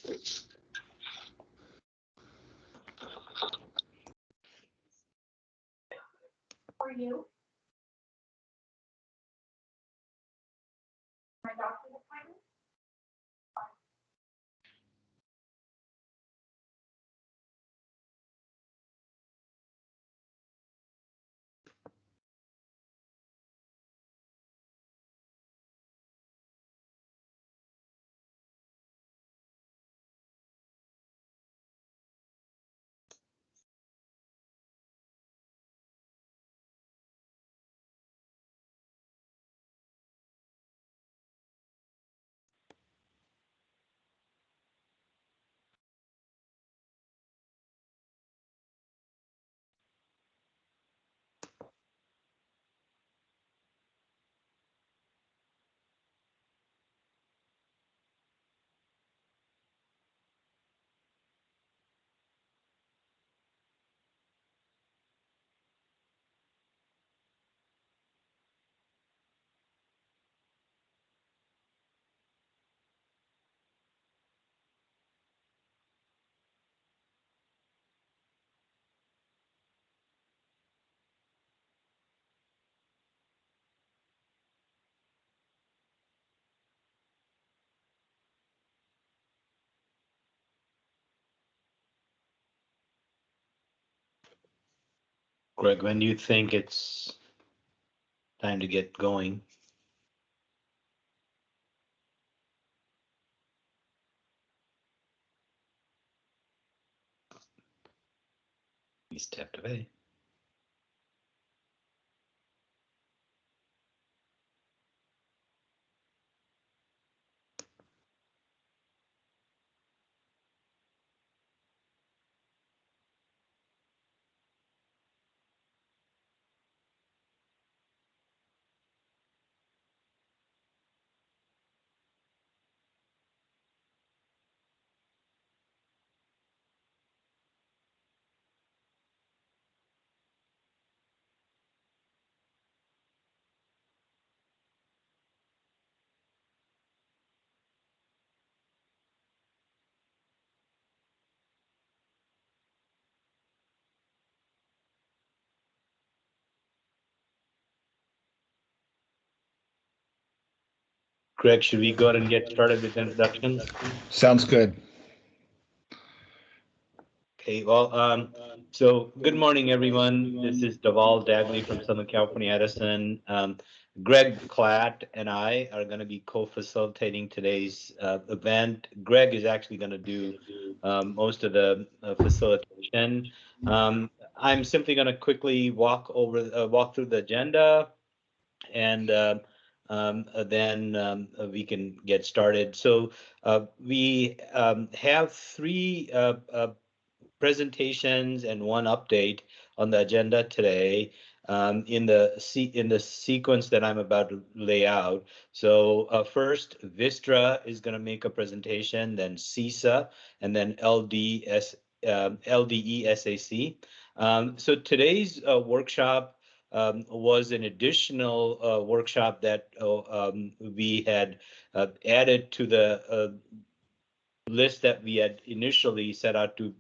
For you? My doctor's appointment? Greg, when do you think it's time to get going? He stepped away. Greg, should we go ahead and get started with introductions? Sounds good. Okay, well, so good morning, everyone. This is Deval Dagley from Southern California Edison. Greg Klatt and I are going to be co-facilitating today's event. Greg is actually going to do most of the facilitation. I'm simply going to quickly walk through the agenda, and then we can get started. So we have three presentations and one update on the agenda today, in the sequence that I'm about to lay out. So first, Vistra is going to make a presentation, then CISA, and then LDE-SAC. So today's workshop was an additional workshop that we had added to the list that we had initially set out to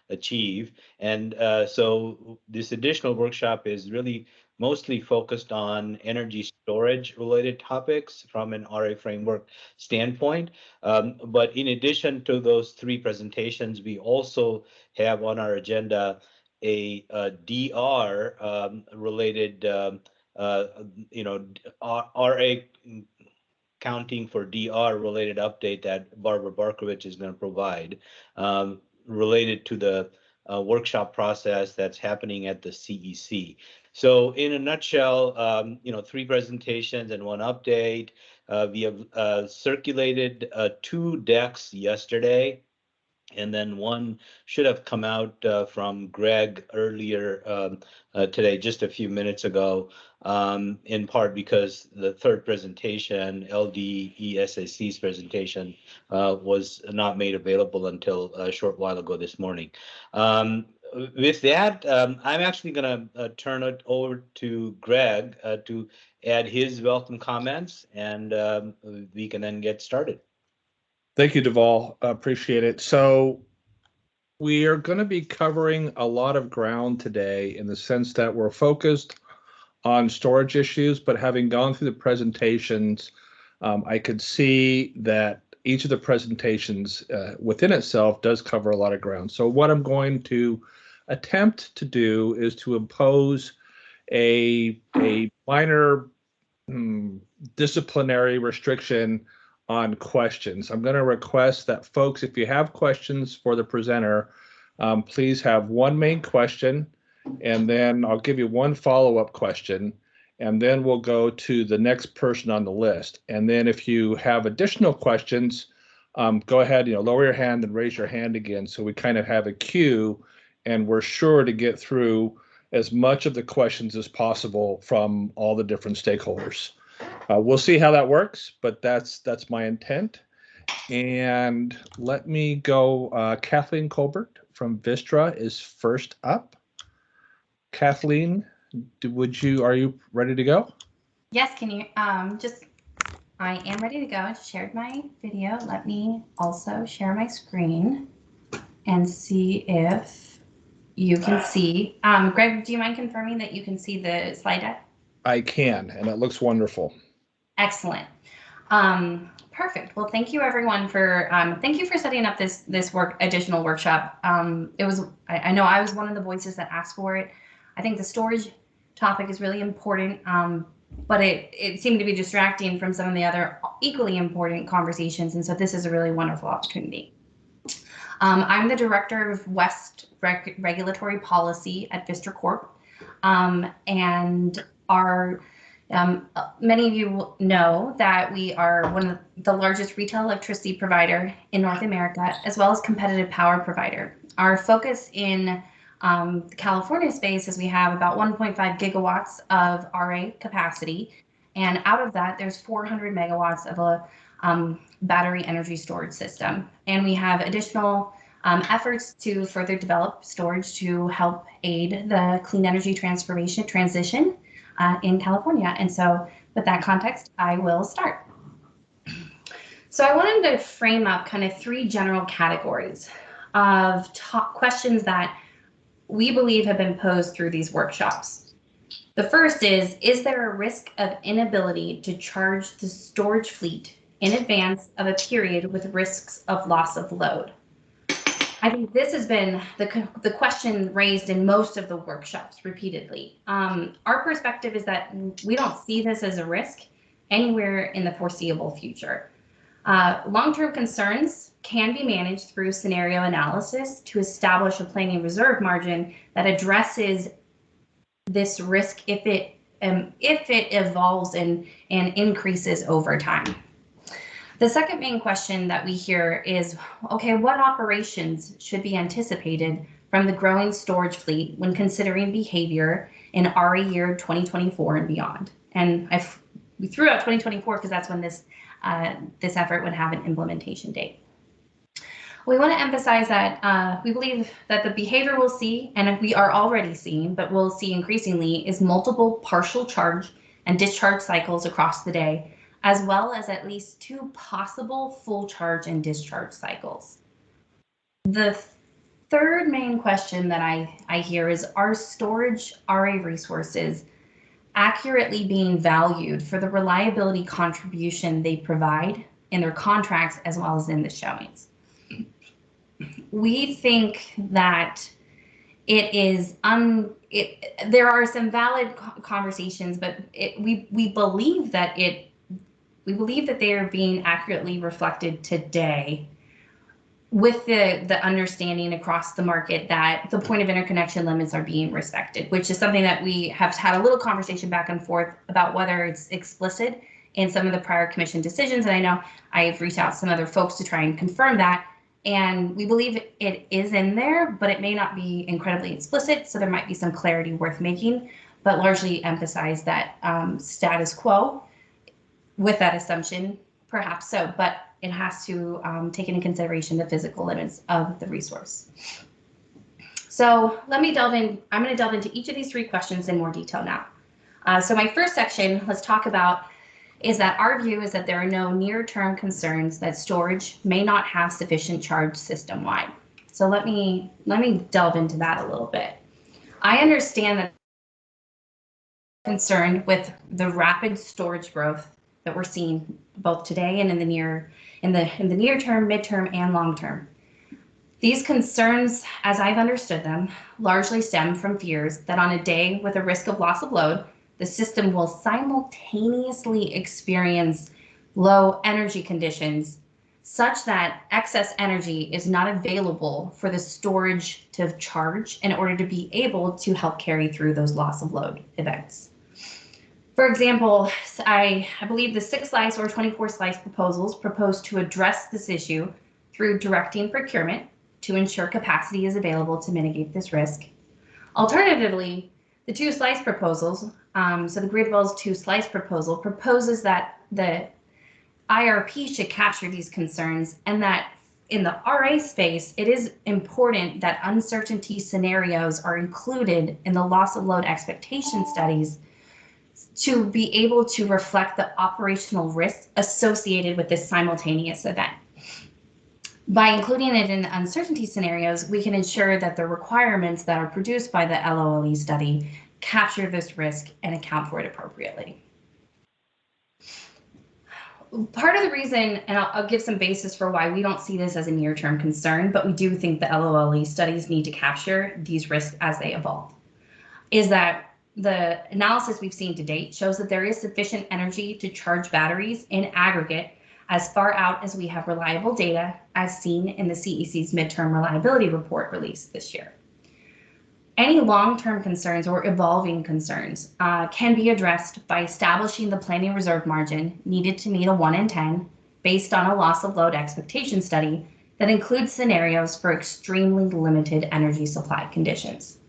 achieve. And so this additional workshop is really mostly focused on energy storage related topics from an RA framework standpoint. But in addition to those three presentations, we also have on our agenda a DR related, RA counting for DR related update that Barbara Barkovich is going to provide, related to the workshop process that's happening at the CEC. So in a nutshell, three presentations and one update. We have circulated two decks yesterday, and then one should have come out from Greg earlier today, just a few minutes ago, in part because the third presentation, LDE-SAC's presentation, was not made available until a short while ago this morning. With that, I'm actually going to turn it over to Greg to add his welcome comments, and we can then get started. Thank you, Deval. Appreciate it. So we are going to be covering a lot of ground today in the sense that we're focused on storage issues, but having gone through the presentations, I could see that each of the presentations within itself does cover a lot of ground. So what I'm going to attempt to do is to impose a minor disciplinary restriction on questions. I'm going to request that folks, if you have questions for the presenter, please have one main question, and then I'll give you one follow-up question, and then we'll go to the next person on the list. And then if you have additional questions, go ahead, lower your hand and raise your hand again, so we kind of have a queue, and we're sure to get through as much of the questions as possible from all the different stakeholders. We'll see how that works, but that's my intent. And let me go. Kathleen Colbert from Vistra is first up. Kathleen, are you ready to go? Yes, can you I am ready to go. I shared my video. Let me also share my screen and see if you can see. Greg, do you mind confirming that you can see the slide deck? I can, and it looks wonderful. Excellent. Perfect. Well, thank you everyone for setting up this additional workshop. I know I was one of the voices that asked for it. I think the storage topic is really important, but it seemed to be distracting from some of the other equally important conversations, and so this is a really wonderful opportunity. I'm the Director of West Regulatory Policy at Vistra Corp, and many of you know that we are one of the largest retail electricity provider in North America, as well as competitive power provider. Our focus in the California space is we have about 1.5 gigawatts of RA capacity, and out of that, there's 400 megawatts of a battery energy storage system. And we have additional efforts to further develop storage to help aid the clean energy transition in California. And so with that context, I will start. So I wanted to frame up kind of three general categories of questions that we believe have been posed through these workshops. The first is there a risk of inability to charge the storage fleet in advance of a period with risks of loss of load? I think this has been the question raised in most of the workshops repeatedly. Our perspective is that we don't see this as a risk anywhere in the foreseeable future. Long-term concerns can be managed through scenario analysis to establish a planning reserve margin that addresses this risk if it evolves and increases over time. The second main question that we hear is, okay, what operations should be anticipated from the growing storage fleet when considering behavior in RE year 2024 and beyond? And we threw out 2024 because that's when this effort would have an implementation date. We want to emphasize that we believe that the behavior we'll see, and we are already seeing, but we'll see increasingly, is multiple partial charge and discharge cycles across the day, as well as at least 2 possible full charge and discharge cycles. The third main question that I hear is, are storage RA resources accurately being valued for the reliability contribution they provide in their contracts as well as in the showings? We think that it is there are some valid conversations, but we believe that they are being accurately reflected today, with the understanding across the market that the point of interconnection limits are being respected, which is something that we have had a little conversation back and forth about whether it's explicit in some of the prior commission decisions. And I know I've reached out to some other folks to try and confirm that. And we believe it is in there, but it may not be incredibly explicit. So there might be some clarity worth making, but largely emphasize that status quo with that assumption, perhaps so, but it has to take into consideration the physical limits of the resource. So let me delve in. I'm going to delve into each of these 3 questions in more detail now. So my first section, let's talk about is that our view is that there are no near-term concerns that storage may not have sufficient charge system-wide. So let me delve into that a little bit. I understand that concerned with the rapid storage growth that we're seeing both today and in the near term, midterm, and long term. These concerns, as I've understood them, largely stem from fears that on a day with a risk of loss of load, the system will simultaneously experience low energy conditions such that excess energy is not available for the storage to charge in order to be able to help carry through those loss of load events. For example, I believe the 6 slice or 24 slice proposals propose to address this issue through directing procurement to ensure capacity is available to mitigate this risk. Alternatively, the 2 slice proposals, so the Gridwell's 2 slice proposal proposes that the IRP should capture these concerns, and that in the RA space, it is important that uncertainty scenarios are included in the loss of load expectation studies to be able to reflect the operational risks associated with this simultaneous event. By including it in the uncertainty scenarios, we can ensure that the requirements that are produced by the LOLE study capture this risk and account for it appropriately. Part of the reason, and I'll give some basis for why we don't see this as a near-term concern, but we do think the LOLE studies need to capture these risks as they evolve, is that the analysis we've seen to date shows that there is sufficient energy to charge batteries in aggregate as far out as we have reliable data, as seen in the CEC's midterm reliability report released this year. Any long-term concerns or evolving concerns can be addressed by establishing the planning reserve margin needed to meet a 1 in 10 based on a loss of load expectation study that includes scenarios for extremely limited energy supply conditions.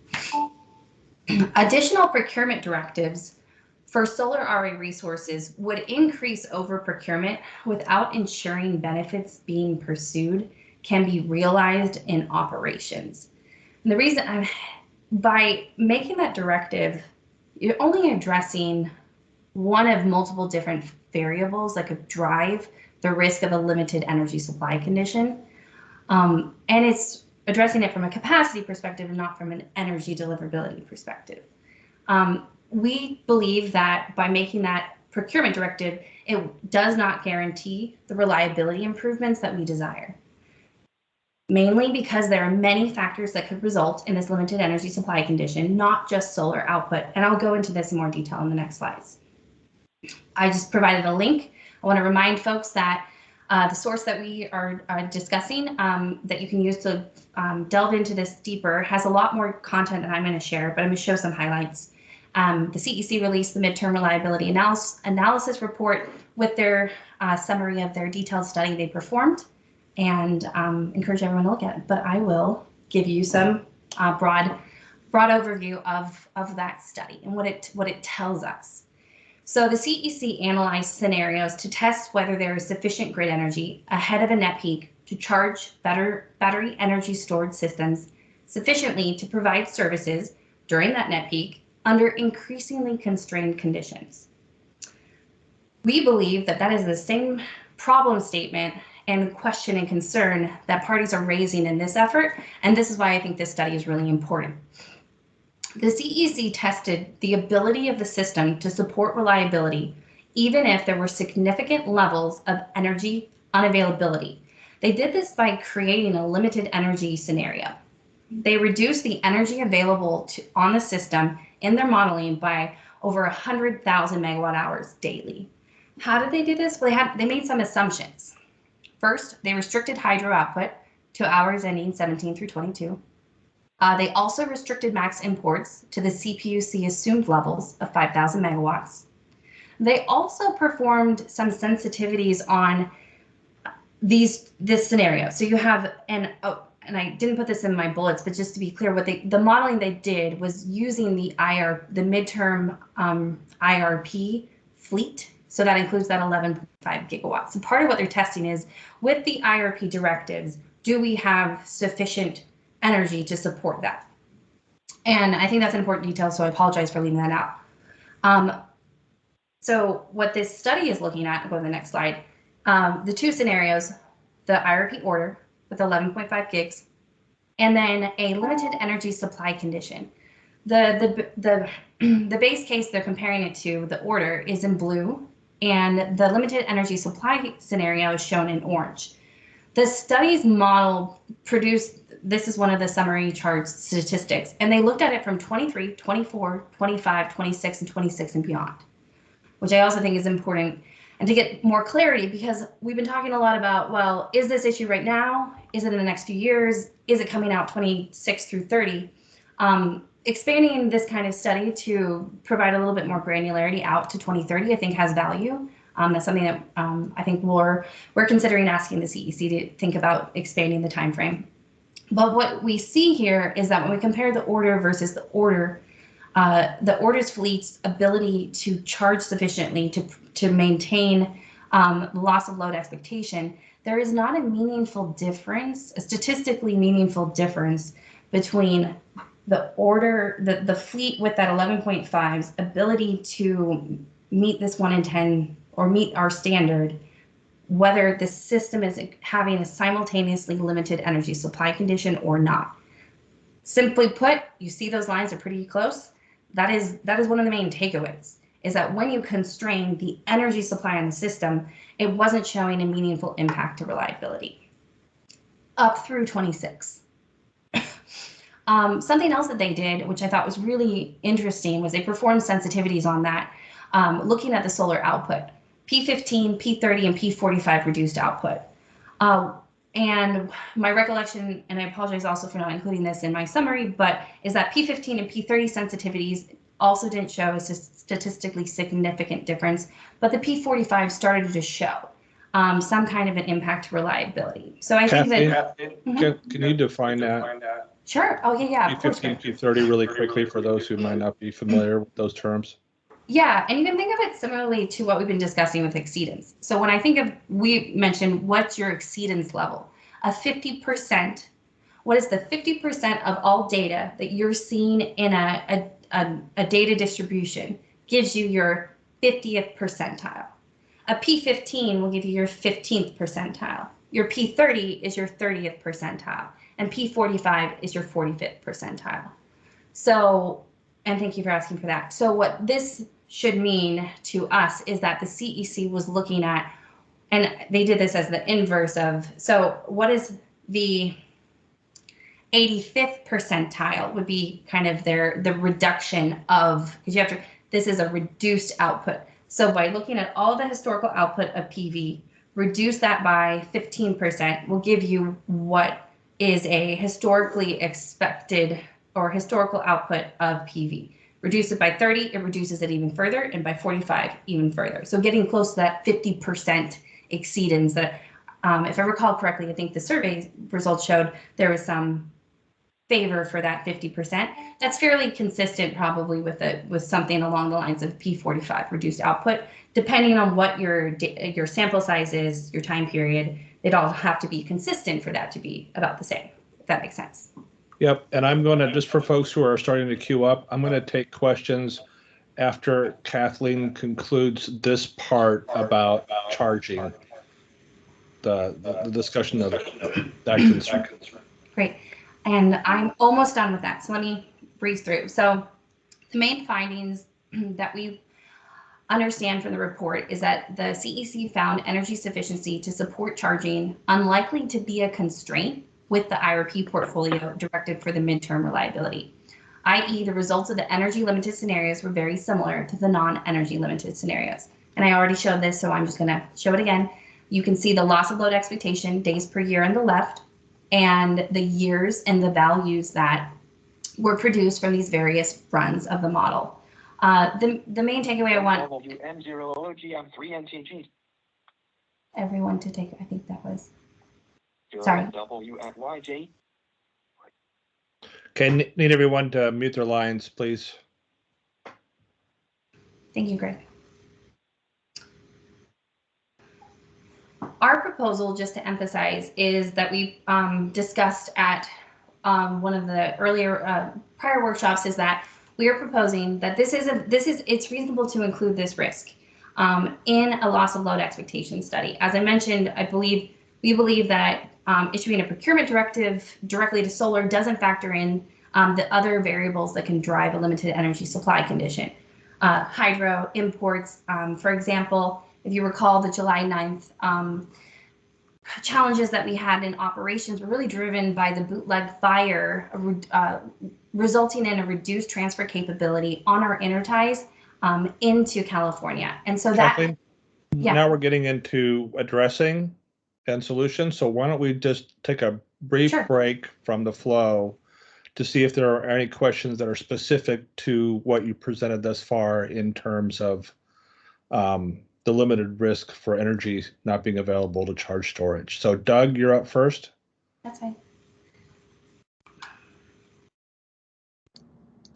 Additional procurement directives for solar RA resources would increase over procurement without ensuring benefits being pursued can be realized in operations. And the reason by making that directive, you're only addressing one of multiple different variables that could drive the risk of a limited energy supply condition. And it's addressing it from a capacity perspective and not from an energy deliverability perspective. We believe that by making that procurement directive, it does not guarantee the reliability improvements that we desire. Mainly because there are many factors that could result in this limited energy supply condition, not just solar output. And I'll go into this in more detail in the next slides. I just provided a link. I want to remind folks that the source that we are discussing that you can use to delve into this deeper has a lot more content than I'm going to share, but I'm going to show some highlights. The CEC released the midterm reliability analysis report with their summary of their detailed study they performed, and encourage everyone to look at it. But I will give you some broad overview of that study and what it tells us. So the CEC analyzed scenarios to test whether there is sufficient grid energy ahead of a net peak to charge battery energy storage systems sufficiently to provide services during that net peak under increasingly constrained conditions. We believe that that is the same problem statement and question and concern that parties are raising in this effort, and this is why I think this study is really important. The CEC tested the ability of the system to support reliability, even if there were significant levels of energy unavailability. They did this by creating a limited energy scenario. They reduced the energy available on the system in their modeling by over 100,000 megawatt hours daily. How did they do this? Well, they made some assumptions. First, they restricted hydro output to hours ending 17 through 22. They also restricted max imports to the CPUC assumed levels of 5,000 megawatts. They also performed some sensitivities on this scenario. So you have, and I didn't put this in my bullets, but just to be clear, the modeling they did was using the midterm IRP fleet. So that includes that 11.5 gigawatts. So part of what they're testing is, with the IRP directives, do we have sufficient energy to support that? And I think that's an important detail, so I apologize for leaving that out. So what this study is looking at, go to the next slide, the two scenarios, the IRP order with 11.5 gigs, and then a limited energy supply condition. The base case they're comparing it to, the order, is in blue, and the limited energy supply scenario is shown in orange. The study's model produced, this is one of the summary charts statistics, and they looked at it from 23, 24, 25, 26, and 26 and beyond, which I also think is important. And to get more clarity, because we've been talking a lot about, well, is this issue right now? Is it in the next few years? Is it coming out 26 through 30? Expanding this kind of study to provide a little bit more granularity out to 2030, I think has value. That's something that I think we're considering asking the CEC to think about expanding the time frame. But what we see here is that when we compare the order versus the order's fleet's ability to charge sufficiently to maintain loss of load expectation, there is not a meaningful difference, a statistically meaningful difference between the fleet with that 11.5's ability to meet this 1 in 10 or meet our standard, whether the system is having a simultaneously limited energy supply condition or not. Simply put, you see those lines are pretty close. That is one of the main takeaways, is that when you constrain the energy supply on the system, it wasn't showing a meaningful impact to reliability up through 26. Something else that they did, which I thought was really interesting, was they performed sensitivities on that, looking at the solar output, P15, P30, and P45 reduced output. And my recollection, and I apologize also for not including this in my summary, but is that P15 and P30 sensitivities also didn't show a statistically significant difference, but the P45 started to show some kind of an impact to reliability. So I think that— Can you define that? Sure. Oh, yeah, of course. P15, P30 really quickly for those who might not be familiar with those terms. Yeah, and you can think of it similarly to what we've been discussing with exceedance. So when I think of, we mentioned, what's your exceedance level? A 50%, what is the 50% of all data that you're seeing in a data distribution gives you your 50th percentile. A P15 will give you your 15th percentile. Your P30 is your 30th percentile. And P45 is your 45th percentile. So, and thank you for asking for that. So what this should mean to us is that the CEC was looking at, and they did this as the inverse of, so what is the 85th percentile would be kind of the reduction of, because you have to, this is a reduced output. So by looking at all the historical output of PV, reduce that by 15% will give you what is a historically expected or historical output of PV. Reduce it by 30, it reduces it even further, and by 45, even further. So getting close to that 50% exceedance that, if I recall correctly, I think the survey results showed there was some favor for that 50%. That's fairly consistent probably with something along the lines of P45, reduced output. Depending on what your sample size is, your time period, they'd all have to be consistent for that to be about the same, if that makes sense. Yep, and I'm going to, just for folks who are starting to queue up, I'm going to take questions after Kathleen concludes this part about charging, the discussion of that concern. Great, and I'm almost done with that, so let me breeze through. So the main findings that we understand from the report is that the CEC found energy sufficiency to support charging unlikely to be a constraint with the IRP portfolio directed for the midterm reliability, i.e. the results of the energy limited scenarios were very similar to the non-energy limited scenarios. And I already showed this, so I'm just gonna show it again. You can see the loss of load expectation, days per year on the left, and the years and the values that were produced from these various runs of the model. The main takeaway I want everyone to take, I think that was, sorry. Okay, need everyone to mute their lines, please. Thank you, Greg. Our proposal, just to emphasize, is that we discussed at one of the earlier prior workshops, is that we are proposing that it's reasonable to include this risk. in a loss of load expectation study. As I mentioned, we believe that issuing a procurement directive directly to solar doesn't factor in the other variables that can drive a limited energy supply condition. Hydro imports, for example, if you recall the July 9th challenges that we had in operations were really driven by the bootleg fire, resulting in a reduced transfer capability on our interties into California. And so Kathleen, yeah. Now we're getting into addressing and solutions. So why don't we just take a brief break from the flow to see if there are any questions that are specific to what you presented thus far in terms of the limited risk for energy not being available to charge storage. So Doug, you're up first. That's fine.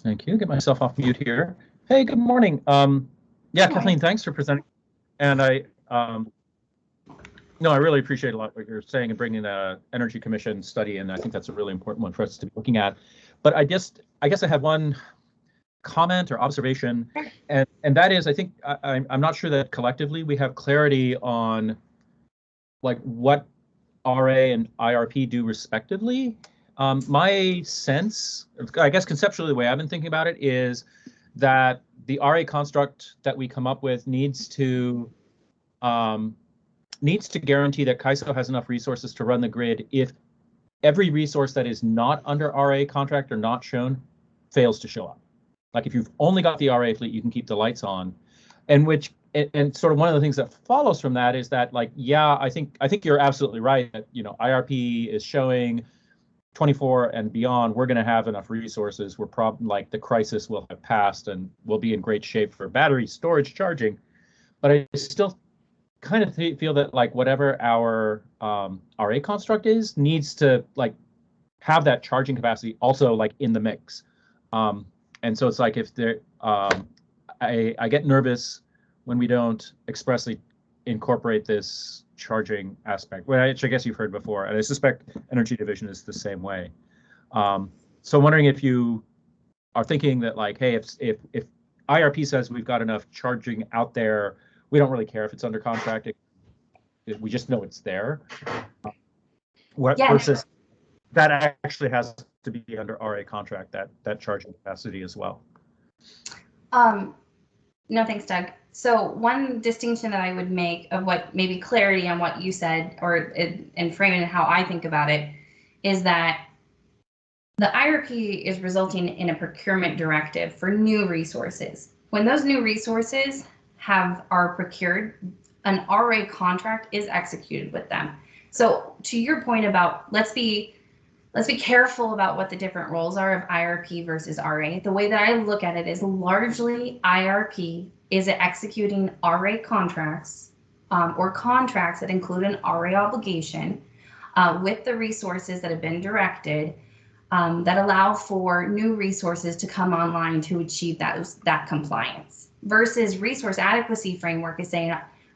Thank you. Get myself off mute here. Hey, good morning. Yeah, Kathleen, thanks for presenting. And I really appreciate a lot what you're saying and bringing the Energy Commission study, and I think that's a really important one for us to be looking at. But I guess I had one comment or observation, and that is, I think I'm not sure that collectively we have clarity on like what RA and IRP do respectively. My sense, I guess conceptually, the way I've been thinking about it is that the RA construct that we come up with needs to guarantee that Kaiso has enough resources to run the grid if every resource that is not under RA contract or not shown fails to show up. Like if you've only got the RA fleet, you can keep the lights on, and sort of one of the things that follows from that is that, like, yeah, I think you're absolutely right that, you know, IRP is showing 24 and beyond, we're going to have enough resources. We're probably like the crisis will have passed and we'll be in great shape for battery storage charging. But I still kind of feel that like whatever our RA construct is needs to like have that charging capacity also like in the mix. And so it's like if there, I get nervous when we don't expressly incorporate this charging aspect, which I guess you've heard before, and I suspect Energy Division is the same way. So wondering if you are thinking that like, hey, if IRP says we've got enough charging out there, we don't really care if it's under contract. We just know it's there. Versus that actually has to be under RA contract, that charging capacity as well. No, thanks, Doug. So one distinction that I would make of what maybe clarity on what you said and framing how I think about it is that the IRP is resulting in a procurement directive for new resources. When those new resources are procured, an RA contract is executed with them. So to your point about let's be careful about what the different roles are of IRP versus RA. The way that I look at it is largely IRP is executing RA contracts or contracts that include an RA obligation with the resources that have been directed that allow for new resources to come online to achieve that compliance. Versus resource adequacy framework is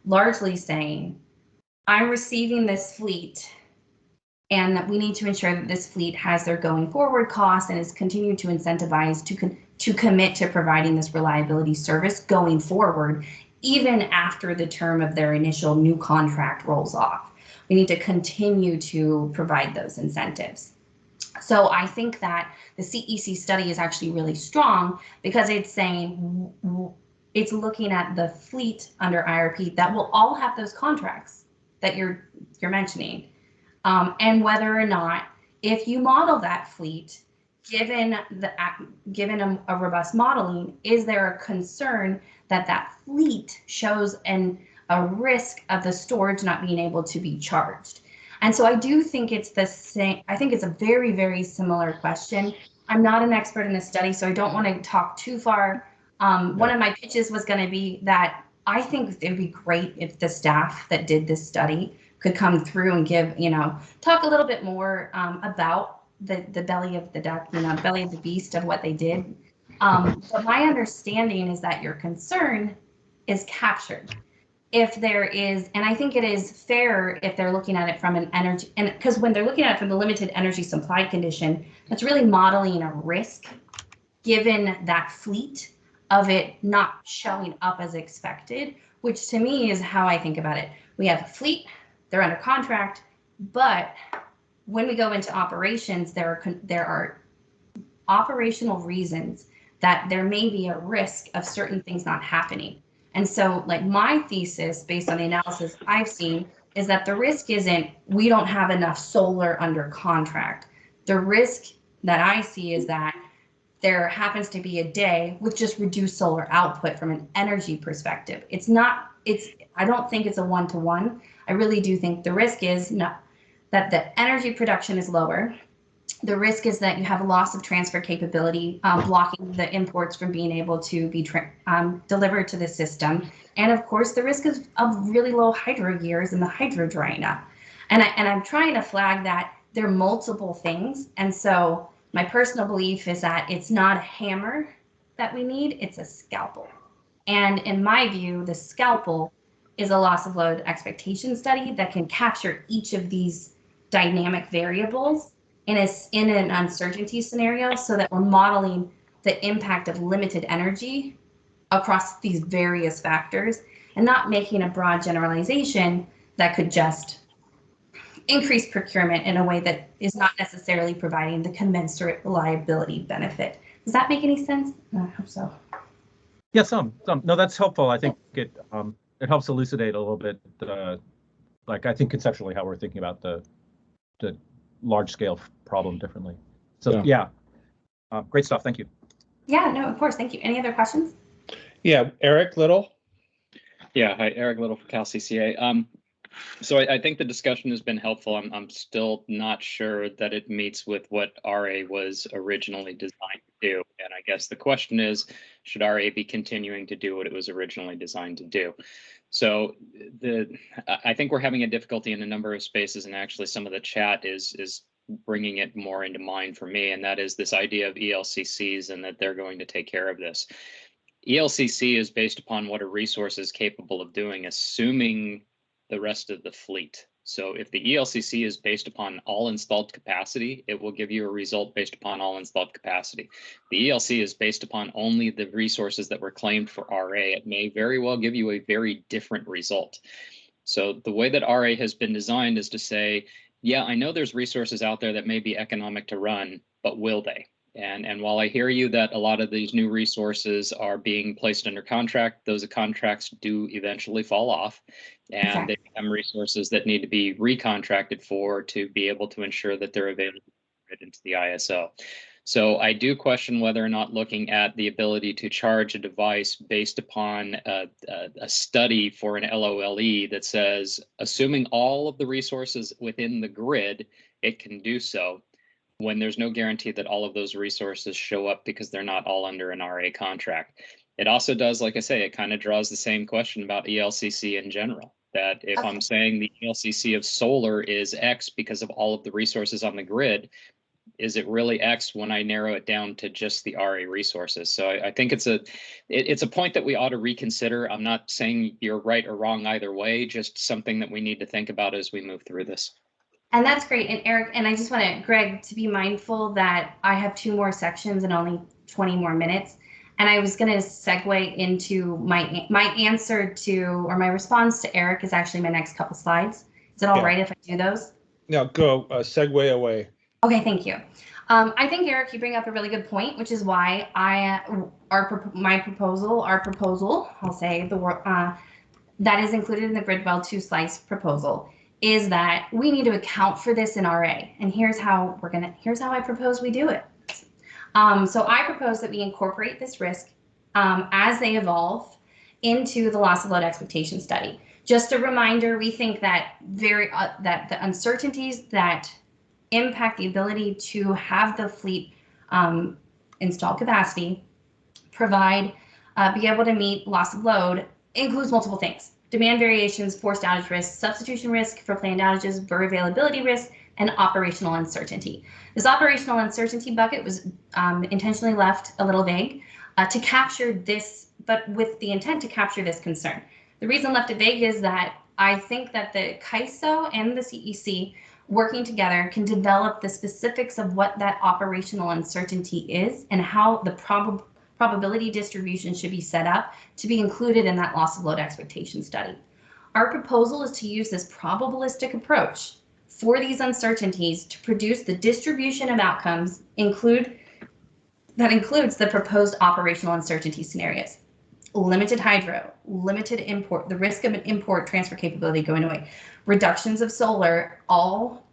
largely saying, I'm receiving this fleet and that we need to ensure that this fleet has their going forward costs and is continued to incentivize to commit to providing this reliability service going forward, even after the term of their initial new contract rolls off. We need to continue to provide those incentives. So I think that the CEC study is actually really strong because it's saying, it's looking at the fleet under IRP that will all have those contracts that you're mentioning. And whether or not, if you model that fleet, given a robust modeling, is there a concern that fleet shows a risk of the storage not being able to be charged? And so I do think it's the same. I think it's a very, very similar question. I'm not an expert in this study, so I don't want to talk too far. One of my pitches was going to be that I think it would be great if the staff that did this study could come through and talk a little bit more about the belly of the duck, belly of the beast of what they did. But my understanding is that your concern is captured. If there is, and I think it is fair if they're looking at it from an energy, and because when they're looking at it from the limited energy supply condition, that's really modeling a risk given that fleet of it not showing up as expected, which to me is how I think about it. We have a fleet, they're under contract, but when we go into operations, there are operational reasons that there may be a risk of certain things not happening. And so like my thesis based on the analysis I've seen is that the risk isn't we don't have enough solar under contract. The risk that I see is that there happens to be a day with just reduced solar output from an energy perspective. I don't think it's a one-to-one. I really do think the risk is not that the energy production is lower. The risk is that you have a loss of transfer capability, blocking the imports from being able to be delivered to the system. And of course, the risk of really low hydro years and the hydro drying up. And I'm trying to flag that there are multiple things. And so my personal belief is that it's not a hammer that we need, it's a scalpel. And in my view, the scalpel is a loss of load expectation study that can capture each of these dynamic variables in an uncertainty scenario so that we're modeling the impact of limited energy across these various factors and not making a broad generalization that could just increase procurement in a way that is not necessarily providing the commensurate reliability benefit. Does that make any sense? I hope so. Yeah, some. No, that's helpful. I think it helps elucidate a little bit, like I think conceptually how we're thinking about the large scale problem differently. So yeah, great stuff. Thank you. Yeah, no, of course. Thank you. Any other questions? Yeah, Eric Little. Yeah, hi, Eric Little for Cal CCA. So I think the discussion has been helpful. I'm still not sure that it meets with what RA was originally designed to do. And I guess the question is, should RA be continuing to do what it was originally designed to do? So I think we're having a difficulty in a number of spaces, and actually some of the chat is bringing it more into mind for me, and that is this idea of ELCCs and that they're going to take care of this. ELCC is based upon what a resource is capable of doing, assuming the rest of the fleet. So if the ELCC is based upon all installed capacity, it will give you a result based upon all installed capacity. The ELC is based upon only the resources that were claimed for RA. It may very well give you a very different result. So the way that RA has been designed is to say, yeah, I know there's resources out there that may be economic to run, but will they? And while I hear you that a lot of these new resources are being placed under contract, those contracts do eventually fall off, and they become resources that need to be recontracted for to be able to ensure that they're available into the ISO. So I do question whether or not looking at the ability to charge a device based upon a study for an LOLE that says, assuming all of the resources within the grid, it can do so, when there's no guarantee that all of those resources show up because they're not all under an RA contract. It also does, like I say, it kind of draws the same question about ELCC in general, that if I'm saying the ELCC of solar is X because of all of the resources on the grid, is it really X when I narrow it down to just the RA resources? So I think it's a point that we ought to reconsider. I'm not saying you're right or wrong either way, just something that we need to think about as we move through this. And that's great. And Eric, and I just want Greg to be mindful that I have 2 more sections and only 20 more minutes. And I was going to segue into my answer to, or my response to Eric is actually my next couple slides. Is it all right if I do those? No, go, segue away. Okay, thank you. I think, Eric, you bring up a really good point, which is why our proposal, I'll say the word, that is included in the Gridwell 2-slice proposal, is that we need to account for this in RA. And here's how I propose we do it. So I propose that we incorporate this risk as they evolve into the loss of load expectation study. Just a reminder, we think that that the uncertainties that impact the ability to have the fleet installed capacity be able to meet loss of load includes multiple things: demand variations, forced outage risk, substitution risk for planned outages, burr availability risk, and operational uncertainty. This operational uncertainty bucket was intentionally left a little vague to capture this, but with the intent to capture this concern. The reason left it vague is that I think that the Kaiso and the CEC working together can develop the specifics of what that operational uncertainty is and how the probability distribution should be set up to be included in that loss of load expectation study. Our proposal is to use this probabilistic approach for these uncertainties to produce the distribution of outcomes that includes the proposed operational uncertainty scenarios. Limited hydro, limited import, the risk of an import transfer capability going away, reductions of solar, all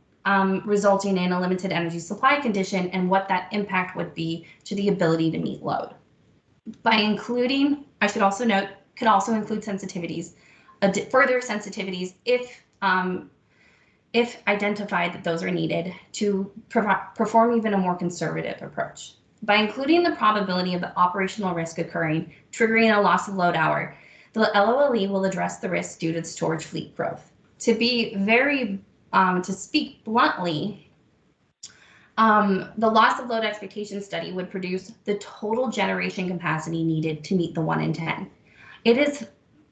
resulting in a limited energy supply condition and what that impact would be to the ability to meet load. By including, I should also note, could also include sensitivities, further sensitivities if identified that those are needed to perform even a more conservative approach. By including the probability of the operational risk occurring, triggering a loss of load hour, the LOLE will address the risk due to the storage fleet growth. To be very, to speak bluntly, the loss of load expectation study would produce the total generation capacity needed to meet the 1 in 10. It is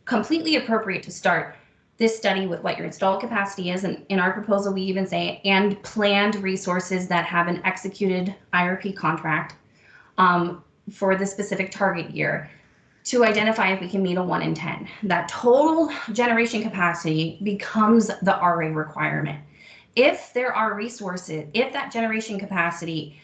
completely appropriate to start this study with what your installed capacity is, and in our proposal we even say and planned resources that have an executed IRP contract for the specific target year to identify if we can meet a 1 in 10. That total generation capacity becomes the RA requirement. If there are resources, if that generation capacity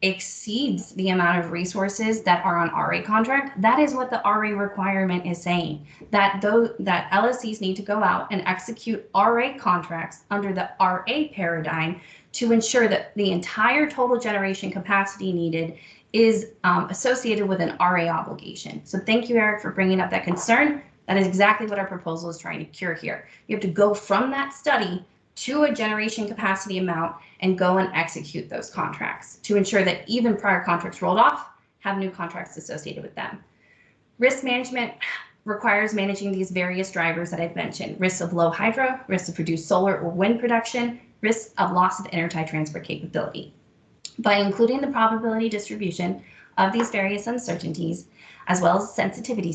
exceeds the amount of resources that are on RA contract, that is what the RA requirement is saying, that LSCs need to go out and execute RA contracts under the RA paradigm to ensure that the entire total generation capacity needed is associated with an RA obligation. So thank you, Eric, for bringing up that concern. That is exactly what our proposal is trying to cure here. You have to go from that study to a generation capacity amount and go and execute those contracts to ensure that even prior contracts rolled off have new contracts associated with them. Risk management requires managing these various drivers that I've mentioned: risks of low hydro, risks of produced solar or wind production, risks of loss of intertie transport capability. By including the probability distribution of these various uncertainties, as well as sensitivity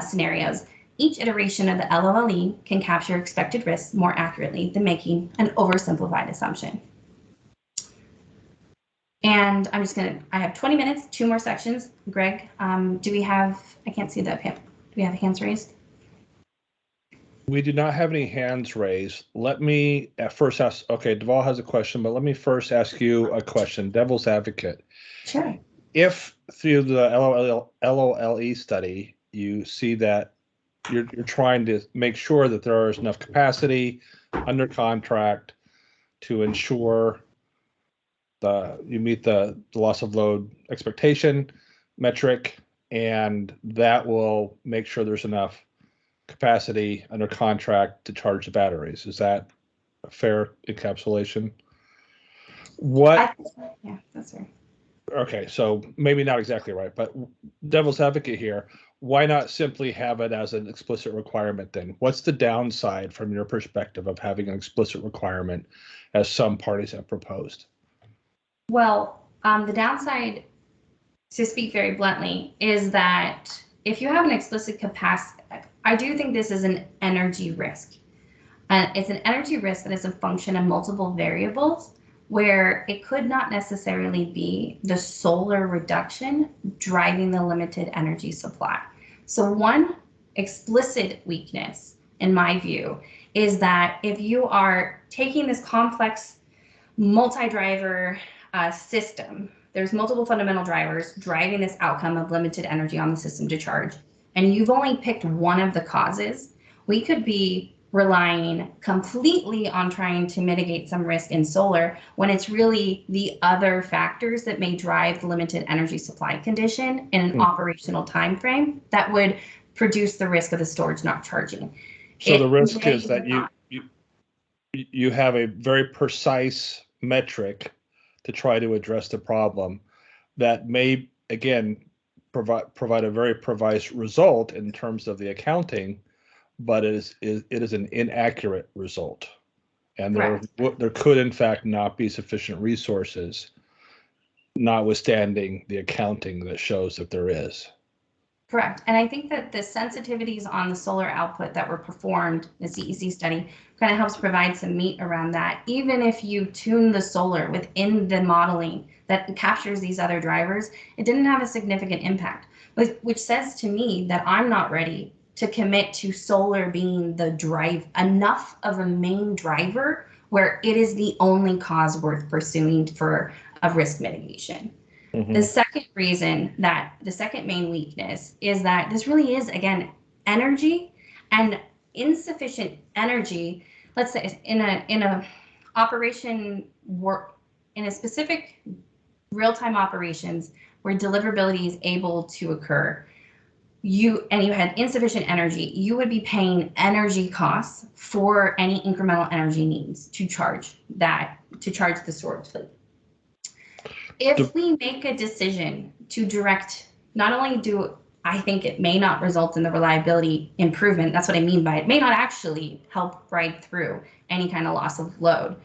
scenarios, each iteration of the LOLE can capture expected risks more accurately than making an oversimplified assumption. And I'm just I have 20 minutes, 2 more sections. Greg, do we have, I can't see that, do we have hands raised? We do not have any hands raised. Let me at first ask, okay, Deval has a question, but let me first ask you a question, devil's advocate. Sure. If through the LOLE study, you see that you're trying to make sure that there is enough capacity under contract to ensure you meet the loss of load expectation metric, and that will make sure there's enough capacity under contract to charge the batteries. Is that a fair encapsulation? Yeah, that's right. Okay, so maybe not exactly right, but devil's advocate here, why not simply have it as an explicit requirement then? What's the downside from your perspective of having an explicit requirement as some parties have proposed? Well, the downside, to speak very bluntly, is that if you have an explicit capacity, I do think this is an energy risk. It's an energy risk that is a function of multiple variables, where it could not necessarily be the solar reduction driving the limited energy supply. So one explicit weakness, in my view, is that if you are taking this complex multi-driver system, there's multiple fundamental drivers driving this outcome of limited energy on the system to charge, and you've only picked one of the causes, we could be relying completely on trying to mitigate some risk in solar when it's really the other factors that may drive the limited energy supply condition in an operational time frame that would produce the risk of the storage not charging. So the risk is that you have a very precise metric to try to address the problem that may, again, provide a very precise result in terms of the accounting, but it is an inaccurate result, and there could in fact not be sufficient resources, notwithstanding the accounting that shows that there is. Correct. And I think that the sensitivities on the solar output that were performed, the CEC study, kind of helps provide some meat around that. Even if you tune the solar within the modeling that captures these other drivers, it didn't have a significant impact, which says to me that I'm not ready to commit to solar being the drive, enough of a main driver where it is the only cause worth pursuing for a risk mitigation. The second reason, that the second main weakness, is that this really is, again, energy, and insufficient energy. Let's say in a operation work, in a specific real-time operations where deliverability is able to occur, you had insufficient energy, you would be paying energy costs for any incremental energy needs to charge the storage fleet. If we make a decision to direct, not only do I think it may not result in the reliability improvement, that's what I mean by it may not actually help ride through any kind of loss of load,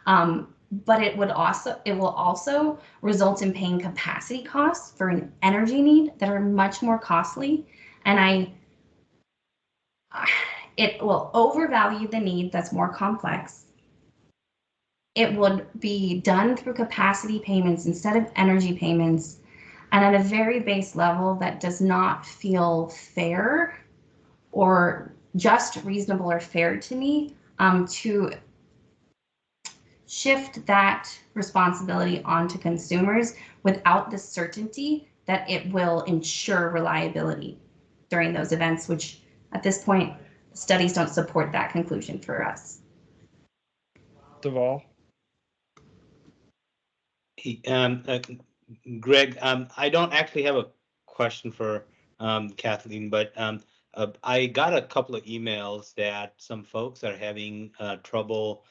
but it will also result in paying capacity costs for an energy need that are much more costly, and it will overvalue the need that's more complex. It would be done through capacity payments instead of energy payments, and at a very base level that does not feel fair or just, reasonable, or fair to me, to shift that responsibility onto consumers without the certainty that it will ensure reliability during those events, which at this point, studies don't support that conclusion for us. Deval? Greg, I don't actually have a question for Kathleen, but I got a couple of emails that some folks are having trouble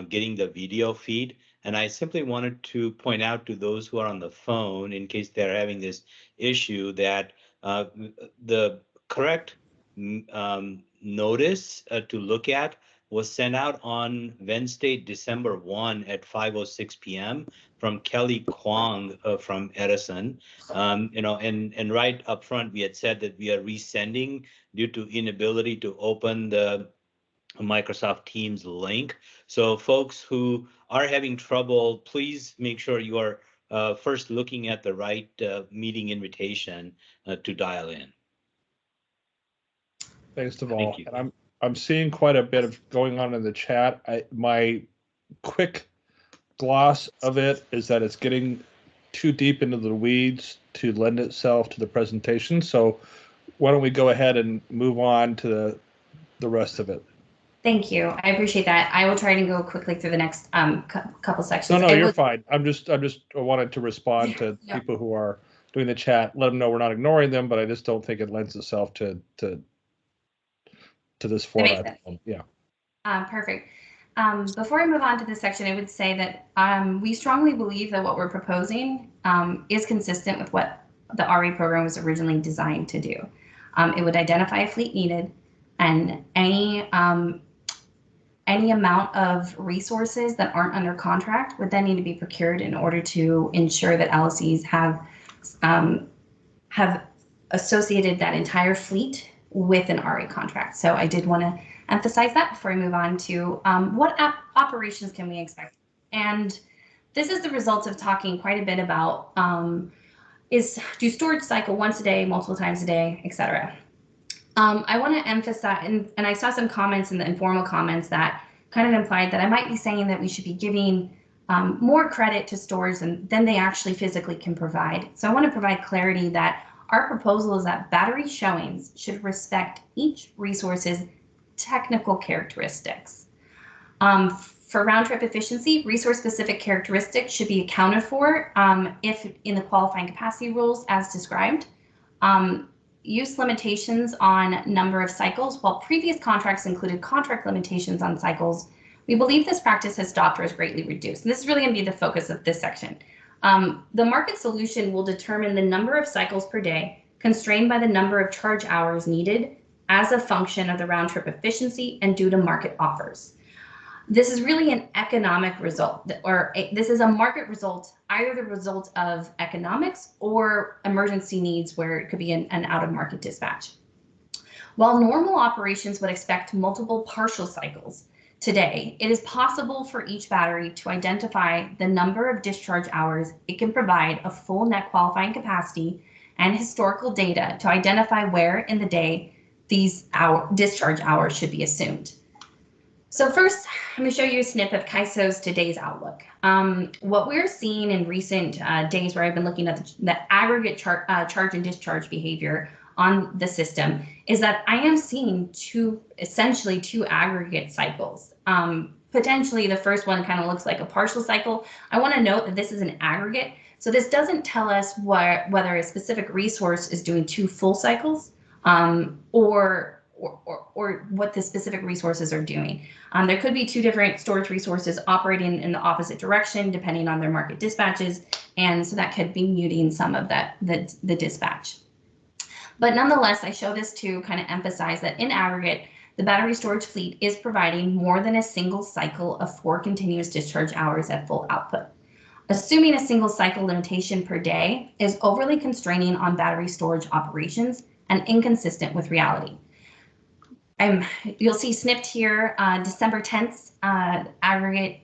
getting the video feed, and I simply wanted to point out to those who are on the phone, in case they're having this issue, that the correct notice to look at was sent out on Wednesday, December 1 at 5:06 p.m. from Kelly Kwong from Edison. And right up front, we had said that we are resending due to inability to open the Microsoft Teams link. So folks who are having trouble, please make sure you are first looking at the right meeting invitation to dial in. Thanks, Deval. Thank you. And I'm seeing quite a bit of going on in the chat. My quick gloss of it is that it's getting too deep into the weeds to lend itself to the presentation. So why don't we go ahead and move on to the rest of it? Thank you. I appreciate that. I will try to go quickly through the next couple sections. No, you're fine. I wanted to respond to Yeah. people who are doing the chat. Let them know we're not ignoring them, but I just don't think it lends itself to this format. Yeah. Perfect. Before I move on to this section, I would say that we strongly believe that what we're proposing is consistent with what the RA program was originally designed to do. It would identify a fleet needed, and any amount of resources that aren't under contract would then need to be procured in order to ensure that LLCs have associated that entire fleet with an RA contract. So I did want to emphasize that before I move on to what operations can we expect. And this is the result of talking quite a bit about do storage cycle once a day, multiple times a day, etc. I want to emphasize, and I saw some comments in the informal comments that kind of implied that I might be saying that we should be giving more credit to stores than they actually physically can provide. So I want to provide clarity that our proposal is that battery showings should respect each resource's technical characteristics. For round trip efficiency, resource specific characteristics should be accounted for if in the qualifying capacity rules as described. Use limitations on number of cycles. While previous contracts included contract limitations on cycles, we believe this practice has stopped or is greatly reduced. And this is really going to be the focus of this section. The market solution will determine the number of cycles per day constrained by the number of charge hours needed as a function of the round trip efficiency and due to market offers. This is really an economic result, or this is a market result, either the result of economics or emergency needs where it could be an out-of-market dispatch. While normal operations would expect multiple partial cycles, today it is possible for each battery to identify the number of discharge hours it can provide a full net qualifying capacity and historical data to identify where in the day these discharge hours should be assumed. So first, I'm going to show you a snip of Kaisos today's outlook. What we're seeing in recent days where I've been looking at the aggregate charge and discharge behavior on the system is that I am seeing essentially two aggregate cycles. Potentially the first one kind of looks like a partial cycle. I want to note that this is an aggregate. So this doesn't tell us whether a specific resource is doing two full cycles or what the specific resources are doing. There could be two different storage resources operating in the opposite direction depending on their market dispatches, and so that could be muting some of the dispatch. But nonetheless, I show this to kind of emphasize that in aggregate, the battery storage fleet is providing more than a single cycle of 4 continuous discharge hours at full output. Assuming a single cycle limitation per day is overly constraining on battery storage operations and inconsistent with reality. You'll see snipped here, December 10th aggregate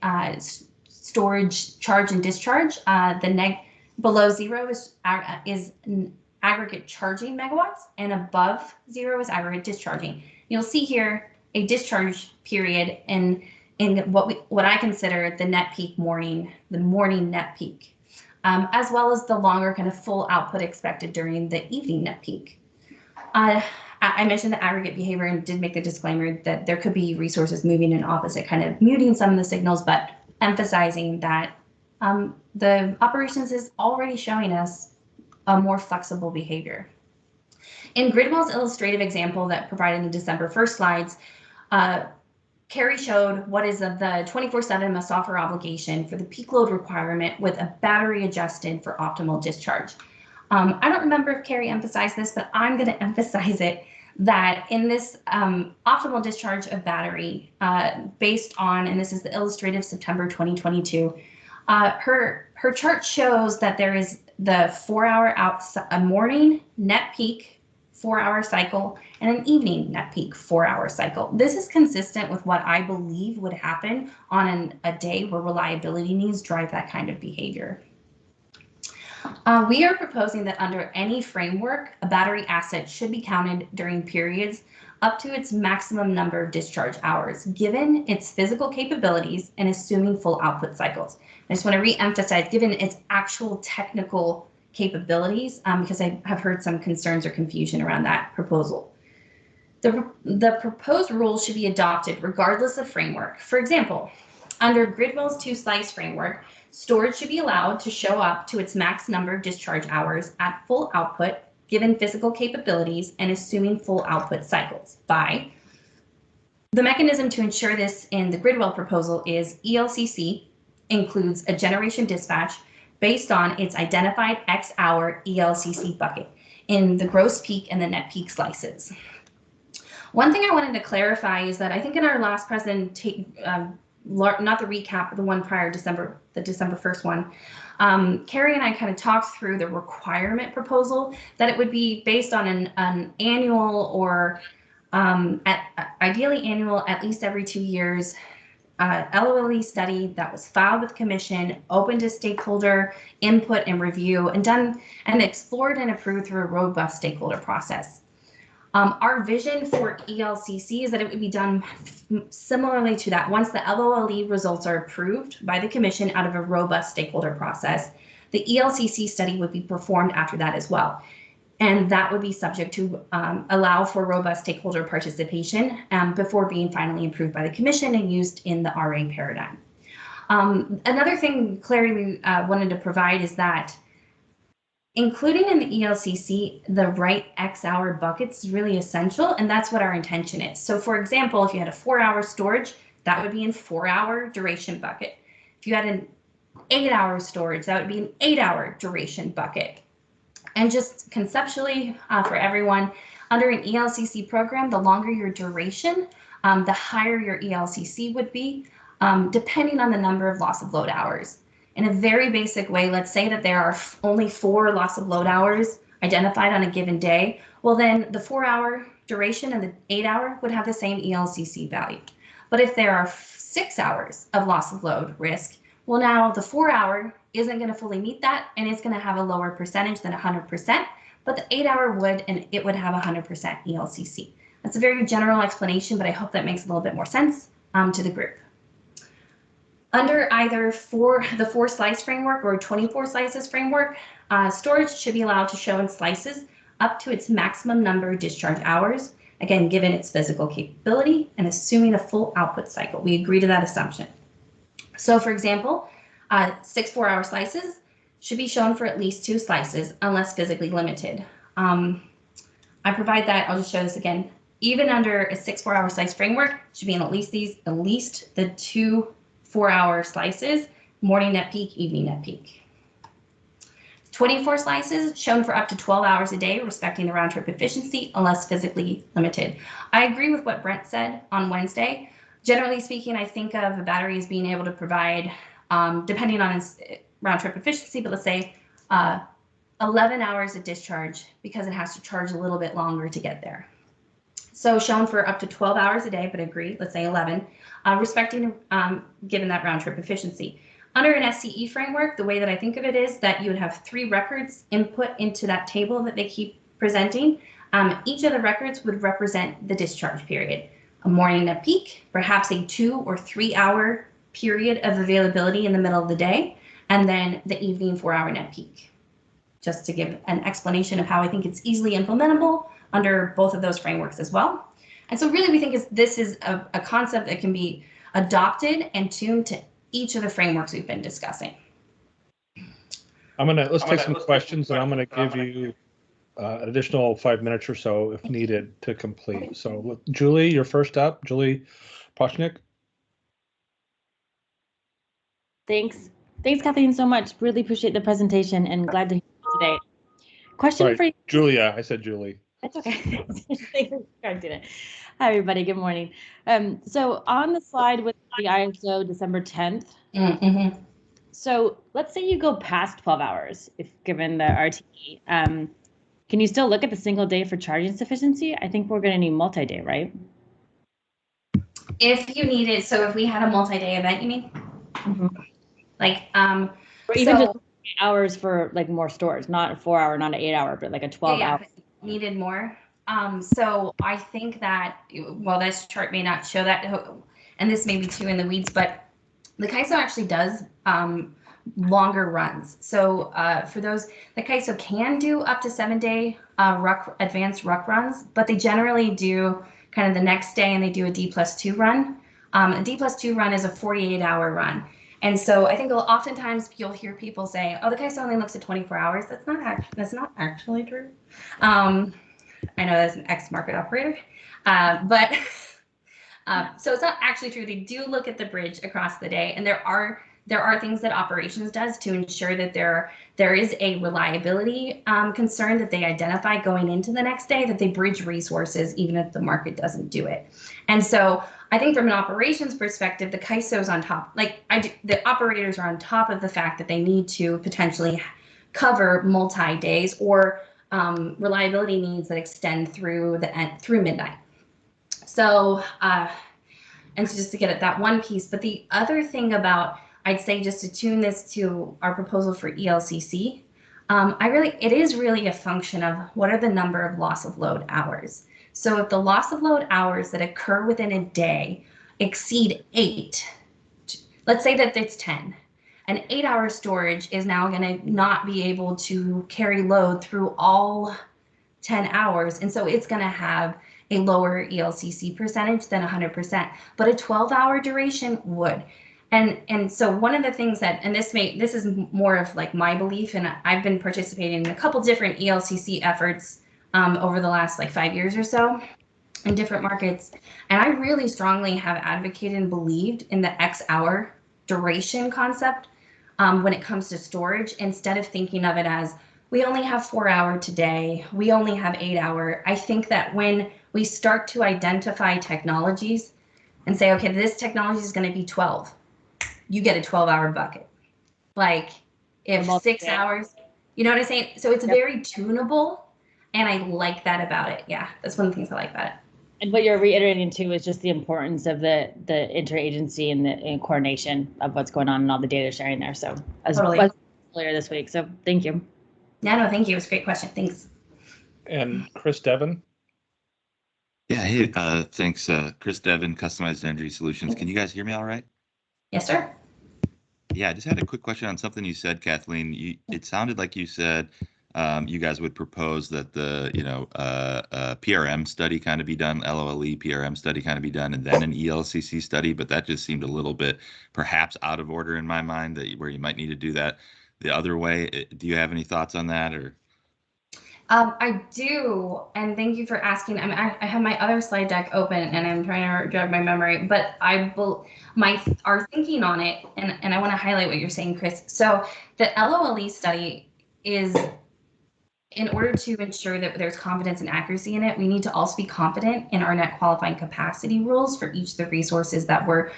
storage charge and discharge. Below zero is aggregate charging megawatts, and above zero is aggregate discharging. You'll see here a discharge period in what I consider the net peak morning net peak, as well as the longer kind of full output expected during the evening net peak. I mentioned the aggregate behavior and did make the disclaimer that there could be resources moving in opposite, kind of muting some of the signals, but emphasizing that the operations is already showing us a more flexible behavior. In Gridwell's illustrative example that provided in the December 1st slides, Carrie showed what is the 24/7 software obligation for the peak load requirement with a battery adjusted for optimal discharge. I don't remember if Carrie emphasized this, but I'm going to emphasize it, that in this optimal discharge of battery based on, and this is the illustrative September 2022, her chart shows that there is the 4-hour a morning net peak 4-hour cycle and an evening net peak 4-hour cycle. This is consistent with what I believe would happen on a day where reliability needs drive that kind of behavior. We are proposing that under any framework, a battery asset should be counted during periods up to its maximum number of discharge hours, given its physical capabilities and assuming full output cycles. I just want to re-emphasize, given its actual technical capabilities, because I have heard some concerns or confusion around that proposal. The proposed rules should be adopted regardless of framework. For example, under Gridwell's 2-slice framework, storage should be allowed to show up to its max number of discharge hours at full output, given physical capabilities and assuming full output cycles. The mechanism to ensure this in the Gridwell proposal is Elcc includes a generation dispatch based on its identified X-hour Elcc bucket in the gross peak and the net peak slices. One thing I wanted to clarify is that I think in our last presentation, not the recap, but the one prior, the December 1st one, Carrie and I kind of talked through the requirement proposal, that it would be based on an annual or ideally annual, at least every 2 years, LOLE study that was filed with commission, open to stakeholder input and review, and done and explored and approved through a robust stakeholder process. Our vision for Elcc is that it would be done similarly to that. Once the LOLE results are approved by the commission out of a robust stakeholder process, the Elcc study would be performed after that as well. And that would be subject to allow for robust stakeholder participation before being finally approved by the commission and used in the RA paradigm. Another thing clarity we wanted to provide is that including in the Elcc the right X-hour buckets is really essential, and that's what our intention is. So for example, if you had a 4-hour storage, that would be in 4-hour duration bucket. If you had an 8-hour storage, that would be an 8-hour duration bucket. And just conceptually for everyone, under an Elcc program, the longer your duration, the higher your Elcc would be. depending on the number of loss of load hours. In a very basic way, let's say that there are only 4 loss of load hours identified on a given day. Well, then the 4-hour duration and the 8-hour would have the same ELCC value. But if there are 6 hours of loss of load risk, well, now the 4-hour isn't going to fully meet that, and it's going to have a lower percentage than 100%, but the 8-hour would, and it would have 100% ELCC. That's a very general explanation, but I hope that makes a little bit more sense to the group. Under either the 4-slice framework or 24 slices framework, storage should be allowed to show in slices up to its maximum number of discharge hours, again, given its physical capability and assuming a full output cycle. We agree to that assumption. So for example, 6 4-hour slices should be shown for at least 2 slices unless physically limited. I provide that, I'll just show this again. Even under a 6 4-hour slice framework, should be in at least the 2 4-hour slices, morning net peak, evening net peak. 24 slices shown for up to 12 hours a day, respecting the round trip efficiency unless physically limited. I agree with what Brent said on Wednesday. Generally speaking, I think of a battery as being able to provide, depending on its round trip efficiency, but let's say 11 hours of discharge because it has to charge a little bit longer to get there. So shown for up to 12 hours a day, but agree, let's say 11, respecting given that round trip efficiency. Under an SCE framework, the way that I think of it is that you would have 3 records input into that table that they keep presenting. Each of the records would represent the discharge period. A morning at peak, perhaps a 2 or 3 hour period of availability in the middle of the day, and then the evening 4-hour net peak. Just to give an explanation of how I think it's easily implementable under both of those frameworks as well. And so really we think this is a concept that can be adopted and tuned to each of the frameworks we've been discussing. Let's take some questions, and I'm gonna give you an additional 5 minutes or so if needed to complete. So Julie, you're first up. Julie Pochnik. Thanks, Kathleen, so much. Really appreciate the presentation and glad to hear you today. Question for you. Julia, I said Julie. That's okay. Thanks for correcting it. Hi, everybody. Good morning. So on the slide with the ISO December 10th, so let's say you go past 12 hours, if given the RTE, can you still look at the single day for charging sufficiency? I think we're going to need multi-day, right? If you need it, so if we had a multi-day event, you mean? Like, or even just hours for like more stores, not a 4-hour, not an 8-hour, but like a 12-hour. Yeah, needed more. So I think that, well, this chart may not show that, and this may be too in the weeds, but the Kaiso actually does longer runs. So for those, the Kaiso can do up to 7-day advanced ruck runs, but they generally do kind of the next day and they do a D+2 run. A D+2 run is a 48-hour run. And so I think oftentimes you'll hear people say, oh, the Kaiso only looks at 24 hours. That's not actually true. I know that's an ex-market operator, but so it's not actually true. They do look at the bridge across the day, and there are things that operations does to ensure that there is a reliability concern that they identify going into the next day, that they bridge resources even if the market doesn't do it. And so I think from an operations perspective, the Kaiso's on top. Like the operators are on top of the fact that they need to potentially cover multi-days or reliability needs that extend through midnight. So and so just to get at that one piece, but the other thing about, I'd say just to tune this to our proposal for ELCC, it is really a function of what are the number of loss of load hours. So if the loss of load hours that occur within a day exceed 8, let's say that it's 10, an 8-hour storage is now going to not be able to carry load through all 10 hours. And so it's going to have a lower ELCC percentage than 100%, but a 12-hour duration would. And so one of the things that, and this is more of like my belief, and I've been participating in a couple different ELCC efforts over the last like 5 years or so in different markets. And I really strongly have advocated and believed in the X-hour duration concept when it comes to storage, instead of thinking of it as we only have 4-hour today, we only have 8-hour. I think that when we start to identify technologies and say, okay, this technology is going to be 12. You get a 12-hour bucket. Like if 6 hours, you know what I'm saying? So it's very tunable, and I like that about it. Yeah, that's one of the things I like about it. And what you're reiterating too is just the importance of the interagency and the coordination of what's going on and all the data sharing there. So as earlier this week. So thank you. Yeah, no, thank you. It was a great question. Thanks. And Chris Devon. Yeah, hey, thanks, Chris Devon, Customized Energy Solutions. Can you guys hear me all right? Yes, sir. Yeah, I just had a quick question on something you said, Kathleen. It sounded like you said you guys would propose that the PRM study kind of be done, LOLE PRM study kind of be done, and then an ELCC study. But that just seemed a little bit perhaps out of order in my mind, where you might need to do that the other way. Do you have any thoughts on that, or? I do, and thank you for asking. I mean, I have my other slide deck open, and I'm trying to jog my memory, but our thinking on it, and I want to highlight what you're saying, Chris. So the LOLE study is, in order to ensure that there's confidence and accuracy in it, we need to also be confident in our net qualifying capacity rules for each of the resources that we're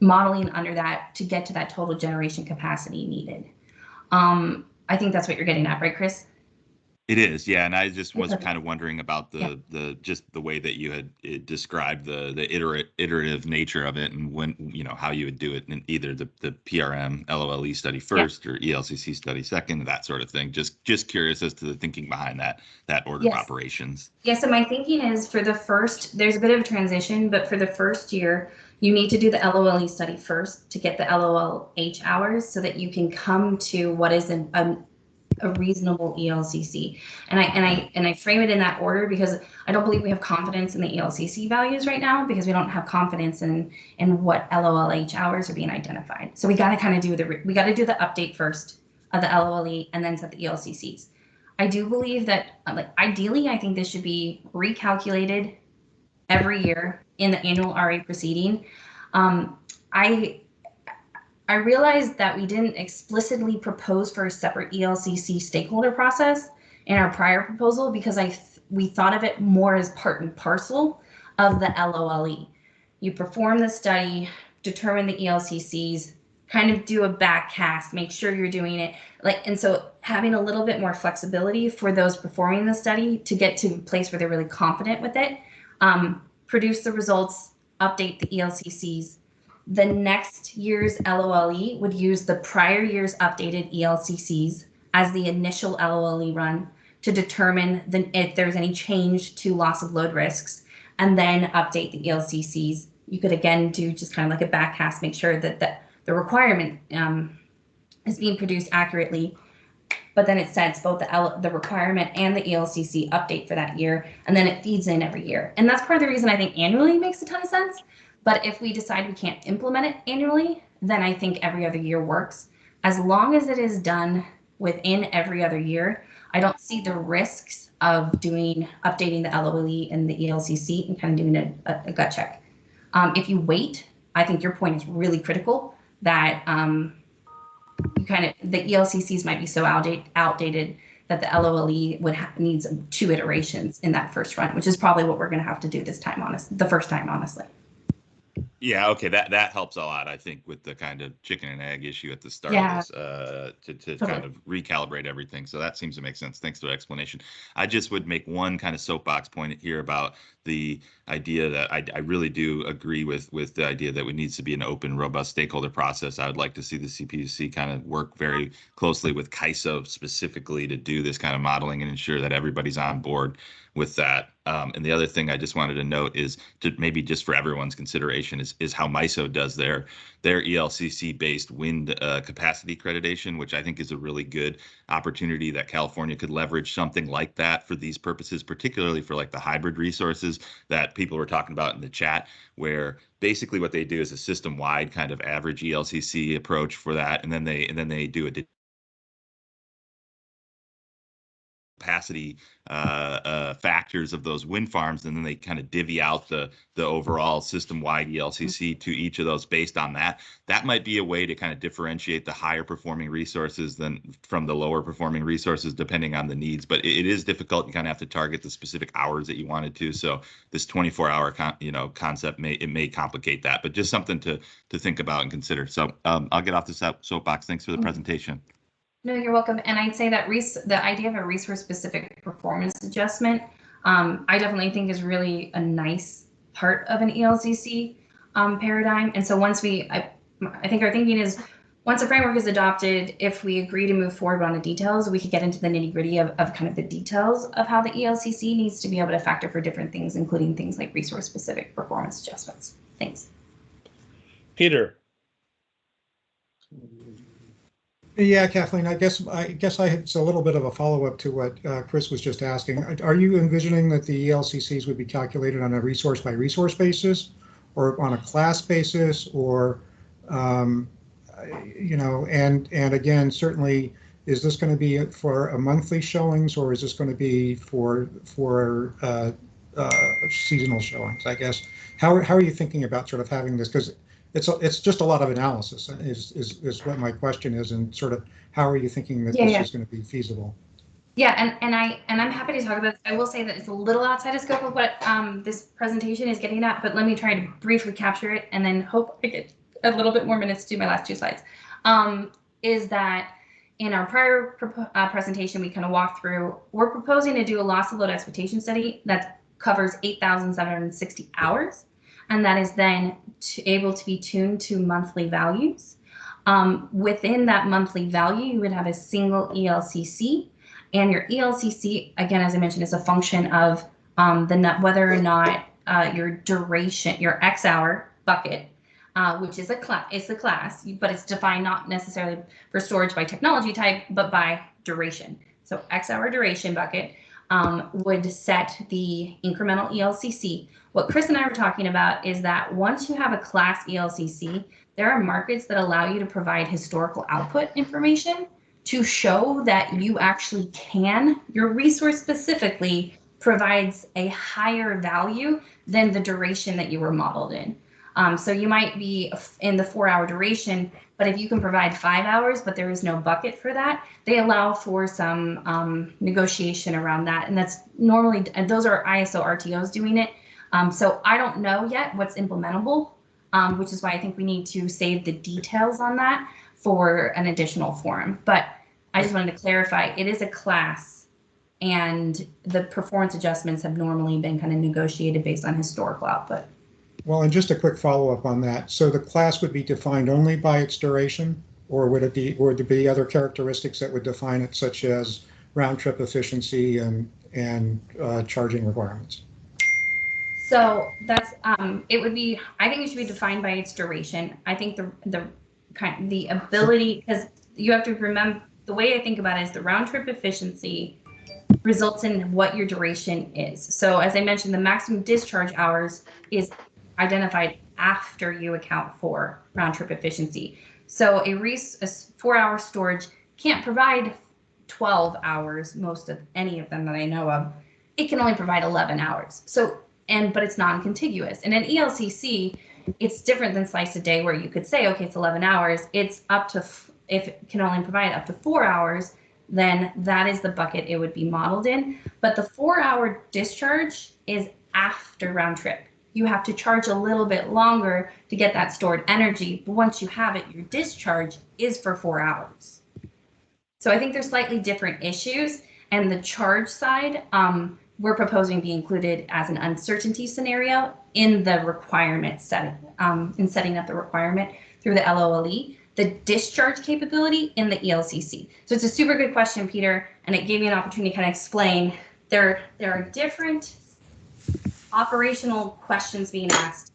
modeling under that to get to that total generation capacity needed. I think that's what you're getting at, right, Chris? It is, yeah, and I just was kind of wondering about just the way that you had described the iterative nature of it, and when how you would do it in either the PRM LOLE study first or ELCC study second, that sort of thing. Just curious as to the thinking behind that order of operations. Yeah, so my thinking is for the first, there's a bit of a transition, but for the first year, you need to do the LOLE study first to get the LOLH hours so that you can come to what is a reasonable ELCC. And I frame it in that order because I don't believe we have confidence in the ELCC values right now, because we don't have confidence in what LOLH hours are being identified. So we got to kind of do the update first of the LOLE and then set the ELCCs. I do believe that, like, ideally, I think this should be recalculated every year in the annual RA proceeding. I realized that we didn't explicitly propose for a separate ELCC stakeholder process in our prior proposal because we thought of it more as part and parcel of the LOLE. You perform the study, determine the ELCCs, kind of do a back cast, make sure you're doing it. And so having a little bit more flexibility for those performing the study to get to a place where they're really confident with it, produce the results, update the ELCCs. The next year's LOLE would use the prior year's updated ELCCs as the initial LOLE run to determine if there's any change to loss of load risks, and then update the ELCCs. You could again do just kind of like a backcast, make sure that the requirement is being produced accurately, but then it sets both the requirement and the ELCC update for that year, and then it feeds in every year. And that's part of the reason I think annually makes a ton of sense. But if we decide we can't implement it annually, then I think every other year works. As long as it is done within every other year, I don't see the risks of updating the LOLE and the ELCC and kind of doing a gut check. If you wait, I think your point is really critical that the ELCCs might be so outdated that the LOLE needs 2 iterations in that first run, which is probably what we're going to have to do the first time, honestly. Yeah, okay, that helps a lot, I think, with the kind of chicken and egg issue at the start of this, to kind of recalibrate everything. So that seems to make sense. Thanks for the explanation. I just would make one kind of soapbox point here about the idea that I really do agree with the idea that it needs to be an open, robust stakeholder process. I would like to see the CPUC kind of work very closely with Kaisos specifically to do this kind of modeling and ensure that everybody's on board with that. And the other thing I just wanted to note is, to maybe just for everyone's consideration, is how MISO does their ELCC-based wind capacity accreditation, which I think is a really good opportunity that California could leverage something like that for these purposes, particularly for like the hybrid resources that people were talking about in the chat, where basically what they do is a system-wide kind of average ELCC approach for that, and then they do a capacity factors of those wind farms, and then they kind of divvy out the overall system-wide ELCC to each of those based on that. That might be a way to kind of differentiate the higher performing resources from the lower performing resources, depending on the needs. But it is difficult. You kind of have to target the specific hours that you wanted to. So this 24-hour concept may complicate that, but just something to think about and consider. So I'll get off this soapbox. Thanks for the presentation. No, you're welcome. And I'd say that the idea of a resource-specific performance adjustment, I definitely think is really a nice part of an ELCC paradigm. And so once I think our thinking is, once a framework is adopted, if we agree to move forward on the details, we could get into the nitty-gritty of kind of the details of how the ELCC needs to be able to factor for different things, including things like resource-specific performance adjustments. Thanks. Peter. Yeah, Kathleen, I guess it's a little bit of a follow-up to what Chris was just asking. Are you envisioning that the ELCCs would be calculated on a resource by resource basis, or on a class basis, or you know, and again, certainly, is this going to be for a monthly showings, or is this going to be for seasonal showings? I guess how are you thinking about sort of having this? Because it's just a lot of analysis is what my question is, and sort of how are you thinking that this is going to be feasible? Yeah, and I'm happy to talk about this. I will say that it's a little outside of scope of what this presentation is getting at, but let me try to briefly capture it and then hope I get a little bit more minutes to do my last two slides. Is that in our prior presentation, we kind of walked through, we're proposing to do a loss of load expectation study that covers 8,760 hours. And that is then able to be tuned to monthly values. Within that monthly value, you would have a single ELCC, and your ELCC, again, as I mentioned, is a function of whether or not your duration, your X hour bucket, which is it's the class, but it's defined not necessarily for storage by technology type, but by duration. So X hour duration bucket would set the incremental ELCC. What Chris and I were talking about is that once you have a class ELCC, there are markets that allow you to provide historical output information to show that you actually your resource specifically provides a higher value than the duration that you were modeled in. So you might be in the 4-hour duration, but if you can provide 5 hours, but there is no bucket for that, they allow for some negotiation around that. And that's normally, and those are ISO RTOs doing it. So I don't know yet what's implementable, which is why I think we need to save the details on that for an additional forum. But I just wanted to clarify, it is a class, and the performance adjustments have normally been kind of negotiated based on historical output. Well, and just a quick follow-up on that. So the class would be defined only by its duration, or would there be other characteristics that would define it, such as round trip efficiency and charging requirements? So that's it would be, I think it should be defined by its duration. I think the ability, because you have to remember, the way I think about it is the round trip efficiency results in what your duration is. So as I mentioned, the maximum discharge hours is identified after you account for round trip efficiency. So a 4-hour storage can't provide 12 hours, most of any of them that I know of. It can only provide 11 hours. So, but it's non-contiguous. And an ELCC, it's different than slice a day, where you could say, okay, it's 11 hours. It's up to, if it can only provide up to 4 hours, then that is the bucket it would be modeled in. But the 4-hour discharge is after round trip. You have to charge a little bit longer to get that stored energy. But once you have it, your discharge is for 4 hours. So I think there's slightly different issues. And the charge side, we're proposing be included as an uncertainty scenario in the requirement setting, in setting up the requirement through the LOLE, the discharge capability in the ELCC. So it's a super good question, Peter, and it gave me an opportunity to kind of explain there are different operational questions being asked,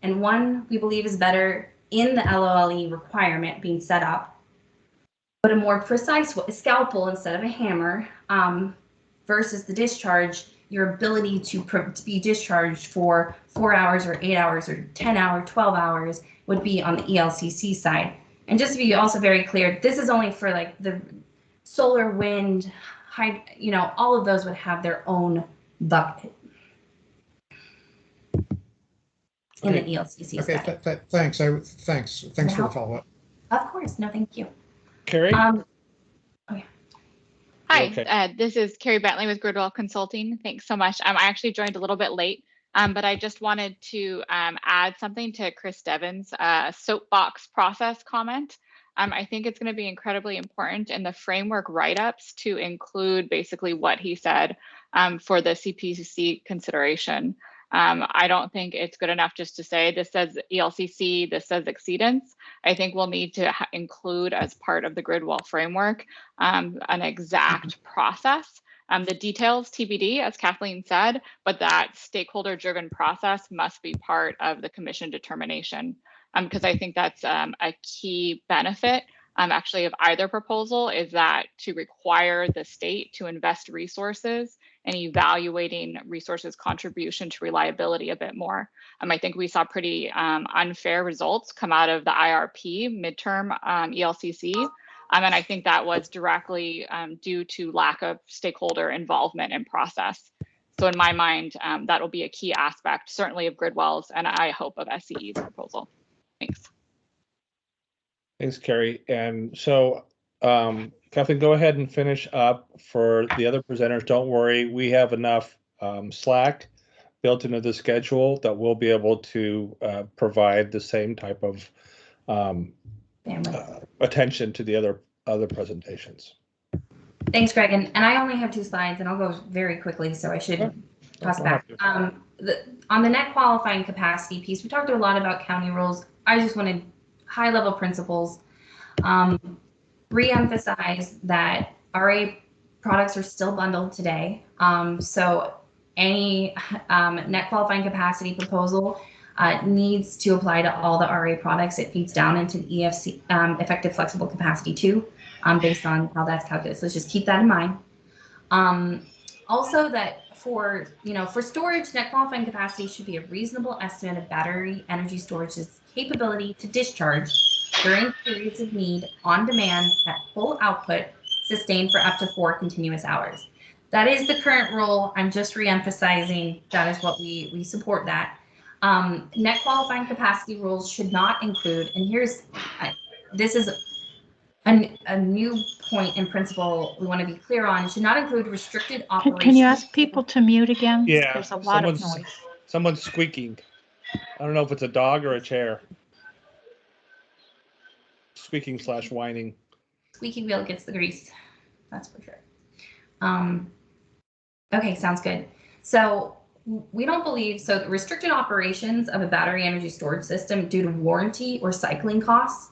and one we believe is better in the LOLE requirement being set up, but a more precise scalpel instead of a hammer, versus the discharge, your ability to be discharged for 4 hours or 8 hours or 10 hours, 12 hours would be on the ELCC side. And just to be also very clear, this is only for like the solar, wind, all of those would have their own bucket in the ELCC Okay, study. thanks for the follow-up. Of course, no, thank you. Carrie? Hi, Okay. this is Carrie Bentley with Gridwell Consulting. Thanks so much. I actually joined a little bit late, but I just wanted to add something to Chris Devon's soapbox process comment. I think it's going to be incredibly important in the framework write-ups to include basically what he said for the CPUC consideration. I don't think it's good enough just to say this says ELCC, this says exceedance. I think we'll need to include as part of the Gridwell framework an exact process. The details TBD, as Kathleen said, but that stakeholder-driven process must be part of the commission determination, because I think that's a key benefit actually of either proposal, is that to require the state to invest resources and evaluating resources contribution to reliability a bit more. I think we saw pretty unfair results come out of the IRP midterm ELCC. And I think that was directly due to lack of stakeholder involvement and process. So in my mind, that will be a key aspect, certainly of Gridwell's, and I hope of SCE's proposal. Thanks. Thanks, Carrie. And so, Kathleen, go ahead and finish up. For the other presenters, don't worry, we have enough slack built into the schedule that we'll be able to provide the same type of attention to the other presentations. Thanks, Greg. And I only have 2 slides, and I'll go very quickly, so I should toss it back. On the net qualifying capacity piece, we talked a lot about county rules. I just wanted high-level principles. Re-emphasize that RA products are still bundled today. So any net qualifying capacity proposal needs to apply to all the RA products. It feeds down into the EFC, effective flexible capacity too, based on how that's calculated. So let's just keep that in mind. Also that for storage, net qualifying capacity should be a reasonable estimate of battery energy storage's capability to discharge during periods of need on demand at full output, sustained for up to 4 continuous hours. That is the current rule. I'm just re-emphasizing that is what we support that. Net qualifying capacity rules should not include, and this is a new point in principle we want to be clear on, should not include restricted operations. Can you ask people to mute again? Yeah, there's a lot of noise. Someone's squeaking. I don't know if it's a dog or a chair. Squeaking / whining. Squeaky wheel gets the grease. That's for sure. Okay, sounds good. So we don't believe, so the restricted operations of a battery energy storage system due to warranty or cycling costs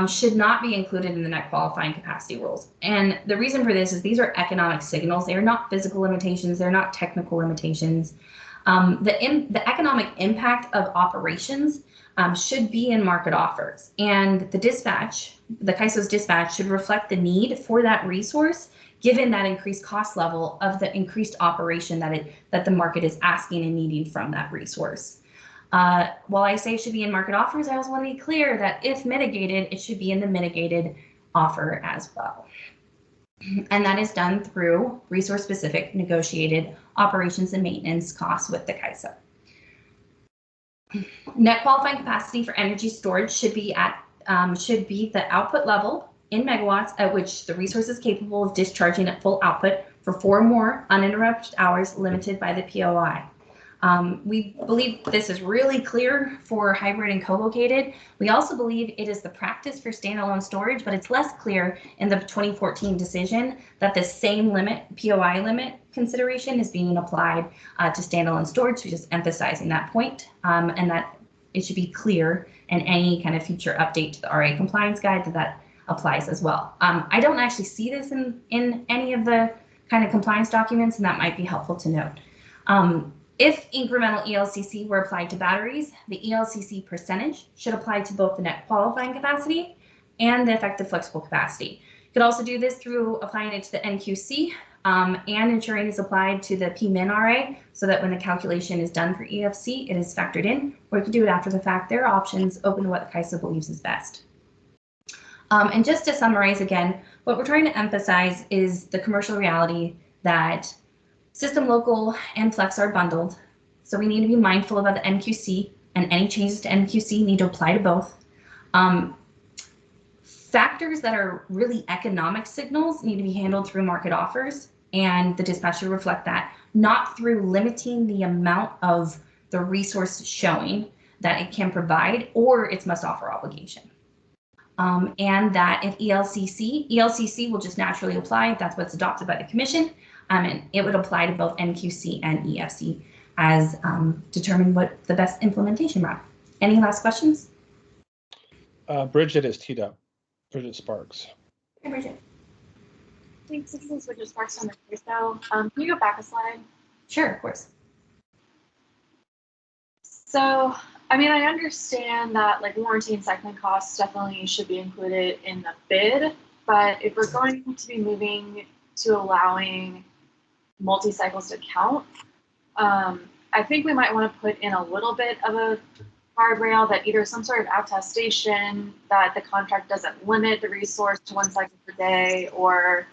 should not be included in the net qualifying capacity rules. And the reason for this is these are economic signals. They are not physical limitations. They're not technical limitations. The economic impact of operations should be in market offers. And the dispatch, the Kaisos dispatch, should reflect the need for that resource given that increased cost level of the increased operation that the market is asking and needing from that resource. While I say it should be in market offers, I also want to be clear that if mitigated, it should be in the mitigated offer as well. And that is done through resource-specific negotiated operations and maintenance costs with the Kaiso. Net qualifying capacity for energy storage should be the output level in megawatts at which the resource is capable of discharging at full output for 4 more uninterrupted hours limited by the POI. We believe this is really clear for hybrid and co-located. We also believe it is the practice for standalone storage, but it's less clear in the 2014 decision that the same limit, POI limit consideration, is being applied to standalone storage. So just emphasizing that point, and that it should be clear in any kind of future update to the RA compliance guide that applies as well. I don't actually see this in any of the kind of compliance documents, and that might be helpful to note. If incremental ELCC were applied to batteries, the ELCC percentage should apply to both the net qualifying capacity and the effective flexible capacity. You could also do this through applying it to the NQC and ensuring it's applied to the PMIN RA so that when the calculation is done for EFC, it is factored in, or you could do it after the fact. There are options open to what the Kaiso believes is best. And just to summarize again, what we're trying to emphasize is the commercial reality that system local and flex are bundled. So we need to be mindful about the NQC, and any changes to NQC need to apply to both. Factors that are really economic signals need to be handled through market offers, and the dispatch should reflect that, not through limiting the amount of the resource showing that it can provide or its must offer obligation. And that if ELCC will just naturally apply if that's what's adopted by the commission, and it would apply to both NQC and EFC as determine what the best implementation route. Any last questions? Bridget is teed up. Bridget Sparks. Hey, Bridget. Thanks. This is Bridget Sparks on the Kaisos. Can you go back a slide? Sure, of course. So, I mean, I understand that like warranty and cycling costs definitely should be included in the bid, but if we're going to be moving to allowing multi-cycles to count, I think we might want to put in a little bit of a guardrail that either some sort of attestation that the contract doesn't limit the resource to 1 cycle per day, or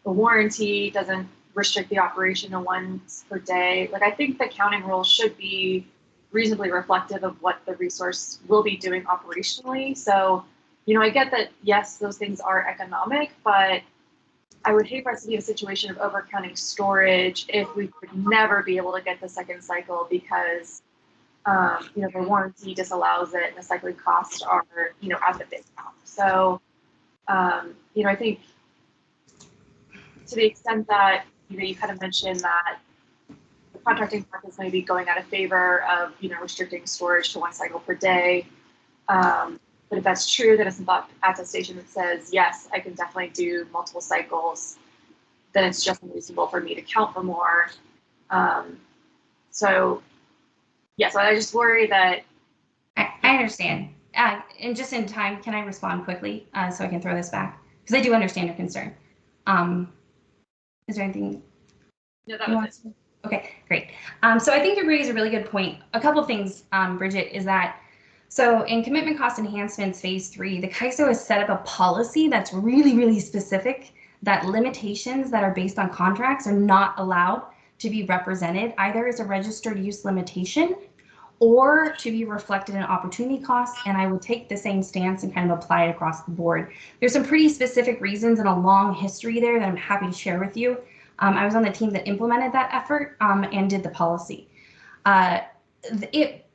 the warranty doesn't restrict the operation to once per day. Like, I think the counting rules should be reasonably reflective of what the resource will be doing operationally. So, you know, I get that, yes, those things are economic, but I would hate for us to be in a situation of overcounting storage if we would never be able to get the second cycle because, you know, the warranty disallows it and the cycling costs are, you know, at the bid count. So, you know, I think to the extent that, you know, you kind of mentioned that the contracting practice may be going out of favor of, you know, restricting storage to 1 cycle per day. But if that's true, then it's an attestation that says, yes, I can definitely do multiple cycles, then it's just unreasonable for me to count for more. So, yeah, so I just worry that. I understand. And just in time, can I respond quickly so I can throw this back? Because I do understand your concern. Is there anything? No, that was it. Okay, great. So I think you raise a really good point. A couple of things, Bridget, is that so in commitment cost enhancements phase 3, the Kaisos has set up a policy that's really, really specific that limitations that are based on contracts are not allowed to be represented either as a registered use limitation or to be reflected in opportunity costs. And I would take the same stance and kind of apply it across the board. There's some pretty specific reasons and a long history there that I'm happy to share with you. I was on the team that implemented that effort and did the policy.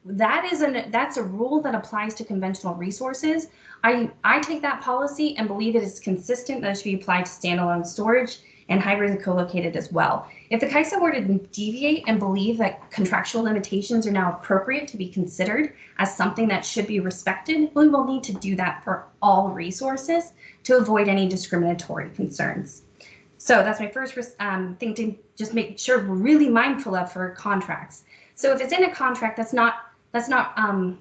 That's a rule that applies to conventional resources. I take that policy and believe it is consistent that it should be applied to standalone storage and hybrid and co-located as well. If the Kaisos were to deviate and believe that contractual limitations are now appropriate to be considered as something that should be respected, we will need to do that for all resources to avoid any discriminatory concerns. So that's my first thing to just make sure we're really mindful of for contracts. So if it's in a contract that's not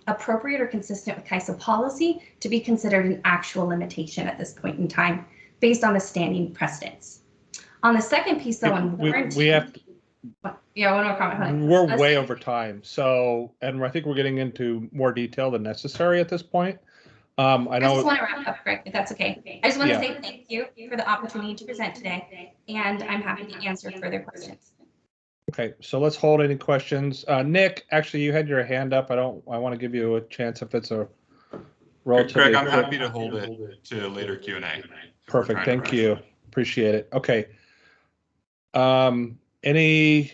appropriate or consistent with Kaisos policy to be considered an actual limitation at this point in time based on the standing precedents. On the second piece, though, on warranty, we have to, yeah, one more comment. We're way over time, so, and I think we're getting into more detail than necessary at this point. I know. I just want to wrap up, Greg, if that's okay. I just want to say thank you for the opportunity to present today, and I'm happy to answer further questions. Okay, so let's hold any questions. Nick, actually, you had your hand up. I want to give you a chance if it's a relatively. Greg, I'm happy to hold it to later Q&A. Perfect, thank you. Appreciate it. Okay. Any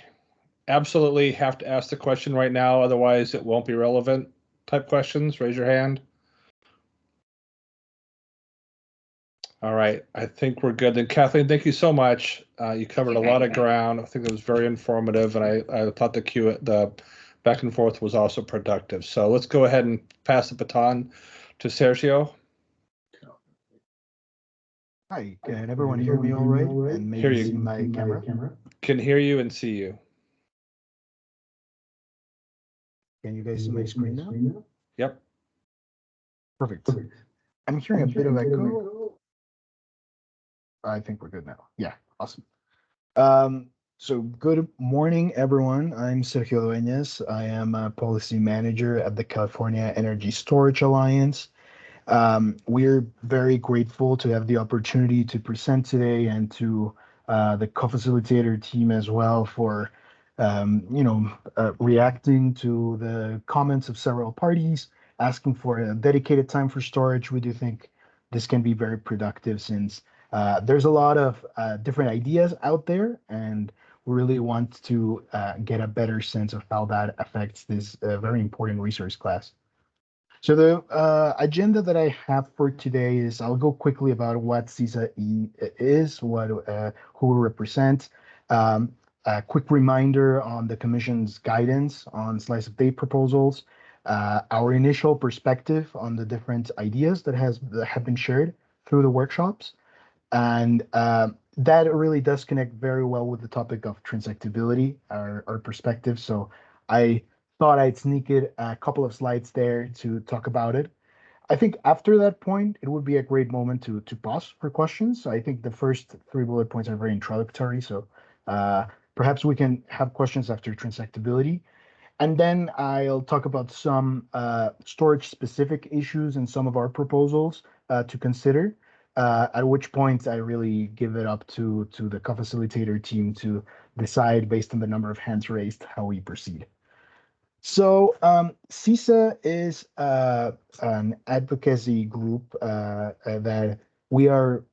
absolutely have to ask the question right now, otherwise it won't be relevant type questions? Raise your hand. All right, I think we're good. Then Kathleen, thank you so much. You covered a lot of ground. I think it was very informative, and I thought the back and forth was also productive. So let's go ahead and pass the baton to Sergio. Hi, can everyone hear me all right? And maybe see my camera? Can hear you and see you. Can you guys see my screen now? Yep. Perfect. I'm hearing a bit of echo. I think we're good now. Yeah, awesome. So good morning, everyone. I'm Sergio Dueñas. I am a policy manager at the California Energy Storage Alliance. We're very grateful to have the opportunity to present today, and to the co-facilitator team as well for reacting to the comments of several parties, asking for a dedicated time for storage. We do think this can be very productive, since there's a lot of different ideas out there, and we really want to get a better sense of how that affects this very important resource class. So the agenda that I have for today is, I'll go quickly about what CISA is, who we represent, a quick reminder on the Commission's guidance on slice of date proposals, our initial perspective on the different ideas that have been shared through the workshops, and that really does connect very well with the topic of transactability, our perspective. So I thought I'd sneak it a couple of slides there to talk about it. I think after that point, it would be a great moment to pause for questions. So I think the first 3 bullet points are very introductory. So perhaps we can have questions after transactability. And then I'll talk about some storage specific issues and some of our proposals to consider. At which point I really give it up to the co-facilitator team to decide, based on the number of hands raised, how we proceed. So CISA is an advocacy group that we are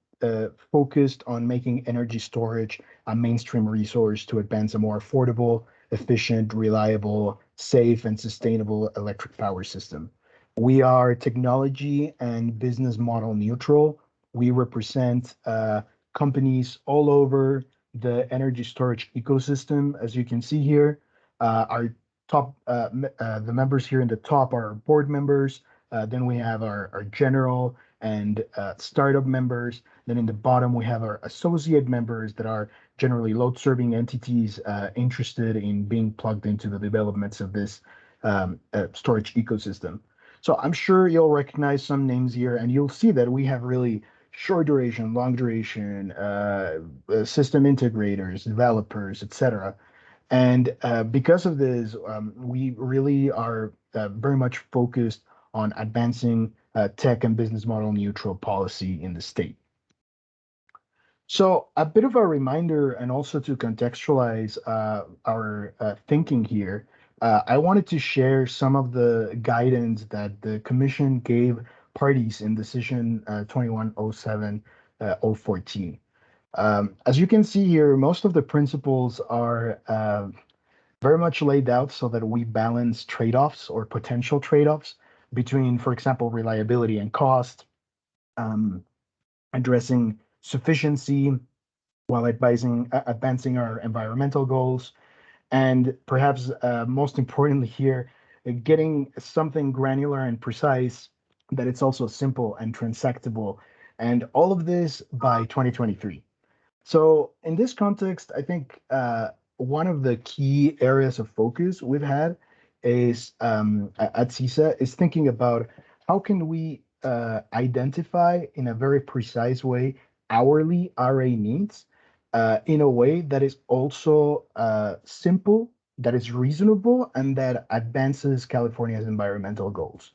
focused on making energy storage a mainstream resource to advance a more affordable, efficient, reliable, safe, and sustainable electric power system. We are technology and business model neutral. We represent companies all over the energy storage ecosystem. As you can see here, our top, the members here in the top are our board members. Then we have our general and startup members. Then in the bottom, we have our associate members that are generally load-serving entities interested in being plugged into the developments of this storage ecosystem. So I'm sure you'll recognize some names here, and you'll see that we have really short duration, long duration, system integrators, developers, etc. And because of this, we really are very much focused on advancing tech and business model neutral policy in the state. So a bit of a reminder, and also to contextualize our thinking here, I wanted to share some of the guidance that the Commission gave parties in decision 2107-014. As you can see here, most of the principles are very much laid out so that we balance trade-offs or potential trade-offs between, for example, reliability and cost, addressing sufficiency while advancing our environmental goals, and perhaps most importantly here, getting something granular and precise that it's also simple and transactable, and all of this by 2023. So in this context, I think one of the key areas of focus we've had is at CISA is thinking about how can we identify in a very precise way hourly RA needs in a way that is also simple, that is reasonable, and that advances California's environmental goals.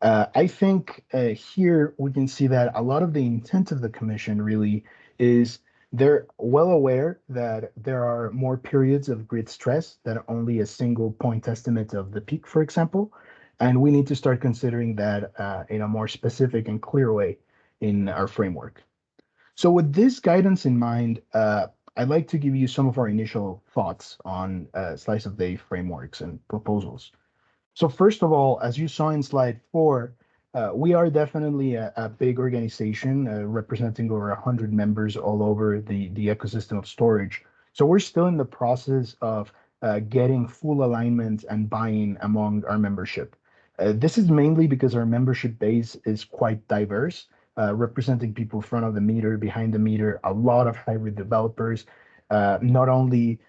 I think here we can see that a lot of the intent of the Commission really is they're well aware that there are more periods of grid stress than only a single point estimate of the peak, for example, and we need to start considering that in a more specific and clear way in our framework. So with this guidance in mind, I'd like to give you some of our initial thoughts on slice of day frameworks and proposals. So first of all, as you saw in slide 4, we are definitely a big organization representing over 100 members all over the ecosystem of storage. So we're still in the process of getting full alignment and buy-in among our membership. This is mainly because our membership base is quite diverse, representing people front of the meter, behind the meter, a lot of hybrid developers, not only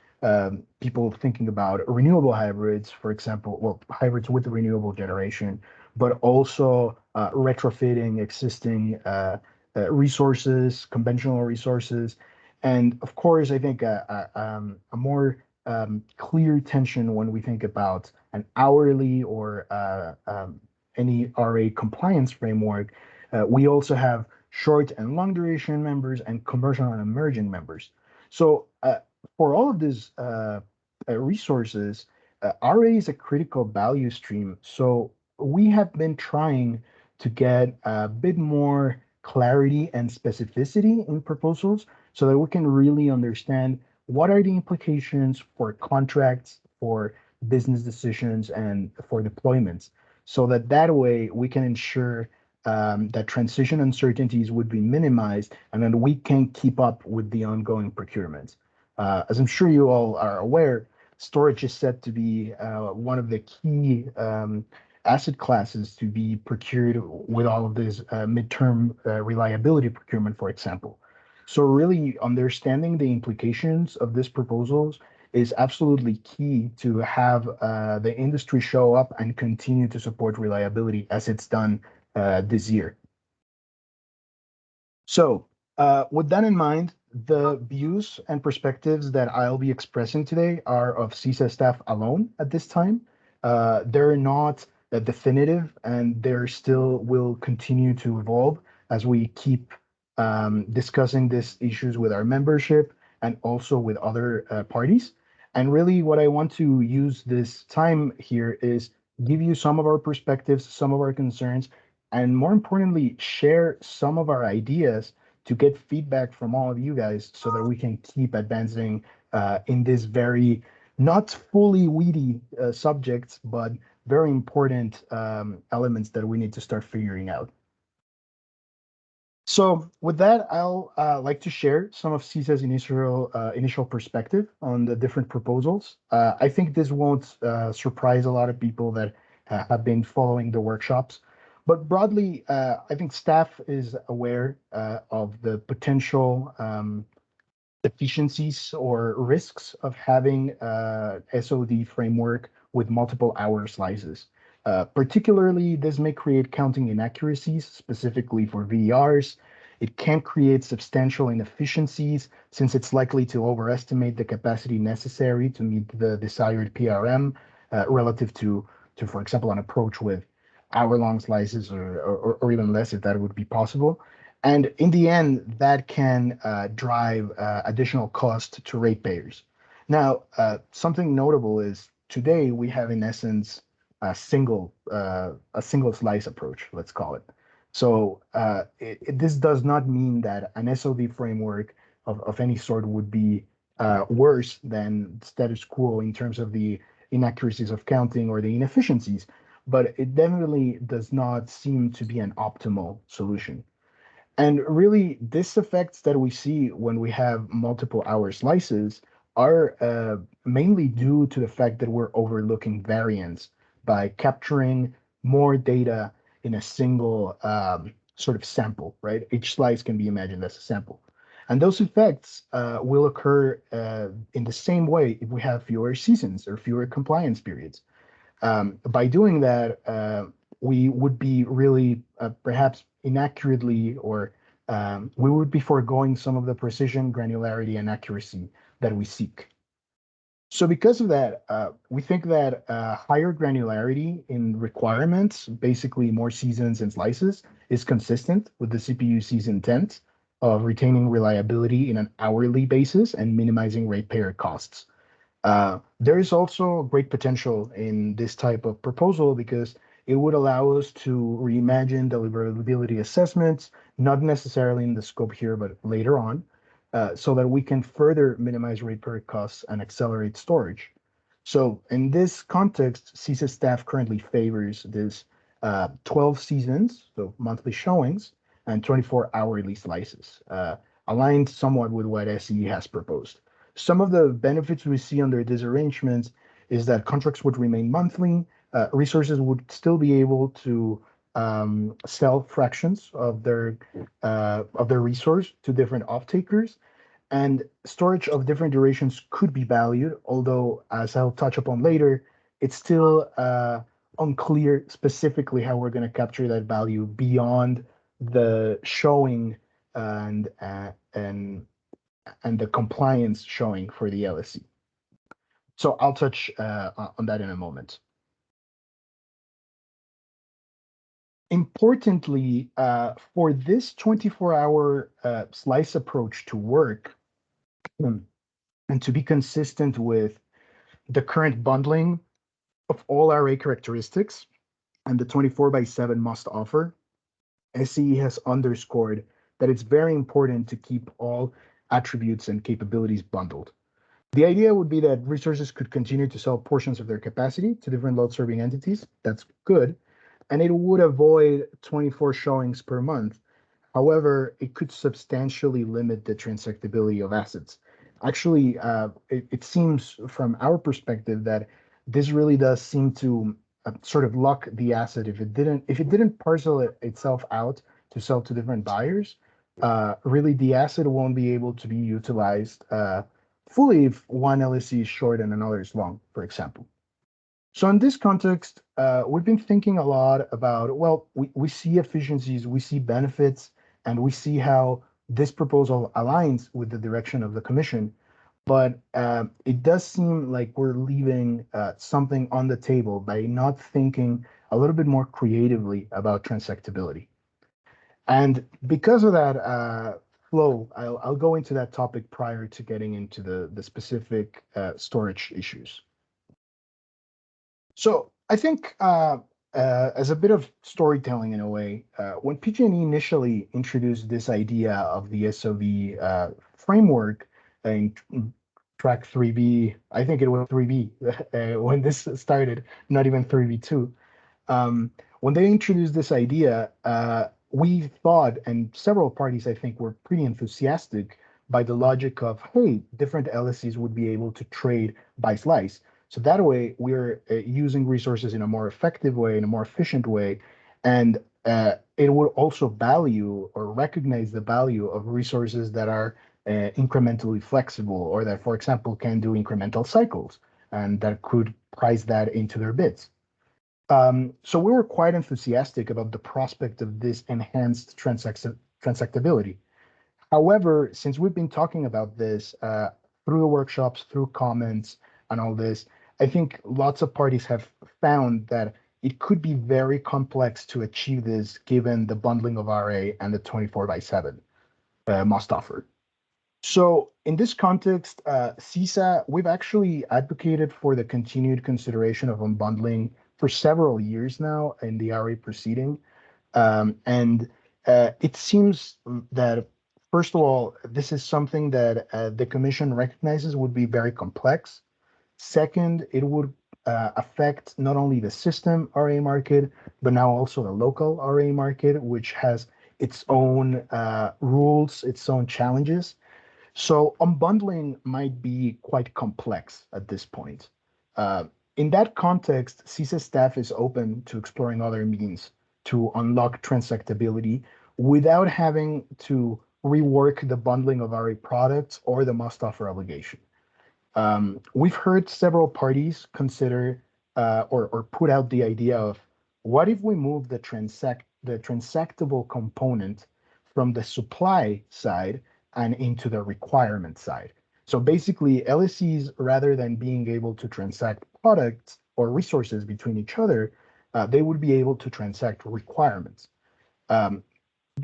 people thinking about renewable hybrids, for example, well, hybrids with renewable generation, but also retrofitting existing resources, conventional resources. And of course, I think a more clear tension when we think about an hourly or any RA compliance framework, we also have short and long duration members and commercial and emerging members. So for all of these resources, RA is a critical value stream. So we have been trying to get a bit more clarity and specificity in proposals so that we can really understand what are the implications for contracts, for business decisions, and for deployments, so that way we can ensure that transition uncertainties would be minimized and then we can keep up with the ongoing procurements. As I'm sure you all are aware, storage is set to be one of the key asset classes to be procured with all of this midterm reliability procurement, for example. So really understanding the implications of these proposals is absolutely key to have the industry show up and continue to support reliability as it's done this year. So with that in mind, the views and perspectives that I'll be expressing today are of CISA staff alone at this time. They're not definitive, and they still will continue to evolve as we keep discussing these issues with our membership and also with other parties. And really what I want to use this time here is give you some of our perspectives, some of our concerns, and more importantly, share some of our ideas to get feedback from all of you guys so that we can keep advancing in this very not fully weedy subjects, but very important elements that we need to start figuring out. So with that, I'll like to share some of CISA's initial perspective on the different proposals. I think this won't surprise a lot of people that have been following the workshops. But broadly, I think staff is aware of the potential deficiencies or risks of having a SOD framework with multiple hour slices. Particularly, this may create counting inaccuracies, specifically for VDRs. It can create substantial inefficiencies since it's likely to overestimate the capacity necessary to meet the desired PRM relative to, for example, an approach with hour-long slices or even less if that would be possible. And in the end, that can drive additional cost to ratepayers. Now, something notable is today we have in essence a single slice approach, let's call it. So this does not mean that an SOD framework of any sort would be worse than status quo in terms of the inaccuracies of counting or the inefficiencies, but it definitely does not seem to be an optimal solution. And really, these effects that we see when we have multiple hour slices are mainly due to the fact that we're overlooking variance by capturing more data in a single sort of sample, right? Each slice can be imagined as a sample. And those effects will occur in the same way if we have fewer seasons or fewer compliance periods. By doing that, we would be really perhaps inaccurately, or we would be foregoing some of the precision, granularity, and accuracy that we seek. So because of that, we think that higher granularity in requirements, basically more seasons and slices, is consistent with the CPUC's intent of retaining reliability in an hourly basis and minimizing ratepayer costs. There is also great potential in this type of proposal because it would allow us to reimagine deliverability assessments, not necessarily in the scope here, but later on, so that we can further minimize ratepayer costs and accelerate storage. So in this context, CISA staff currently favors this 12 seasons, so monthly showings, and 24 hourly slices, aligned somewhat with what SCE has proposed. Some of the benefits we see under these arrangements is that contracts would remain monthly, resources would still be able to sell fractions of their resource to different off-takers, and storage of different durations could be valued, although as I'll touch upon later, it's still unclear specifically how we're going to capture that value beyond the showing and the compliance showing for the Elcc. So I'll touch on that in a moment. Importantly, for this 24-hour slice approach to work and to be consistent with the current bundling of all array characteristics and the 24/7 must offer, SCE has underscored that it's very important to keep all attributes and capabilities bundled. The idea would be that resources could continue to sell portions of their capacity to different load serving entities. That's good. And it would avoid 24 showings per month. However, it could substantially limit the transactability of assets. Actually, it seems from our perspective that this really does seem to sort of lock the asset if it didn't parcel itself out to sell to different buyers. Really, the asset won't be able to be utilized fully if one LSC is short and another is long, for example. So in this context, we've been thinking a lot about, well, we see efficiencies, we see benefits, and we see how this proposal aligns with the direction of the commission. But it does seem like we're leaving something on the table by not thinking a little bit more creatively about transactability. And because of that flow, I'll go into that topic prior to getting into the specific storage issues. So I think as a bit of storytelling in a way, when PG&E initially introduced this idea of the SOV framework in track 3B, I think it was 3B when this started, not even 3B2. When they introduced this idea, we thought, and several parties I think were pretty enthusiastic by the logic of, hey, different LSCs would be able to trade by slice. So that way, we're using resources in a more effective way, in a more efficient way, and it would also value or recognize the value of resources that are incrementally flexible, or that, for example, can do incremental cycles, and that could price that into their bids. So we were quite enthusiastic about the prospect of this enhanced transactability. However, since we've been talking about this through the workshops, through comments, and all this, I think lots of parties have found that it could be very complex to achieve this given the bundling of RA and the 24/7 must offer. So in this context, CISA, we've actually advocated for the continued consideration of unbundling for several years now in the RA proceeding. And it seems that, first of all, this is something that the Commission recognizes would be very complex. Second, it would affect not only the system RA market, but now also the local RA market, which has its own rules, its own challenges. So unbundling might be quite complex at this point. In that context, CISA staff is open to exploring other means to unlock transactability without having to rework the bundling of RA products or the must offer obligation. We've heard several parties consider or put out the idea of, what if we move the transactable component from the supply side and into the requirement side? So basically, LSCs, rather than being able to transact products or resources between each other, they would be able to transact requirements.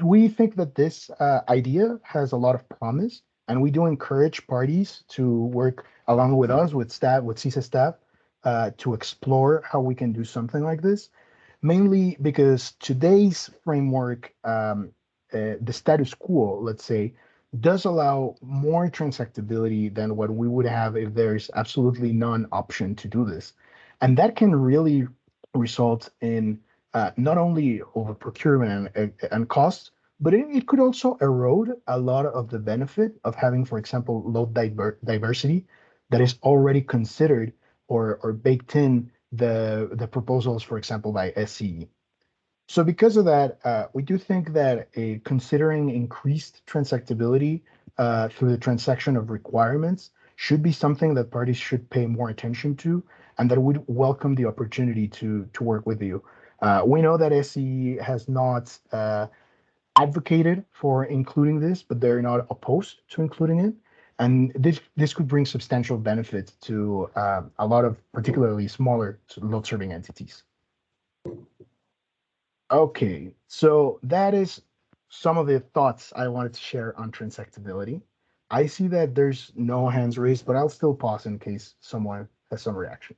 We think that this idea has a lot of promise, and we do encourage parties to work along with us, with staff, with CISA staff, to explore how we can do something like this, mainly because today's framework, the status quo, let's say, does allow more transactability than what we would have if there's absolutely none option to do this. And that can really result in not only over procurement and costs, but it could also erode a lot of the benefit of having, for example, load diversity that is already considered or baked in the proposals, for example, by SCE. So because of that, we do think that considering increased transactability through the transaction of requirements should be something that parties should pay more attention to, and that would welcome the opportunity to work with you. We know that SCE has not advocated for including this, but they're not opposed to including it. And this could bring substantial benefit to a lot of particularly smaller load serving entities. Okay, so that is some of the thoughts I wanted to share on transactability. I see that there's no hands raised, but I'll still pause in case someone has some reaction.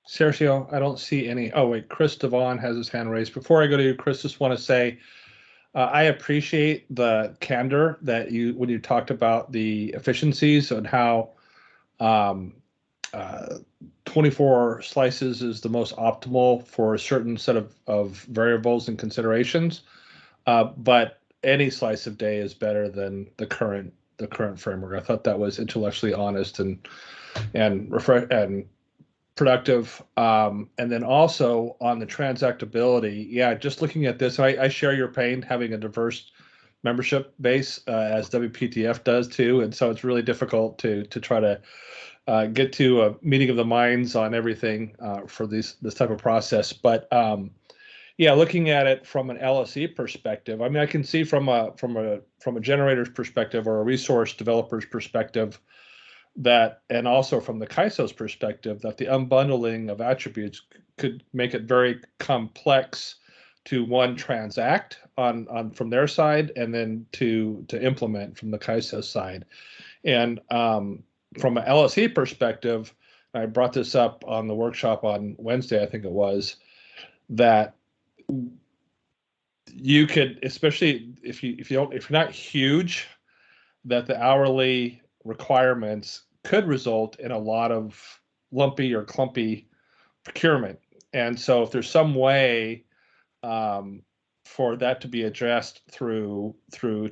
Sergio, I don't see any. Oh, wait, Chris Devon has his hand raised. Before I go to you, Chris, just want to say I appreciate the candor that when you talked about the efficiencies and how 24 slices is the most optimal for a certain set of variables and considerations. But any slice of day is better than the current framework. I thought that was intellectually honest and productive. And then also on the transactability, yeah, just looking at this, I share your pain having a diverse membership base as WPTF does too, and so it's really difficult to try to get to a meeting of the minds on everything for this type of process. But yeah, looking at it from an LSE perspective, I mean, I can see from a generator's perspective or a resource developer's perspective that, and also from the Kaisos perspective, that the unbundling of attributes could make it very complex to transact on from their side, and then to implement from the Kaisos side. And from an LSE perspective, I brought this up on the workshop on Wednesday, I think it was, that you could, especially if you're not huge, that the hourly requirements could result in a lot of lumpy or clumpy procurement. And so if there's some way for that to be addressed through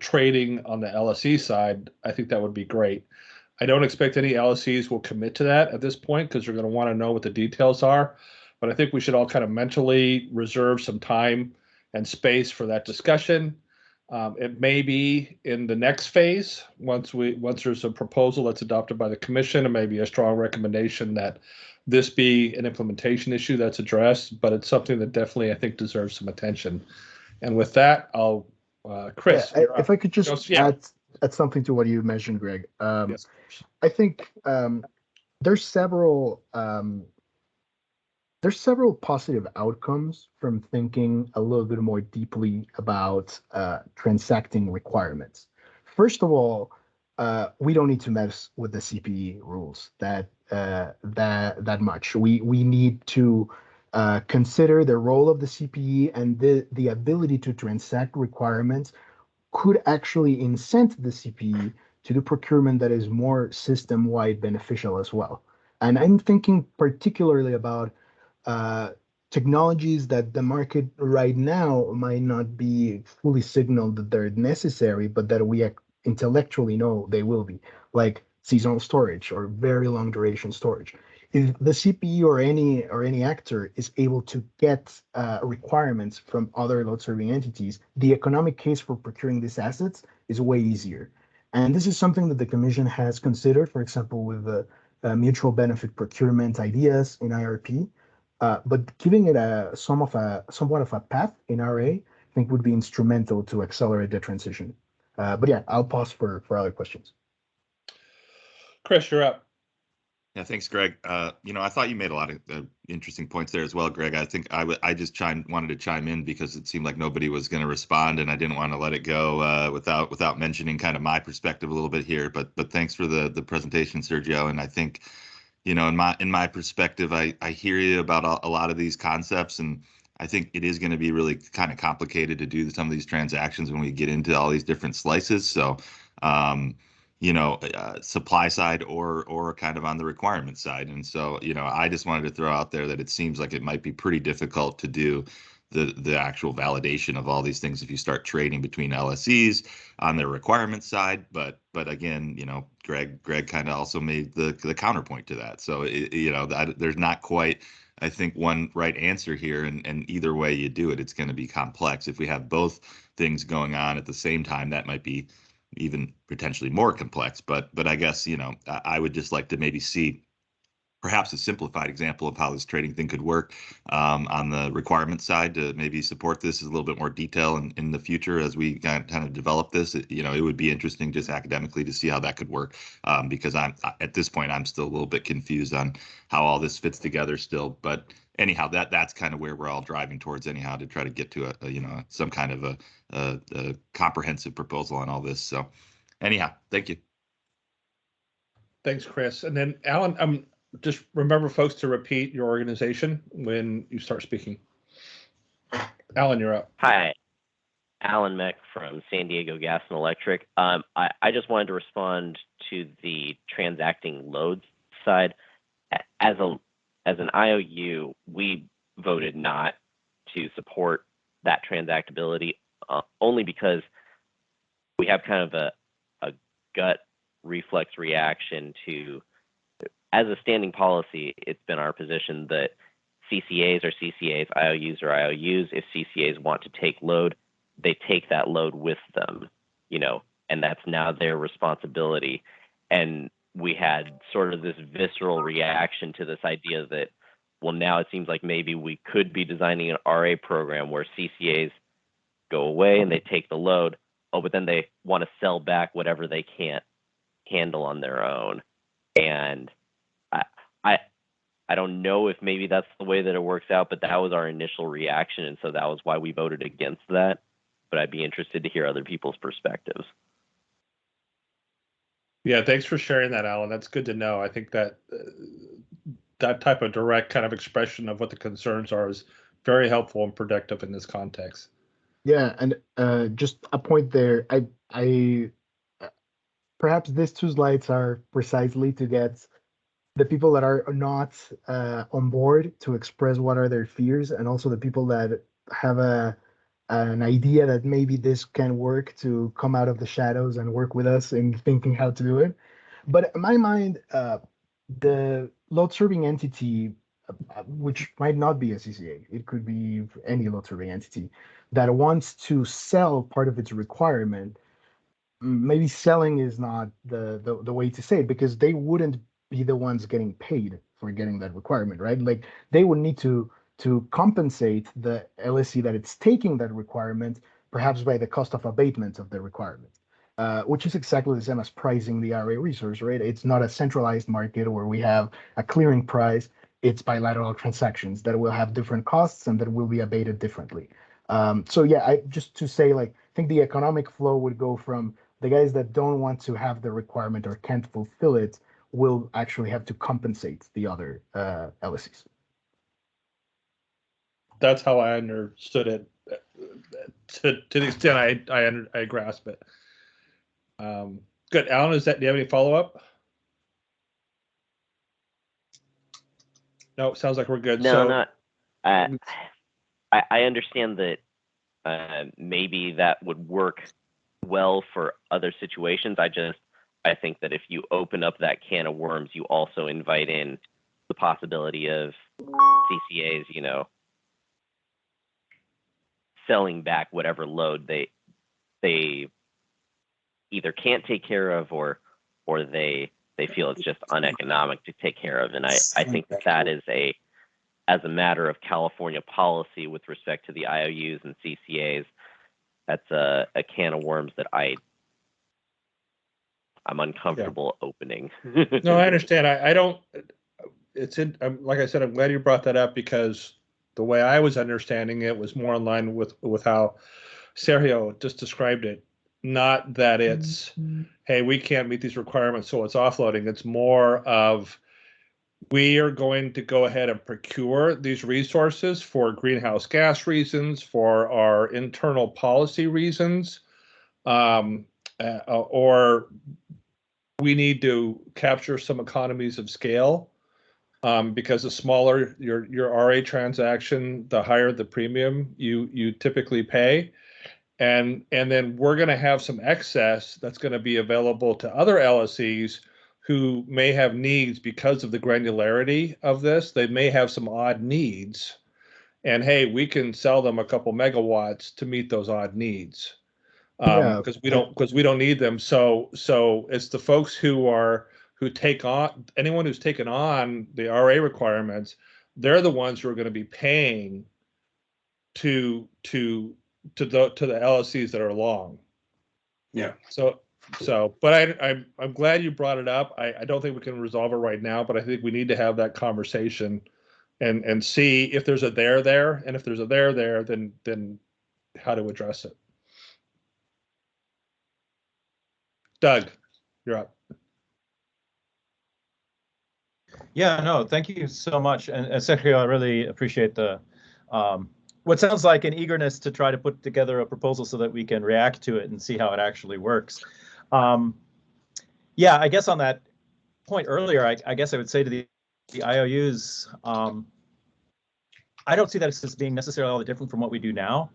trading on the LSE side, I think that would be great. I don't expect any LSEs will commit to that at this point because they're going to want to know what the details are. But I think we should all kind of mentally reserve some time and space for that discussion. It may be in the next phase, once there's a proposal that's adopted by the commission, it may be a strong recommendation that this be an implementation issue that's addressed, but it's something that definitely I think deserves some attention. And with that, I'll Chris. Yeah, if I could just add something to what you mentioned, Greg. Yes. I think there's several positive outcomes from thinking a little bit more deeply about transacting requirements. First of all, we don't need to mess with the CPE rules that much. We need to consider the role of the CPE, and the ability to transact requirements could actually incent the CPE to do procurement that is more system-wide beneficial as well. And I'm thinking particularly about technologies that the market right now might not be fully signaled that they're necessary, but that we intellectually know they will be, like seasonal storage or very long duration storage. If the CPE or any actor is able to get requirements from other load serving entities, the economic case for procuring these assets is way easier. And this is something that the Commission has considered, for example, with the mutual benefit procurement ideas in IRP. But giving it somewhat of a path in RA, I think would be instrumental to accelerate the transition. But yeah, I'll pause for other questions. Chris, you're up. Yeah, thanks, Greg. I thought you made a lot of interesting points there as well, Greg. I think I just wanted to chime in because it seemed like nobody was going to respond, and I didn't want to let it go without mentioning kind of my perspective a little bit here. But thanks for the presentation, Sergio. And I think, in my perspective, I hear you about a lot of these concepts, and I think it is going to be really kind of complicated to do some of these transactions when we get into all these different slices. So, supply side or kind of on the requirement side. And so, I just wanted to throw out there that it seems like it might be pretty difficult to do the actual validation of all these things if you start trading between LSEs on their requirement side. But again, Greg kind of also made the counterpoint to that. So there's not quite, I think, one right answer here, and either way you do it, it's going to be complex. If we have both things going on at the same time, that might be even potentially more complex. But I guess, I would just like to maybe see perhaps a simplified example of how this trading thing could work on the requirement side to maybe support this is a little bit more detail in the future as we kind of develop this. It would be interesting just academically to see how that could work because at this point I'm still a little bit confused on how all this fits together still. But anyhow, that's kind of where we're all driving towards anyhow to try to get to some kind of a comprehensive proposal on all this. So anyhow, thank you. Thanks, Chris. And then Alan, just remember folks to repeat your organization when you start speaking. Alan, you're up. Hi, Alan Meck from San Diego Gas and Electric. I just wanted to respond to the transacting loads side. As an IOU, we voted not to support that transactability only because we have kind of a gut reflex reaction to, as a standing policy, it's been our position that CCAs are CCAs, IOUs are IOUs. If CCAs want to take load, they take that load with them, and that's now their responsibility. And we had sort of this visceral reaction to this idea that, well, now it seems like maybe we could be designing an RA program where CCAs go away and they take the load. Oh, but then they want to sell back whatever they can't handle on their own. And I don't know if maybe that's the way that it works out, but that was our initial reaction, and so that was why we voted against that. But I'd be interested to hear other people's perspectives. Yeah, thanks for sharing that, Alan. That's good to know. I think that that type of direct kind of expression of what the concerns are is very helpful and productive in this context. Yeah, and just a point there. I perhaps these two slides are precisely to get the people that are not on board to express what are their fears, and also the people that have an idea that maybe this can work to come out of the shadows and work with us in thinking how to do it. But in my mind, the load serving entity, which might not be a CCA, it could be any load serving entity that wants to sell part of its requirement. Maybe selling is not the way to say it, because they wouldn't be the ones getting paid for getting that requirement, right? Like they would need to compensate the LSC that it's taking that requirement, perhaps by the cost of abatement of the requirement, which is exactly the same as pricing the RA resource, right? It's not a centralized market where we have a clearing price. It's bilateral transactions that will have different costs and that will be abated differently. So yeah, just to say, like, I think the economic flow would go from the guys that don't want to have the requirement or can't fulfill it will actually have to compensate the other LSCs. That's how I understood it. To the extent I grasp it. Good, Alan. Do you have any follow up? No, sounds like we're good. No, not. I understand that maybe that would work well for other situations. I think that if you open up that can of worms, you also invite in the possibility of CCAs, selling back whatever load they either can't take care of or they feel it's just uneconomic to take care of. And I think that is as a matter of California policy with respect to the IOUs and CCAs, that's a can of worms that I'm uncomfortable opening. No, I understand. I don't. Like I said, I'm glad you brought that up, because the way I was understanding it was more in line with how Sergio just described it. Not that it's, hey, we can't meet these requirements, so it's offloading. It's more of, we are going to go ahead and procure these resources for greenhouse gas reasons, for our internal policy reasons, or we need to capture some economies of scale, because the smaller your RA transaction, the higher the premium you typically pay. And then we're going to have some excess that's going to be available to other LSCs who may have needs because of the granularity of this. They may have some odd needs, and hey, we can sell them a couple megawatts to meet those odd needs, because we don't need them. So it's the folks who anyone who's taken on the RA requirements, they're the ones who are going to be paying to the LLCs that are long. Yeah. But I'm glad you brought it up. I don't think we can resolve it right now, but I think we need to have that conversation and see if there's a there, and if there's a there, then how to address it. Doug, you're up. Yeah, no, thank you so much. And Sergio, I really appreciate the what sounds like an eagerness to try to put together a proposal so that we can react to it and see how it actually works. Yeah, I guess on that point earlier, I guess I would say to the IOUs, I don't see that as being necessarily all that different from what we do now.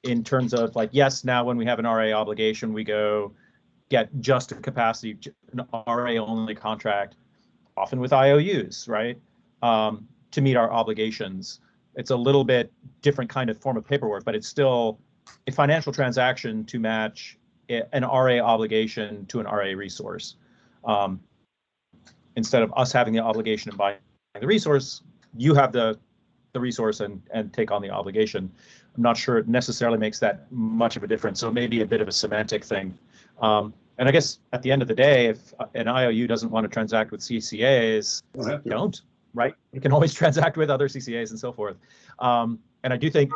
In terms of like, yes, now when we have an RA obligation, we go get just a capacity, an RA only contract, often with IOUs, right? To meet our obligations. It's a little bit different kind of form of paperwork, but it's still a financial transaction to match an RA obligation to an RA resource. Instead of us having the obligation and buying the resource, you have the resource and take on the obligation. I'm not sure it necessarily makes that much of a difference. So maybe a bit of a semantic thing. And I guess at the end of the day, if an IOU doesn't want to transact with CCAs, don't, right? You can always transact with other CCAs and so forth. And I do think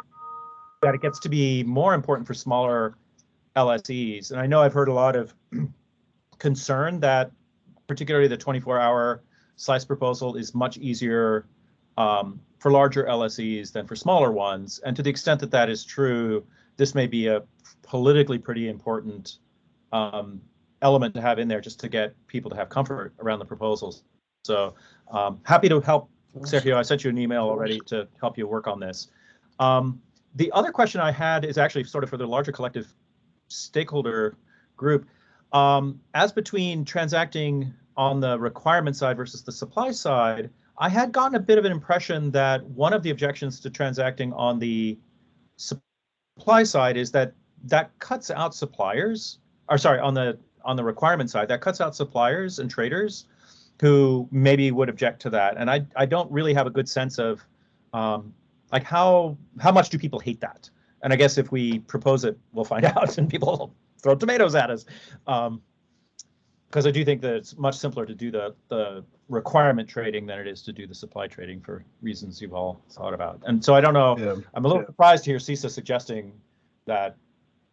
that it gets to be more important for smaller LSEs. And I know I've heard a lot of concern that particularly the 24-hour slice proposal is much easier for larger LSEs than for smaller ones. And to the extent that that is true, this may be a politically pretty important element to have in there just to get people to have comfort around the proposals. So happy to help, Sergio. I sent you an email already to help you work on this. The other question I had is actually sort of for the larger collective stakeholder group. As between transacting on the requirement side versus the supply side, I had gotten a bit of an impression that one of the objections to transacting on the supply side is that cuts out suppliers, or sorry, on the requirement side, that cuts out suppliers and traders who maybe would object to that. And I don't really have a good sense of like how much do people hate that? And I guess if we propose it, we'll find out and people will throw tomatoes at us. Because I do think that it's much simpler to do the requirement trading than it is to do the supply trading for reasons you've all thought about. And so I don't know, yeah. I'm a little surprised to hear CISA suggesting that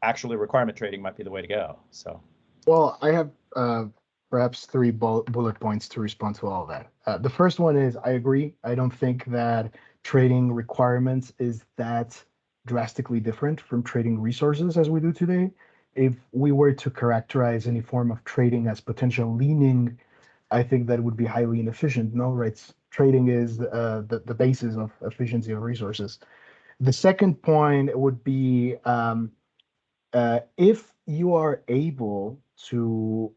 actually requirement trading might be the way to go. So, well, I have perhaps three bullet points to respond to all of that. The first one is I agree. I don't think that trading requirements is that drastically different from trading resources as we do today. If we were to characterize any form of trading as potential leaning, I think that would be highly inefficient. No, right? Trading is the basis of efficiency of resources. The second point would be if you are able to,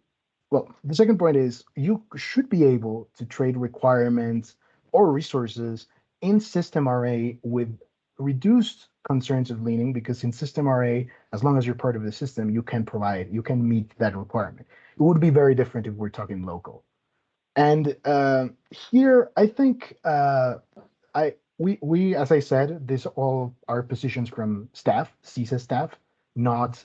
well, the second point is you should be able to trade requirements or resources in system RA with reduced concerns of leaning, because in system RA, as long as you're part of the system, you can meet that requirement. It would be very different if we're talking local. And here, I think we, as I said, these all are positions from staff, CISA staff, not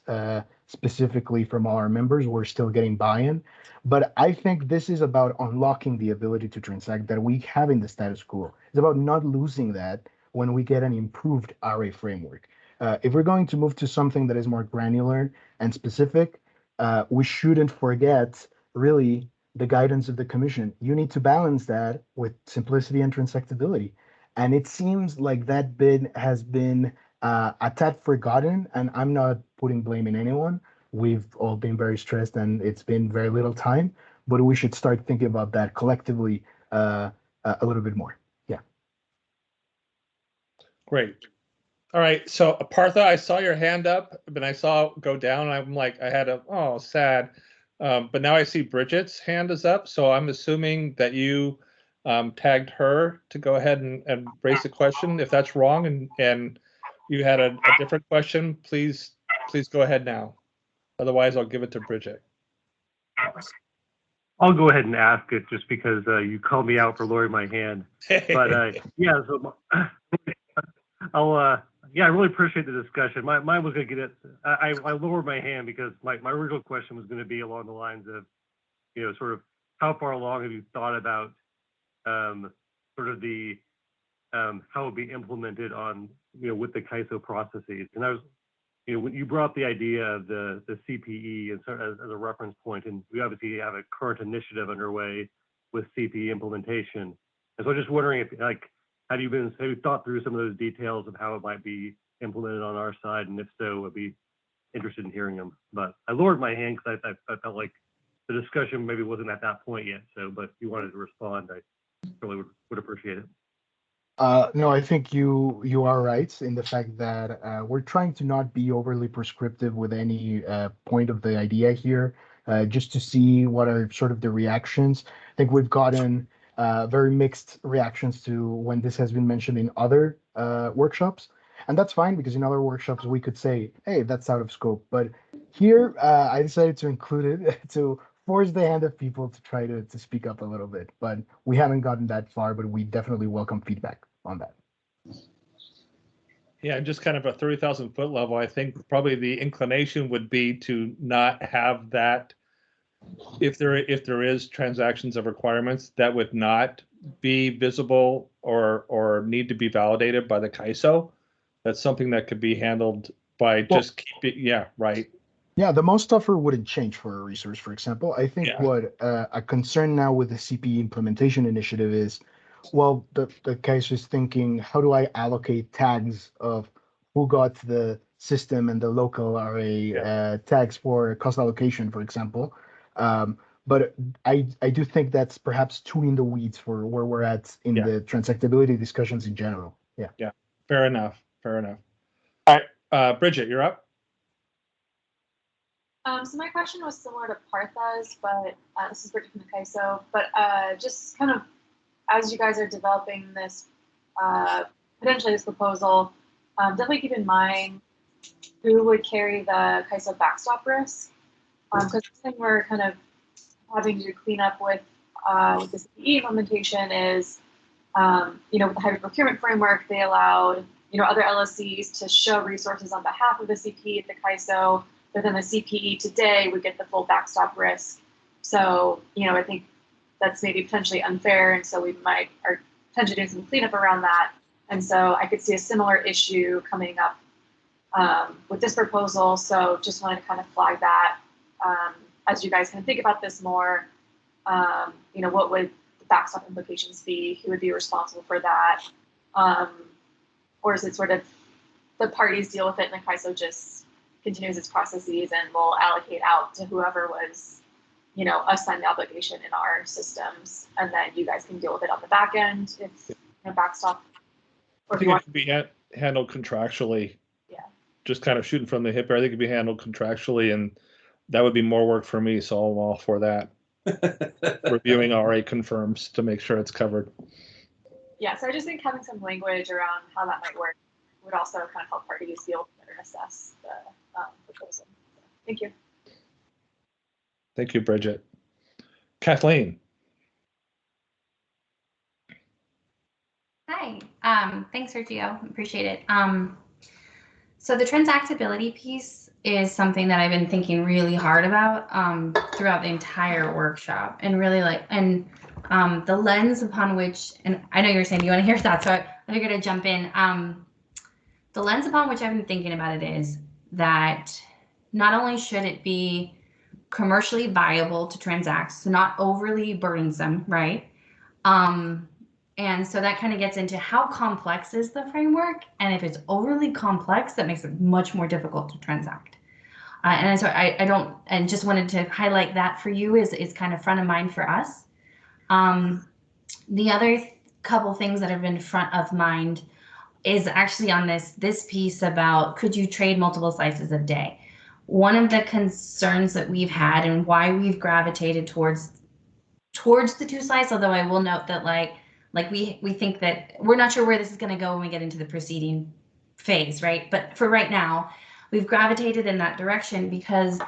specifically from all our members. We're still getting buy-in. But I think this is about unlocking the ability to transact that we have in the status quo. It's about not losing that when we get an improved RA framework. If we're going to move to something that is more granular and specific, we shouldn't forget really the guidance of the commission. You need to balance that with simplicity and transactability. And it seems like that bit has been a tad forgotten, and I'm not putting blame in anyone. We've all been very stressed and it's been very little time, but we should start thinking about that collectively a little bit more. Great. All right. So Partha, I saw your hand up, but I saw it go down. And I'm like, I had sad. But now I see Bridget's hand is up. So I'm assuming that you tagged her to go ahead and raise a question. If that's wrong and you had a different question, please go ahead now. Otherwise, I'll give it to Bridget. I'll go ahead and ask it just because you called me out for lowering my hand. But yeah, so I really appreciate the discussion. Mine was going to get it. I lowered my hand because my original question was going to be along the lines of, sort of how far along have you thought about sort of the how it would be implemented on, with the Kaiso processes. And I was, when you brought the idea of the CPE as a reference point, and we obviously have a current initiative underway with CPE implementation. And so I'm just wondering if, have you thought through some of those details of how it might be implemented on our side? And if so, I'd be interested in hearing them. But I lowered my hand because I felt like the discussion maybe wasn't at that point yet. So, but if you wanted to respond, I really would appreciate it. No, I think you are right in the fact that we're trying to not be overly prescriptive with any point of the idea here, just to see what are sort of the reactions. I think we've gotten very mixed reactions to when this has been mentioned in other workshops. And that's fine, because in other workshops we could say, hey, that's out of scope. But here I decided to include it to force the hand of people to try to speak up a little bit. But we haven't gotten that far, but we definitely welcome feedback on that. Yeah, just kind of a 30,000 foot level, I think probably the inclination would be to not have that. If there is transactions of requirements that would not be visible or need to be validated by the Kaiso, that's something that could be handled by just keeping. Yeah, right. Yeah, the most offer wouldn't change for a resource, for example. I think what a concern now with the CPE implementation initiative is, well, the case is thinking, how do I allocate tags of who got the system and the local RA tags for cost allocation, for example. But I do think that's perhaps too in the weeds for where we're at in the transactability discussions in general. Yeah. Yeah. Fair enough. All right, Bridget, you're up. So my question was similar to Partha's, but this is Bridget from the Kaiso. But just kind of as you guys are developing this, potentially this proposal, definitely keep in mind who would carry the Kaiso backstop risk. Because the thing we're kind of having to clean up with the CPE implementation is, with the hybrid procurement framework, they allowed, other LSCs to show resources on behalf of the CPE at the Kaiso, but then the CPE today would get the full backstop risk. So, I think that's maybe potentially unfair, and so we are potentially doing some cleanup around that. And so I could see a similar issue coming up with this proposal. So just wanted to kind of flag that as you guys can think about this more. What would the backstop implications be? Who would be responsible for that? Or is it sort of the parties deal with it and the Kaiso just continues its processes and will allocate out to whoever was assigned the obligation in our systems, and then you guys can deal with it on the back end if backstop. I think it could be handled contractually. Yeah. Just kind of shooting from the hip here. I think it could be handled contractually, and that would be more work for me, so I'm all for that. Reviewing RA confirms to make sure it's covered. Yeah, so I just think having some language around how that might work would also kind of help parties be able to better assess the proposal. So, thank you. Thank you, Bridget. Kathleen. Hi. Thanks, Sergio. Appreciate it. So the transactability piece is something that I've been thinking really hard about throughout the entire workshop, and really the lens upon which, and I know you're saying you want to hear that, so I figured I'd jump in. The lens upon which I've been thinking about it is that not only should it be commercially viable to transact, so not overly burdensome, right? And so that kind of gets into how complex is the framework, and if it's overly complex, that makes it much more difficult to transact. And so I don't, and just wanted to highlight that for you is kind of front of mind for us. The other couple things that have been front of mind is actually on this piece about, could you trade multiple slices a day? One of the concerns that we've had and why we've gravitated towards the 2 slice, although I will note that we think that we're not sure where this is going to go when we get into the proceeding phase, right? But for right now, we've gravitated in that direction because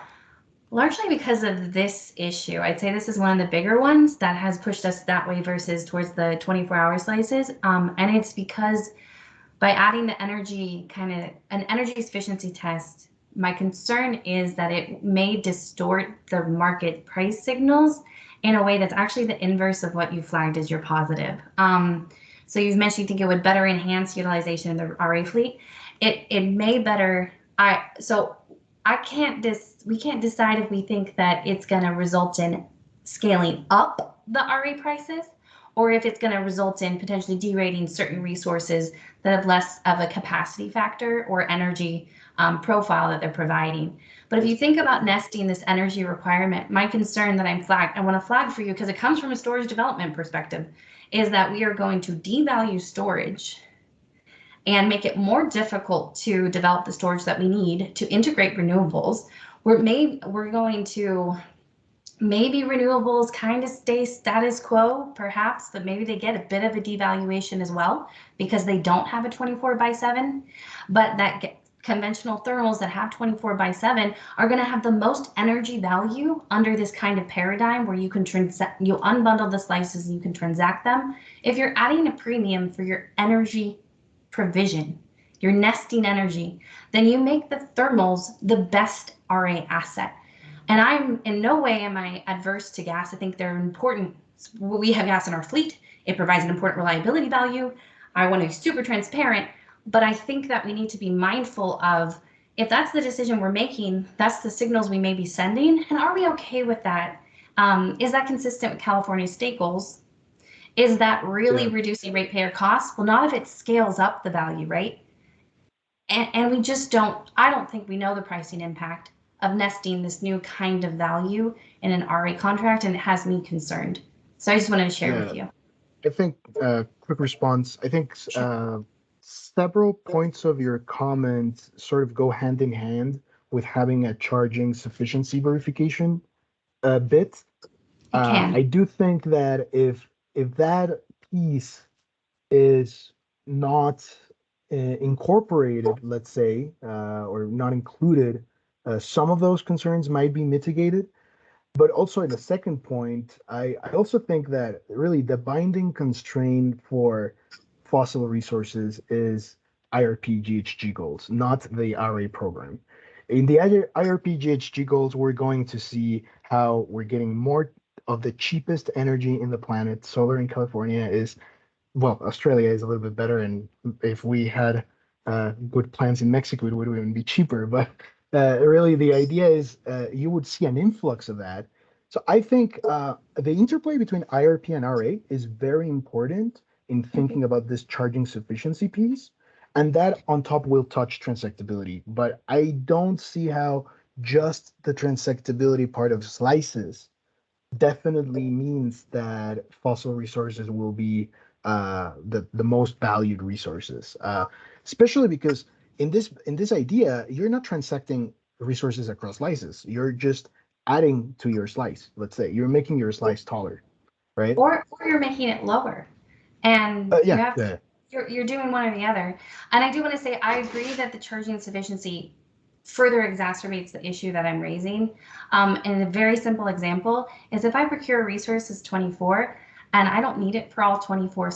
Largely because of this issue. I'd say this is one of the bigger ones that has pushed us that way versus towards the 24-hour slices. And it's because by adding the energy, an energy efficiency test, my concern is that it may distort the market price signals in a way that's actually the inverse of what you flagged as your positive. So you've mentioned you think it would better enhance utilization of the RA fleet. It may better. We can't decide if we think that it's going to result in scaling up the RA prices, or if it's going to result in potentially derating certain resources that have less of a capacity factor or energy profile that they're providing. But if you think about nesting this energy requirement, my concern that I want to flag for you, because it comes from a storage development perspective, is that we are going to devalue storage and make it more difficult to develop the storage that we need to integrate renewables. We're going to maybe renewables kind of stay status quo, perhaps, but maybe they get a bit of a devaluation as well because they don't have a 24/7. But that conventional thermals that have 24/7 are going to have the most energy value under this kind of paradigm where you can you unbundle the slices and you can transact them. If you're adding a premium for your energy provision, your nesting energy, then you make the thermals the best RA asset. And I'm in no way am I adverse to gas. I think they're important. We have gas in our fleet. It provides an important reliability value. I want to be super transparent, but I think that we need to be mindful of, if that's the decision we're making, that's the signals we may be sending. And are we okay with that? Is that consistent with California state goals? Is that really reducing ratepayer costs? Well, not if it scales up the value, right? And we just I don't think we know the pricing impact of nesting this new kind of value in an RA contract, and it has me concerned. So I just wanted to share with you. I think, quick response, I think several points of your comment sort of go hand in hand with having a charging sufficiency verification bit. I do think that if that piece is not incorporated, let's say, or not included, some of those concerns might be mitigated. But also in the second point, I also think that really the binding constraint for fossil resources is IRP GHG goals, not the RA program. In the IRP GHG goals, we're going to see how we're getting more of the cheapest energy in the planet. Solar in California is, well, Australia is a little bit better, and if we had good plants in Mexico, it would even be cheaper. But really, the idea is you would see an influx of that. So I think the interplay between IRP and RA is very important in thinking about this charging sufficiency piece. And that on top will touch transactability. But I don't see how just the transactability part of slices definitely means that fossil resources will be the most valued resources, especially because in this idea, you're not transacting resources across slices. You're just adding to your slice. Let's say you're making your slice taller, right? Or you're making it lower, and you're doing one or the other. And I do want to say I agree that the charging sufficiency further exacerbates the issue that I'm raising. And a very simple example is if I procure a resource as 24 and I don't need it for all 24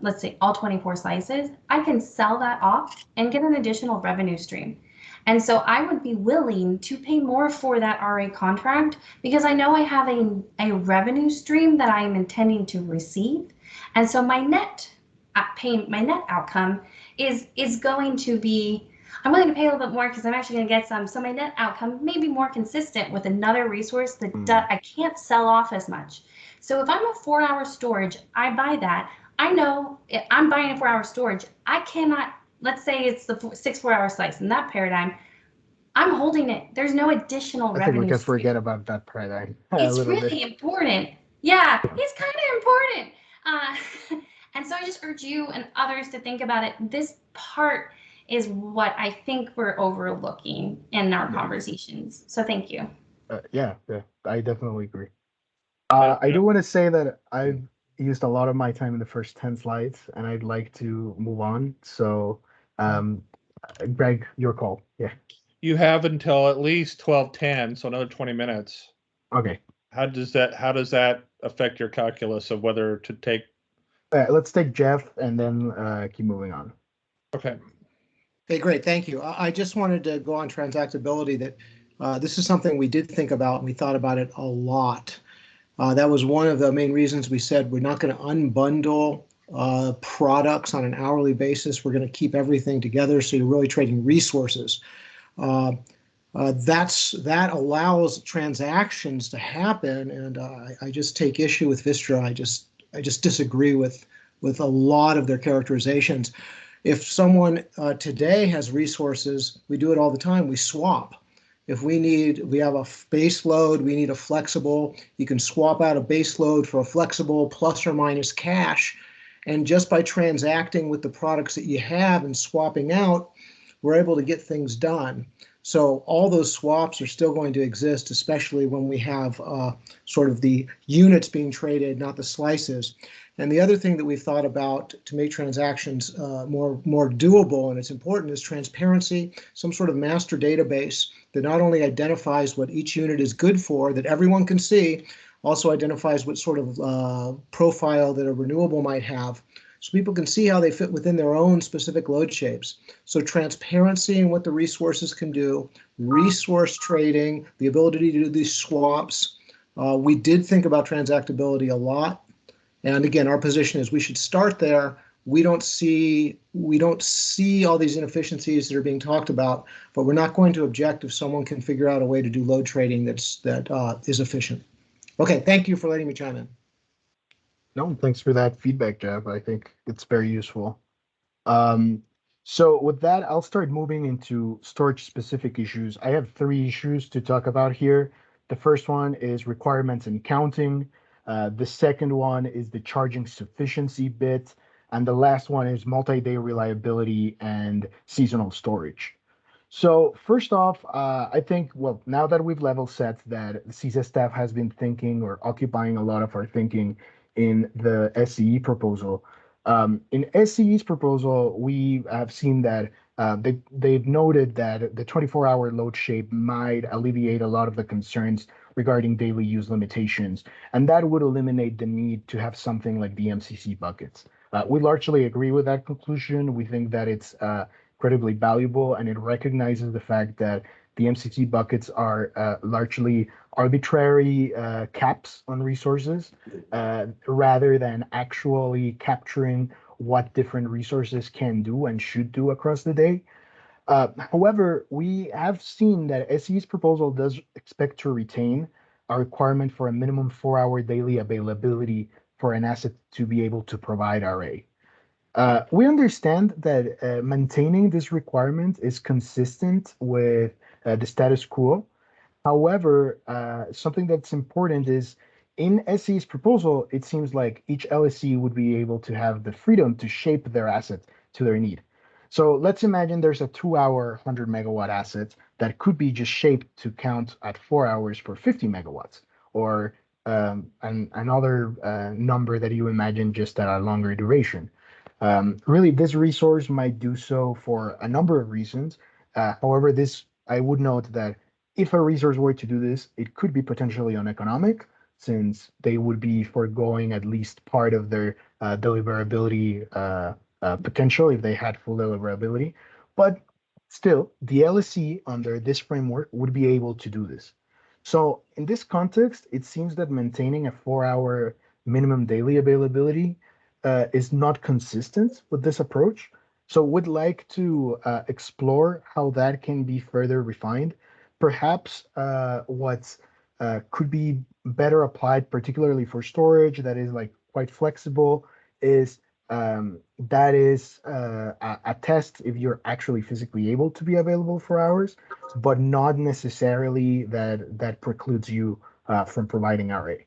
let's say all 24 slices, I can sell that off and get an additional revenue stream. And so I would be willing to pay more for that RA contract because I know I have a revenue stream that I am intending to receive. And so my net outcome is going to be, I'm willing to pay a little bit more because I'm actually going to get some. So my net outcome may be more consistent with another resource that I can't sell off as much. So if I'm a 4-hour storage, I buy that. I know I'm buying a 4-hour storage. I cannot, let's say it's the 4-hour slice. In that paradigm, I'm holding it. There's no additional revenue. I think we just forget about that paradigm. It's really important. Yeah, it's kind of important. And so I just urge you and others to think about it. This part is what I think we're overlooking in our conversations. So thank you. Yeah, I definitely agree. I do want to say that I've used a lot of my time in the first 10 slides, and I'd like to move on. So, Greg, your call. Yeah. You have until at least 12:10, so another 20 minutes. Okay. How does that affect your calculus of whether to take? Let's take Jeff and then keep moving on. Okay. Okay, great. Thank you. I just wanted to go on transactability that this is something we did think about, and we thought about it a lot. That was one of the main reasons we said we're not going to unbundle products on an hourly basis. We're going to keep everything together, so you're really trading resources. That allows transactions to happen, and I just take issue with Vistra. I just disagree with a lot of their characterizations. If someone today has resources, we do it all the time. We swap. If we have a base load, we need a flexible. You can swap out a base load for a flexible plus or minus cash. And just by transacting with the products that you have and swapping out, we're able to get things done. So all those swaps are still going to exist, especially when we have sort of the units being traded, not the slices. And the other thing that we've thought about to make transactions more doable, and it's important, is transparency, some sort of master database that not only identifies what each unit is good for, that everyone can see, also identifies what sort of profile that a renewable might have, so people can see how they fit within their own specific load shapes. So transparency in what the resources can do, resource trading, the ability to do these swaps. We did think about transactability a lot. And again, our position is we should start there. We don't see all these inefficiencies that are being talked about, but we're not going to object if someone can figure out a way to do load trading that is efficient. Okay, thank you for letting me chime in. No, thanks for that feedback, Jeff. I think it's very useful. So with that, I'll start moving into storage-specific issues. I have 3 issues to talk about here. The first one is requirements and counting. The second one is the charging sufficiency bit. And the last one is multi-day reliability and seasonal storage. So first off, I think, well, now that we've level set that the CISA staff has been thinking or occupying a lot of our thinking in the SCE proposal. In SCE's proposal, we have seen that they've noted that the 24-hour load shape might alleviate a lot of the concerns regarding daily use limitations, and that would eliminate the need to have something like the MCC buckets. We largely agree with that conclusion. We think that it's incredibly valuable, and it recognizes the fact that the MCC buckets are largely arbitrary caps on resources rather than actually capturing what different resources can do and should do across the day. However, we have seen that SCE's proposal does expect to retain a requirement for a minimum 4-hour daily availability for an asset to be able to provide RA. We understand that maintaining this requirement is consistent with the status quo. However, something that's important is in SCE's proposal, it seems like each LSC would be able to have the freedom to shape their asset to their need. So let's imagine there's a 2-hour 100 megawatt asset that could be just shaped to count at 4 hours for 50 megawatts, or another number that you imagine just at a longer duration. Really, this resource might do so for a number of reasons. However, I would note that if a resource were to do this, it could be potentially uneconomic, since they would be foregoing at least part of their deliverability potential if they had full deliverability. But still, the LSC under this framework would be able to do this. So in this context, it seems that maintaining a 4-hour minimum daily availability is not consistent with this approach. So would like to explore how that can be further refined. Perhaps what could be better applied, particularly for storage that is like quite flexible, is that is a test if you're actually physically able to be available for hours, but not necessarily that precludes you from providing RA.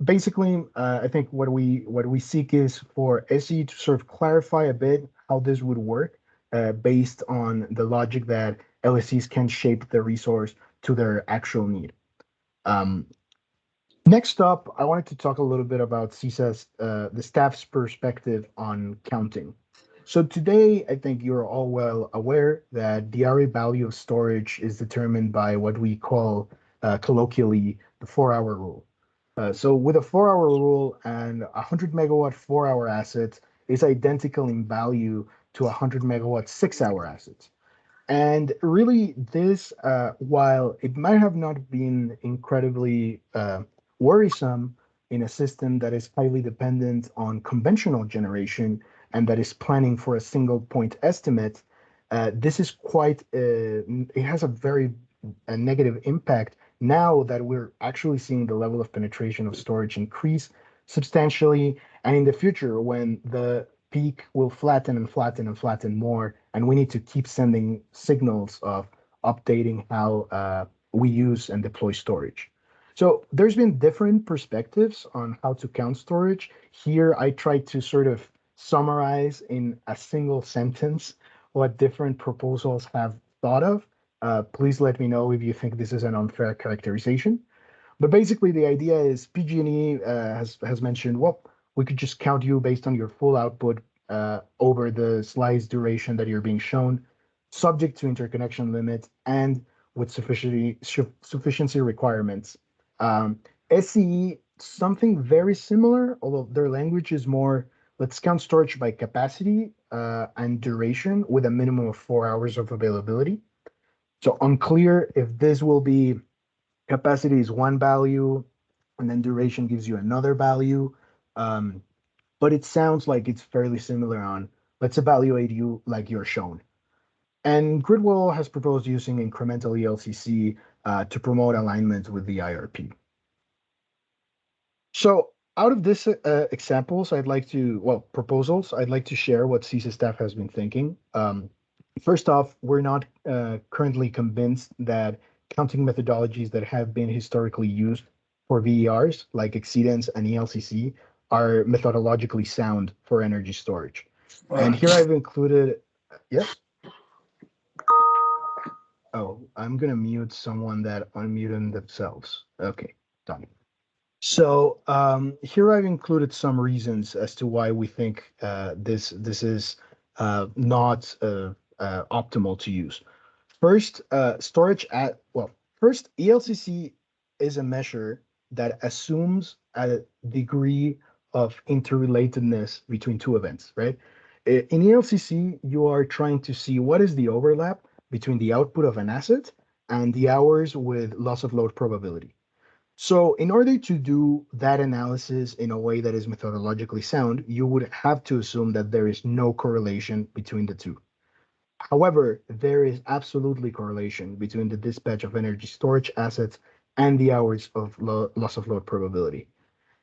Basically, I think what we seek is for SE to sort of clarify a bit how this would work based on the logic that LSCs can shape the resource to their actual need. Next up, I wanted to talk a little bit about CISA's, the staff's perspective on counting. So today, I think you're all well aware that the RA value of storage is determined by what we call colloquially the 4-hour rule. So with a 4-hour rule, and 100 megawatt 4-hour asset is identical in value to 100 megawatt 6-hour assets. And really, this, while it might have not been incredibly worrisome in a system that is highly dependent on conventional generation and that is planning for a single point estimate, this is quite, it has a very negative impact now that we're actually seeing the level of penetration of storage increase substantially. And in the future, when the peak will flatten and flatten and flatten more, and we need to keep sending signals of updating how we use and deploy storage. So there's been different perspectives on how to count storage. Here, I tried to sort of summarize in a single sentence what different proposals have thought of. Please let me know if you think this is an unfair characterization. But basically, the idea is PG&E has mentioned, well, we could just count you based on your full output over the slice duration that you're being shown, subject to interconnection limits and with sufficiency requirements. SCE, something very similar, although their language is more, let's count storage by capacity and duration with a minimum of 4 hours of availability. So unclear if this will be capacity is one value and then duration gives you another value. But it sounds like it's fairly similar on let's evaluate you like you're shown. And Gridwell has proposed using incremental ELCC to promote alignment with the IRP. So out of this examples, proposals, I'd like to share what CESA staff has been thinking. First off, we're not currently convinced that counting methodologies that have been historically used for VERs, like exceedance and ELCC, are methodologically sound for energy storage. And here I've included, yes? Oh, I'm gonna mute someone that unmuted themselves. Okay, done. So here I've included some reasons as to why we think this is not optimal to use. First, first, ELCC is a measure that assumes a degree of interrelatedness between two events, right? In ELCC, you are trying to see what is the overlap between the output of an asset and the hours with loss of load probability. So in order to do that analysis in a way that is methodologically sound, you would have to assume that there is no correlation between the two. However, there is absolutely correlation between the dispatch of energy storage assets and the hours of loss of load probability.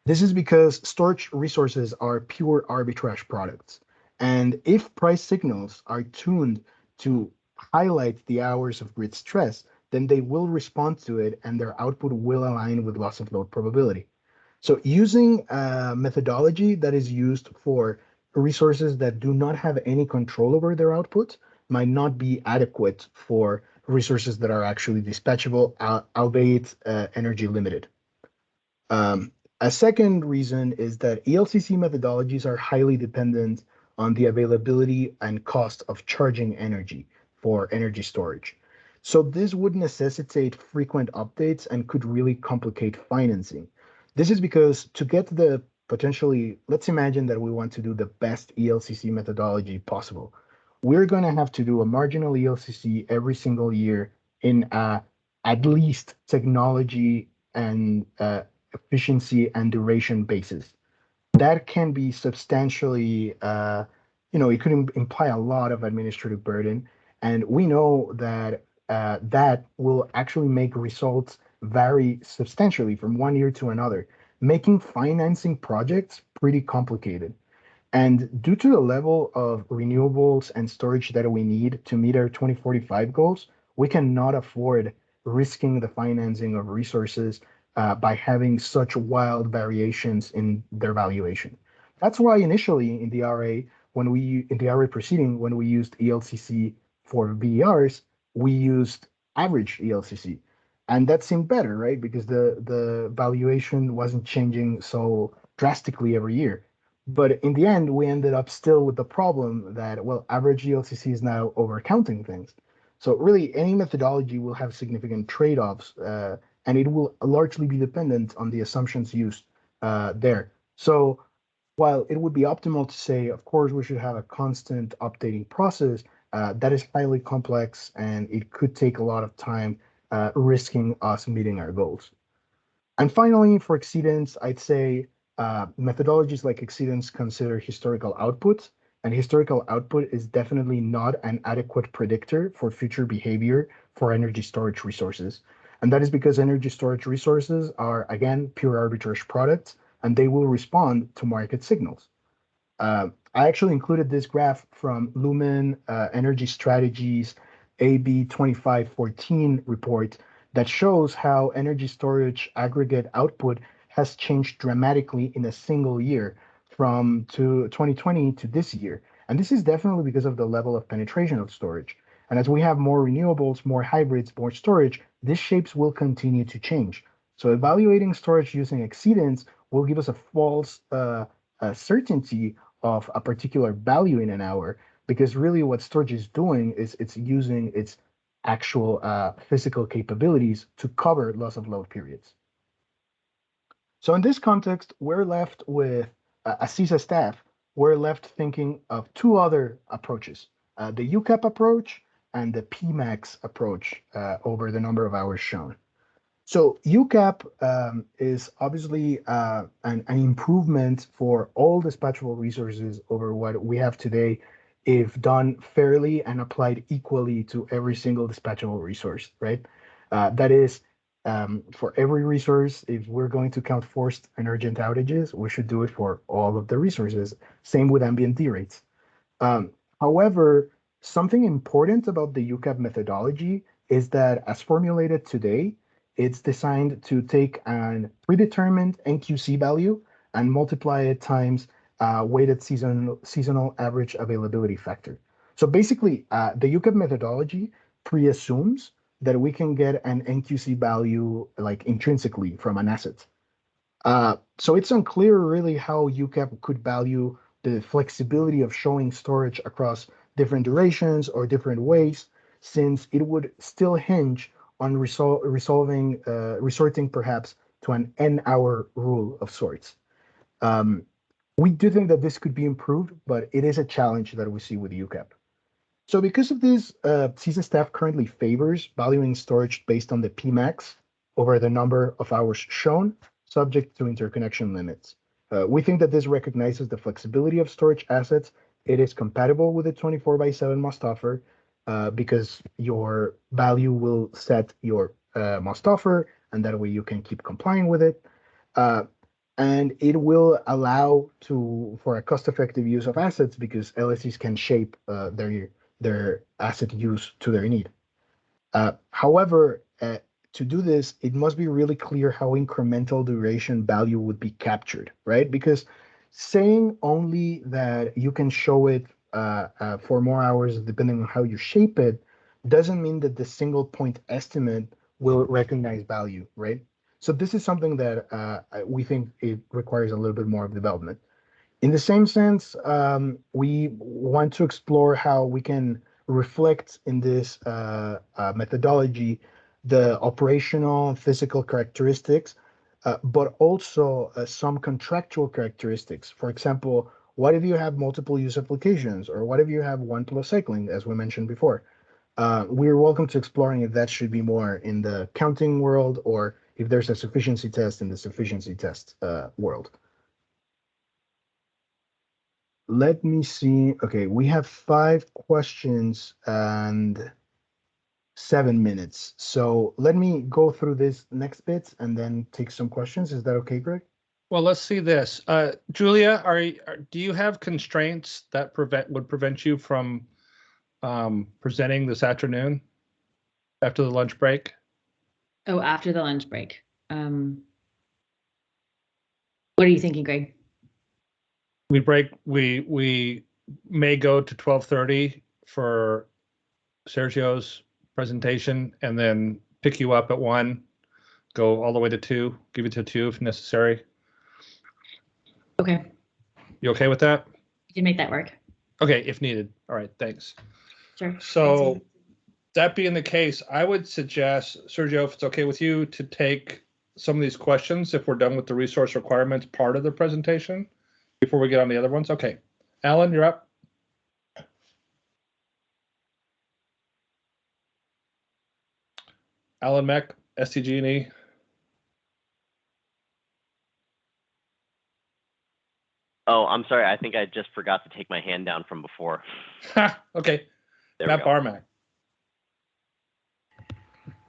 This is because storage resources are pure arbitrage products. And if price signals are tuned to highlight the hours of grid stress, then they will respond to it and their output will align with loss of load probability. So using a methodology that is used for resources that do not have any control over their output might not be adequate for resources that are actually dispatchable, albeit energy limited. A second reason is that ELCC methodologies are highly dependent on the availability and cost of charging energy for energy storage. So this would necessitate frequent updates and could really complicate financing. This is because to get the potentially, let's imagine that we want to do the best ELCC methodology possible. We're going to have to do a marginal ELCC every single year in at least technology and efficiency and duration basis. That can be substantially, it could imply a lot of administrative burden. And we know that that will actually make results vary substantially from one year to another, making financing projects pretty complicated. And due to the level of renewables and storage that we need to meet our 2045 goals, we cannot afford risking the financing of resources by having such wild variations in their valuation. That's why initially in the RA, in the RA proceeding, when we used ELCC for VERs, we used average ELCC. And that seemed better, right? Because the valuation wasn't changing so drastically every year. But in the end, we ended up still with the problem that, well, average ELCC is now overcounting things. So really, any methodology will have significant trade-offs, and it will largely be dependent on the assumptions used there. So while it would be optimal to say, of course, we should have a constant updating process, that is highly complex and it could take a lot of time, risking us meeting our goals. And finally, for exceedance, I'd say methodologies like exceedance consider historical output, and historical output is definitely not an adequate predictor for future behavior for energy storage resources. And that is because energy storage resources are, again, pure arbitrage products, and they will respond to market signals. I actually included this graph from Lumen Energy Strategies AB 2514 report that shows how energy storage aggregate output has changed dramatically in a single year from 2020 to this year. And this is definitely because of the level of penetration of storage. And as we have more renewables, more hybrids, more storage, these shapes will continue to change. So evaluating storage using exceedance will give us a false certainty of a particular value in an hour, because really what storage is doing is it's using its actual physical capabilities to cover loss of load periods. So in this context, we're left with, as CISA staff, we're left thinking of two other approaches, the UCAP approach and the PMAX approach over the number of hours shown. So UCAP is obviously an improvement for all dispatchable resources over what we have today if done fairly and applied equally to every single dispatchable resource, right? That is, for every resource, if we're going to count forced and urgent outages, we should do it for all of the resources. Same with ambient D rates. However, something important about the UCAP methodology is that as formulated today, it's designed to take an predetermined NQC value and multiply it times weighted seasonal average availability factor. So basically, the UCAP methodology pre-assumes that we can get an NQC value like intrinsically from an asset. So it's unclear really how UCAP could value the flexibility of showing storage across different durations or different ways, since it would still hinge on resorting perhaps to an N-hour rule of sorts. We do think that this could be improved, but it is a challenge that we see with UCAP. So because of this, CISA staff currently favors valuing storage based on the PMAX over the number of hours shown, subject to interconnection limits. We think that this recognizes the flexibility of storage assets. It is compatible with the 24/7 must offer, because your value will set your must offer, and that way you can keep complying with it. And it will allow for a cost-effective use of assets, because LSCs can shape their asset use to their need. However, to do this, it must be really clear how incremental duration value would be captured, right? Because saying only that you can show it for more hours depending on how you shape it doesn't mean that the single point estimate will recognize value, right? So this is something that we think it requires a little bit more of development. In the same sense, we want to explore how we can reflect in this methodology the operational physical characteristics, but also some contractual characteristics. For example, what if you have multiple use applications, or what if you have 1+ cycling, as we mentioned before? We're welcome to exploring if that should be more in the counting world, or if there's a sufficiency test in the sufficiency test world. Let me see. Okay, we have 5 questions and 7 minutes. So let me go through this next bit and then take some questions. Is that okay, Greg? Well, let's see this. Julia, do you have constraints that would prevent you from presenting this afternoon after the lunch break? Oh, after the lunch break. What are you thinking, Greg? We may go to 12:30 for Sergio's presentation, and then pick you up at 1, go all the way to 2, give it to 2 if necessary. Okay. You okay with that? You can make that work. Okay, if needed. All right, thanks. Sure. So that being the case, I would suggest, Sergio, if it's okay with you, to take some of these questions if we're done with the resource requirements part of the presentation before we get on the other ones. Okay. Alan, you're up. Alan Meck, STG&E. Oh, I'm sorry. I think I just forgot to take my hand down from before. Okay. There Matt Barmack.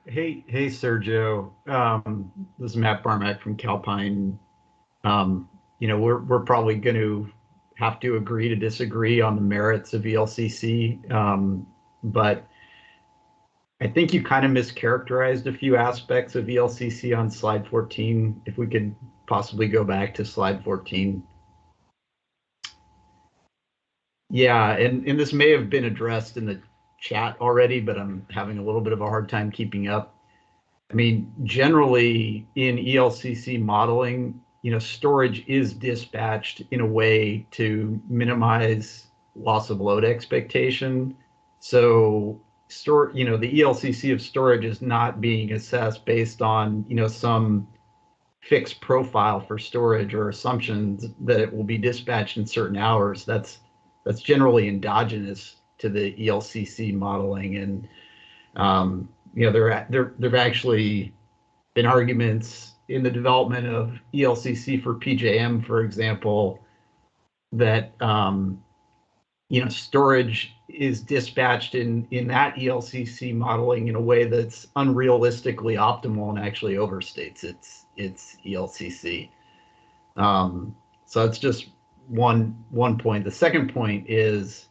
Hey, Sergio. This is Matt Barmack from Calpine. We're probably going to have to agree to disagree on the merits of ELCC, but I think you kind of mischaracterized a few aspects of ELCC on slide 14. If we could possibly go back to slide 14. Yeah, and this may have been addressed in the chat already, but I'm having a little bit of a hard time keeping up. I mean, generally in ELCC modeling, storage is dispatched in a way to minimize loss of load expectation. So the ELCC of storage is not being assessed based on, some fixed profile for storage or assumptions that it will be dispatched in certain hours. That's generally endogenous to the ELCC modeling. And, there've actually been arguments in the development of ELCC for PJM, for example, that, storage is dispatched in that ELCC modeling in a way that's unrealistically optimal and actually overstates its ELCC. So it's just one point. The second point is,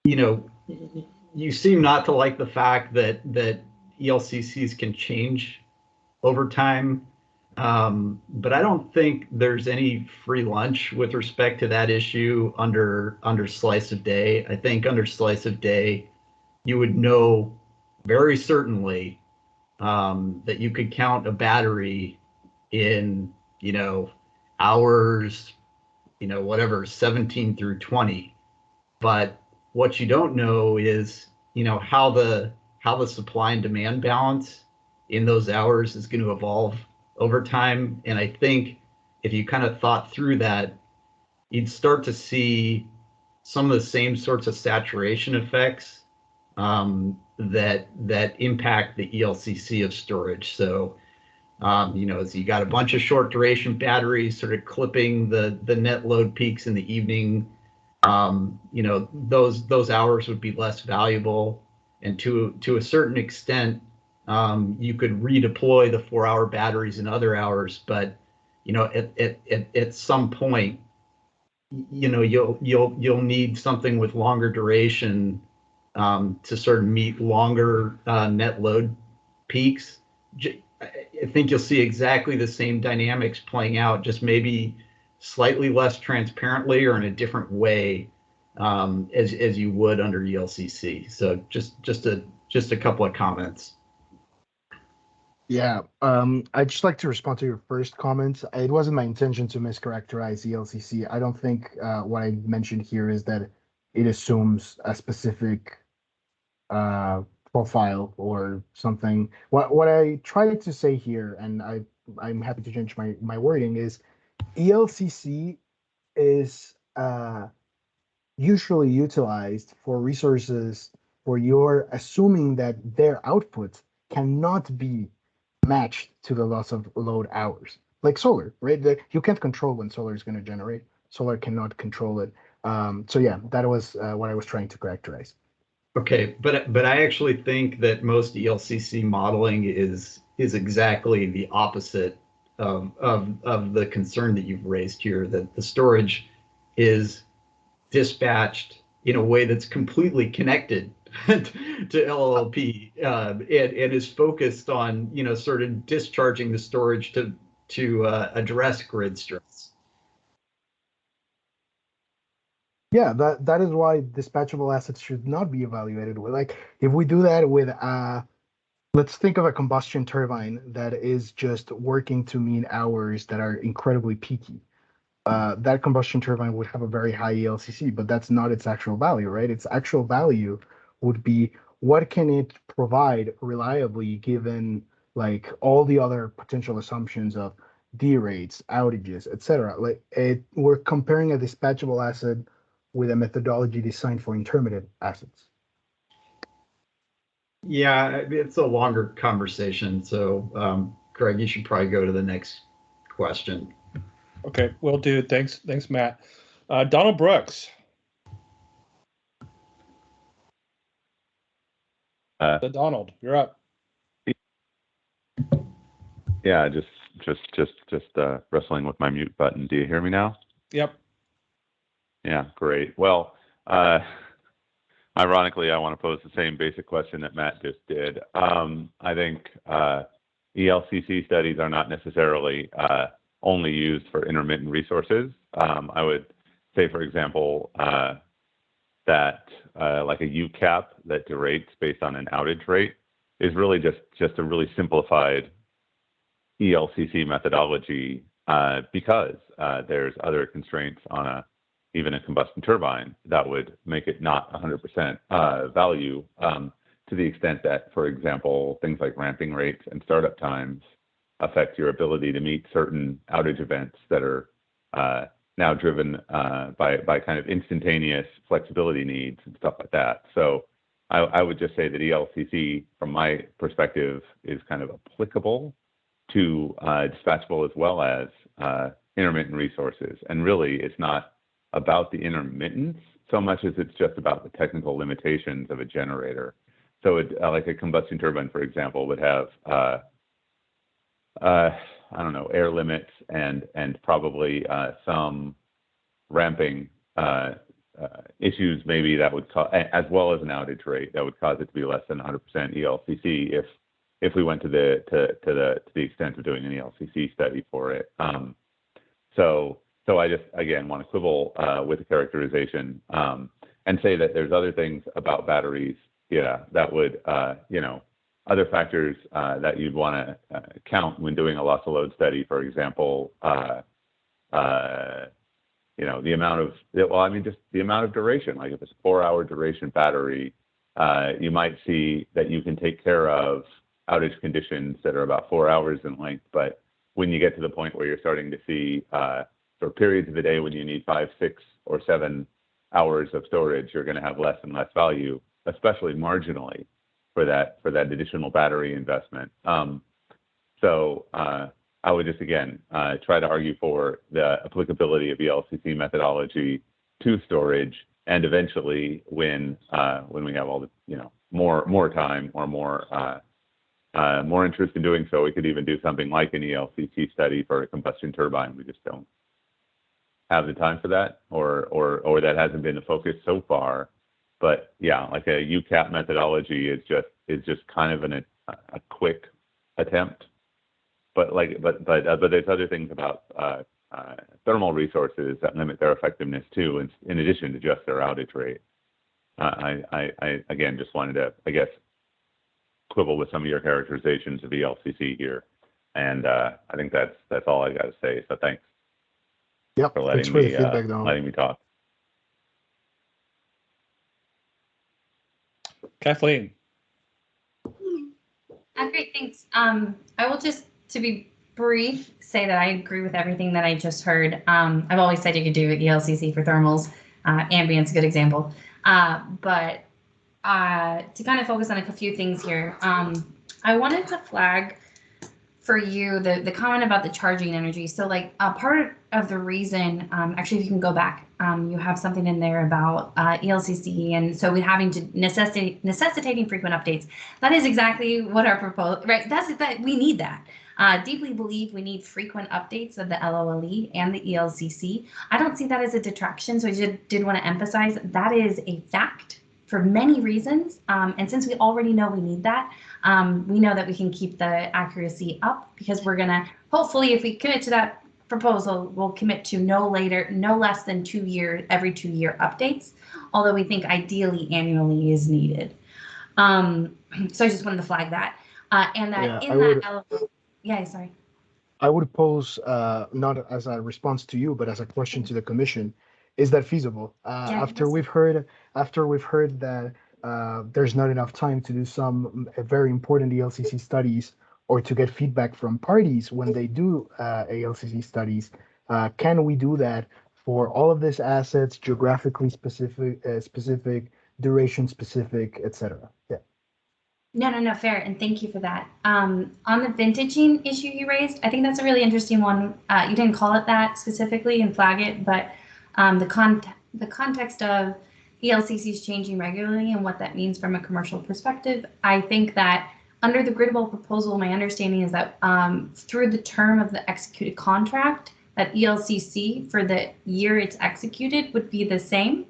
you seem not to like the fact that ELCCs can change over time. But I don't think there's any free lunch with respect to that issue under slice of day. I think under slice of day, you would know very certainly that you could count a battery in, hours, whatever, 17 through 20. But what you don't know is, how the supply and demand balance in those hours is going to evolve over time. And I think if you kind of thought through that, you'd start to see some of the same sorts of saturation effects that impact the ELCC of storage. So, as you got a bunch of short duration batteries sort of clipping the net load peaks in the evening, those hours would be less valuable. And to a certain extent, you could redeploy the 4-hour batteries in other hours, but at some point, you'll need something with longer duration to sort of meet longer net load peaks. I think you'll see exactly the same dynamics playing out, just maybe slightly less transparently or in a different way as you would under ELCC. So just a couple of comments. Yeah, I'd just like to respond to your first comment. It wasn't my intention to mischaracterize ELCC. I don't think what I mentioned here is that it assumes a specific profile or something. What I tried to say here, and I'm happy to change my wording, is ELCC is usually utilized for resources where you're assuming that their output cannot be matched to the loss of load hours, like solar, right? You can't control when solar is going to generate. Solar cannot control it. So yeah, that was what I was trying to characterize. Okay, but I actually think that most ELCC modeling is exactly the opposite of the concern that you've raised here, that the storage is dispatched in a way that's completely connected to LLP and is focused on, sort of discharging the storage to address grid stress. Yeah, that is why dispatchable assets should not be evaluated with, like, if we do that with let's think of a combustion turbine that is just working to mean hours that are incredibly peaky. That combustion turbine would have a very high ELCC, but that's not its actual value, right? Its actual value would be what can it provide reliably given like all the other potential assumptions of D rates, outages, etc. We're comparing a dispatchable asset with a methodology designed for intermittent assets. Yeah, it's a longer conversation. So, Greg, you should probably go to the next question. Okay, will do. Thanks, Matt. Donald Brooks. Donald, you're up. Yeah, just wrestling with my mute button. Do you hear me now? Yep. Yeah, great. Well, ironically, I want to pose the same basic question that Matt just did. I think ELCC studies are not necessarily only used for intermittent resources. I would say, for example, that like a UCAP that derates based on an outage rate is really just a really simplified ELCC methodology because there's other constraints on even a combustion turbine that would make it not 100% value to the extent that, for example, things like ramping rates and startup times affect your ability to meet certain outage events that are now driven by kind of instantaneous flexibility needs and stuff like that. So I would just say that ELCC, from my perspective, is kind of applicable to dispatchable as well as intermittent resources. And really, it's not about the intermittence so much as it's just about the technical limitations of a generator. So like a combustion turbine, for example, would have I don't know, air limits and probably some ramping issues maybe that would cause, as well as an outage rate that would cause it to be less than 100% ELCC if we went to the extent of doing an ELCC study for it. So I just again want to quibble with the characterization and say that there's other things about batteries, that would other factors that you'd want to count when doing a loss of load study, for example, the amount of, just the amount of duration. Like if it's a 4-hour duration battery, you might see that you can take care of outage conditions that are about 4 hours in length. But when you get to the point where you're starting to see sort of periods of the day when you need 5, 6, or 7 hours of storage, you're going to have less and less value, especially marginally, for that additional battery investment. So I would just again try to argue for the applicability of ELCC methodology to storage, and eventually when we have all the more time or more interest in doing so, we could even do something like an ELCC study for a combustion turbine. We just don't have the time for that, or that hasn't been the focus so far. But yeah, like a UCAP methodology is just kind of a quick attempt. But there's other things about thermal resources that limit their effectiveness too, in addition to just their outage rate. I again just wanted to, I guess, quibble with some of your characterizations of ELCC here, and I think that's all I got to say. So thanks. Yep, for letting me talk. Kathleen. Great, thanks. I will just, to be brief, say that I agree with everything that I just heard. I've always said you could do ELCC for thermals. Ambient's a good example. But to kind of focus on a few things here, I wanted to flag for you the comment about the charging energy. So like part of the reason, actually, if you can go back, you have something in there about ELCC, and so with having to necessitating frequent updates. That is exactly what our proposal, right? That we need that. Deeply believe we need frequent updates of the LOLE and the ELCC. I don't see that as a detraction, so I did want to emphasize that is a fact for many reasons. And since we already know we need that, we know that we can keep the accuracy up, because we're gonna, hopefully, if we commit to that proposal, we'll commit to no less than every 2 year updates, although we think ideally annually is needed. So I just wanted to flag that. And that Yeah, in I that would. element, yeah, sorry. I would pose, not as a response to you, but as a question to the commission, is that feasible? Yeah, After we've heard that there's not enough time to do some very important ELCC studies or to get feedback from parties when they do ALCC studies, can we do that for all of these assets, geographically specific, duration specific, etc.? Yeah. No, fair, and thank you for that. On the vintaging issue you raised, I think that's a really interesting one. You didn't call it that specifically and flag it, but the context of ELCCs changing regularly and what that means from a commercial perspective, I think that under the Gridwell proposal, my understanding is that through the term of the executed contract, that ELCC for the year it's executed would be the same.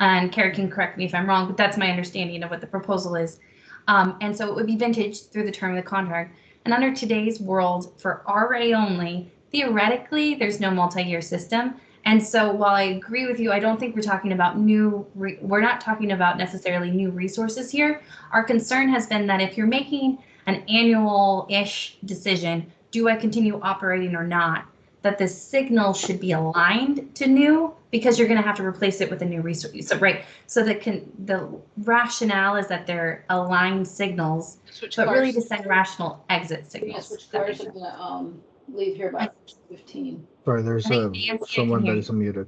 And Kara can correct me if I'm wrong, but that's my understanding of what the proposal is. And so it would be vintage through the term of the contract. And under today's world, for RA only, theoretically, there's no multi-year system. And so while I agree with you, I don't think we're talking about we're not talking about necessarily new resources here. Our concern has been that if you're making an annual-ish decision, do I continue operating or not, that the signal should be aligned to new, because you're going to have to replace it with a new resource. So, right. So the rationale is that they're aligned signals, but really to send rational exit signals. Which cars are going to leave here by 15? Sorry, there's someone that is unmuted.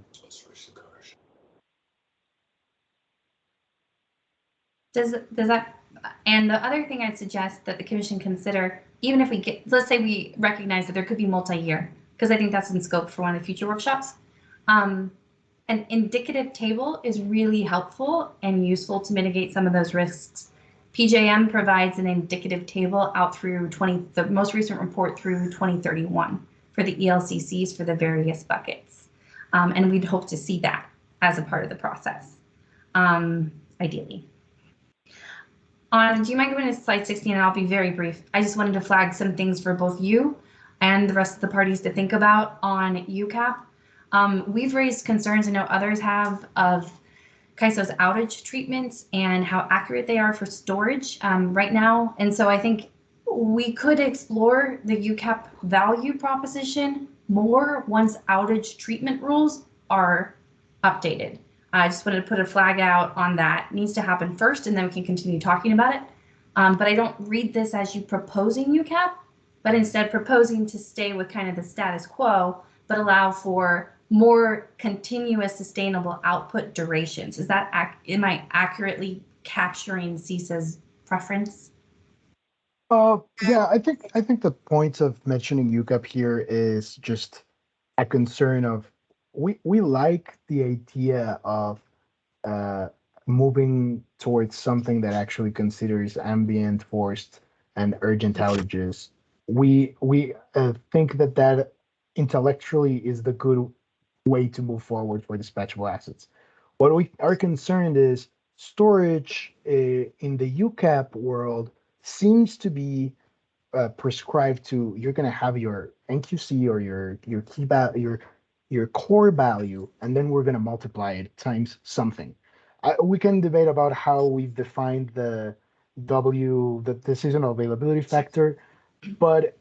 Does that, and the other thing I'd suggest that the commission consider, even if we get, let's say we recognize that there could be multi-year, because I think that's in scope for one of the future workshops. An indicative table is really helpful and useful to mitigate some of those risks. PJM provides an indicative table out through the most recent report through 2031 for the ELCCs for the various buckets. And we'd hope to see that as a part of the process, ideally. Do you mind going to slide 16, and I'll be very brief. I just wanted to flag some things for both you and the rest of the parties to think about on UCAP. We've raised concerns, I know others have, of Kaisos outage treatments and how accurate they are for storage right now. And so I think we could explore the UCAP value proposition more once outage treatment rules are updated. I just wanted to put a flag out on that. It needs to happen first, and then we can continue talking about it. But I don't read this as you proposing UCAP, but instead proposing to stay with kind of the status quo, but allow for more continuous sustainable output durations. Is that, am I accurately capturing CISA's preference? Yeah, I think the point of mentioning UCAP here is just a concern of we like the idea of moving towards something that actually considers ambient, forced, and urgent outages. We think that intellectually is the good way to move forward for dispatchable assets. What we are concerned is storage in the UCAP world seems to be prescribed to, you're going to have your NQC or your key value, your core value, and then we're going to multiply it times something. We can debate about how we've defined the seasonal availability factor, but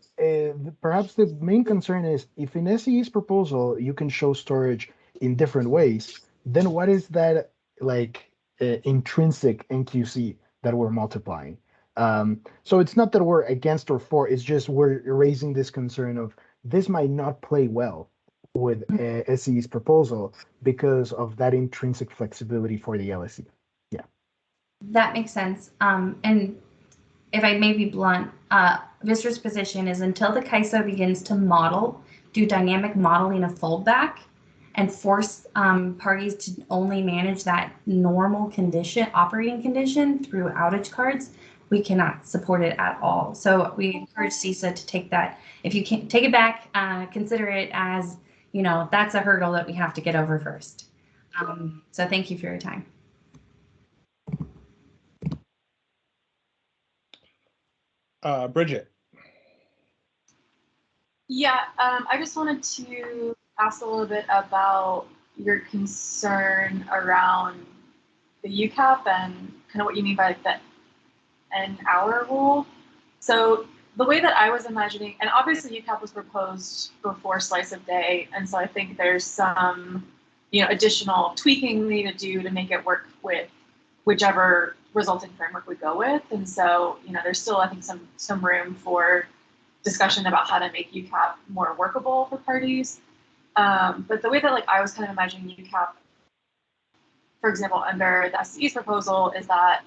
perhaps the main concern is if in SE's proposal you can show storage in different ways, then what is that like intrinsic NQC that we're multiplying? So it's not that we're against or for, it's just we're raising this concern of this might not play well with SE's proposal because of that intrinsic flexibility for the LSE. Yeah. That makes sense. And if I may be blunt, Vistra's position is until the Kaiso begins to do dynamic modeling of foldback and force parties to only manage that normal operating condition through outage cards, we cannot support it at all. So we encourage CISA to take that. If you can't take it back, consider it as, that's a hurdle that we have to get over first. So thank you for your time. Bridget. Yeah, I just wanted to ask a little bit about your concern around the UCAP and kind of what you mean by like the N-hour rule. So the way that I was imagining, and obviously UCAP was proposed before slice of day, and so I think there's some, additional tweaking we need to do to make it work with whichever resulting framework we go with. And so, there's still, I think, some room for discussion about how to make UCAP more workable for parties. But the way that I was kind of imagining UCAP, for example, under the SCE's proposal, is that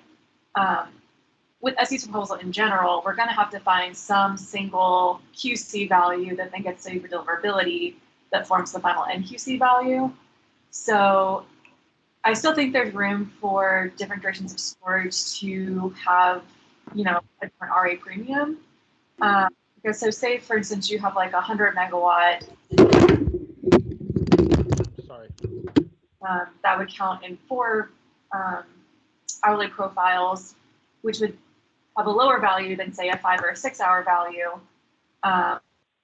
with SCE's proposal in general, we're going to have to find some single QC value that then gets studied for deliverability that forms the final NQC value. So I still think there's room for different durations of storage to have, a different RA premium. Because so say, for instance, you have 100 megawatt. Sorry. That would count in 4 hourly profiles, which would have a lower value than say a 5 or a 6 hour value,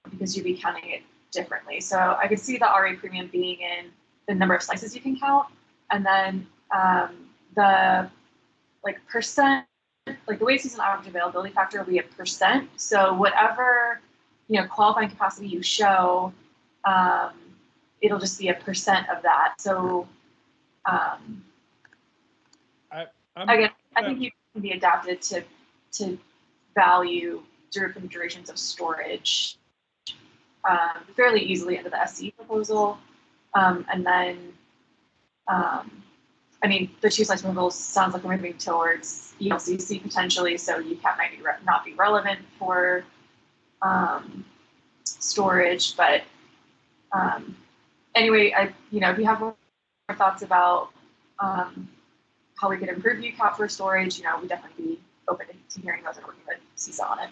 because you'd be counting it differently. So I could see the RA premium being in the number of slices you can count, and then the percent, the way season average availability factor will be a percent. So whatever qualifying capacity you show, it'll just be a percent of that. So again, I think you can be adapted to value different durations of storage fairly easily under the SC proposal. And then, the 2 slice removal sounds like we're moving towards ELCC potentially, so UCAP might not be relevant for storage. But anyway, if you have more thoughts about how we could improve UCAP for storage, we'd definitely be open to hearing those and working with CISA on it.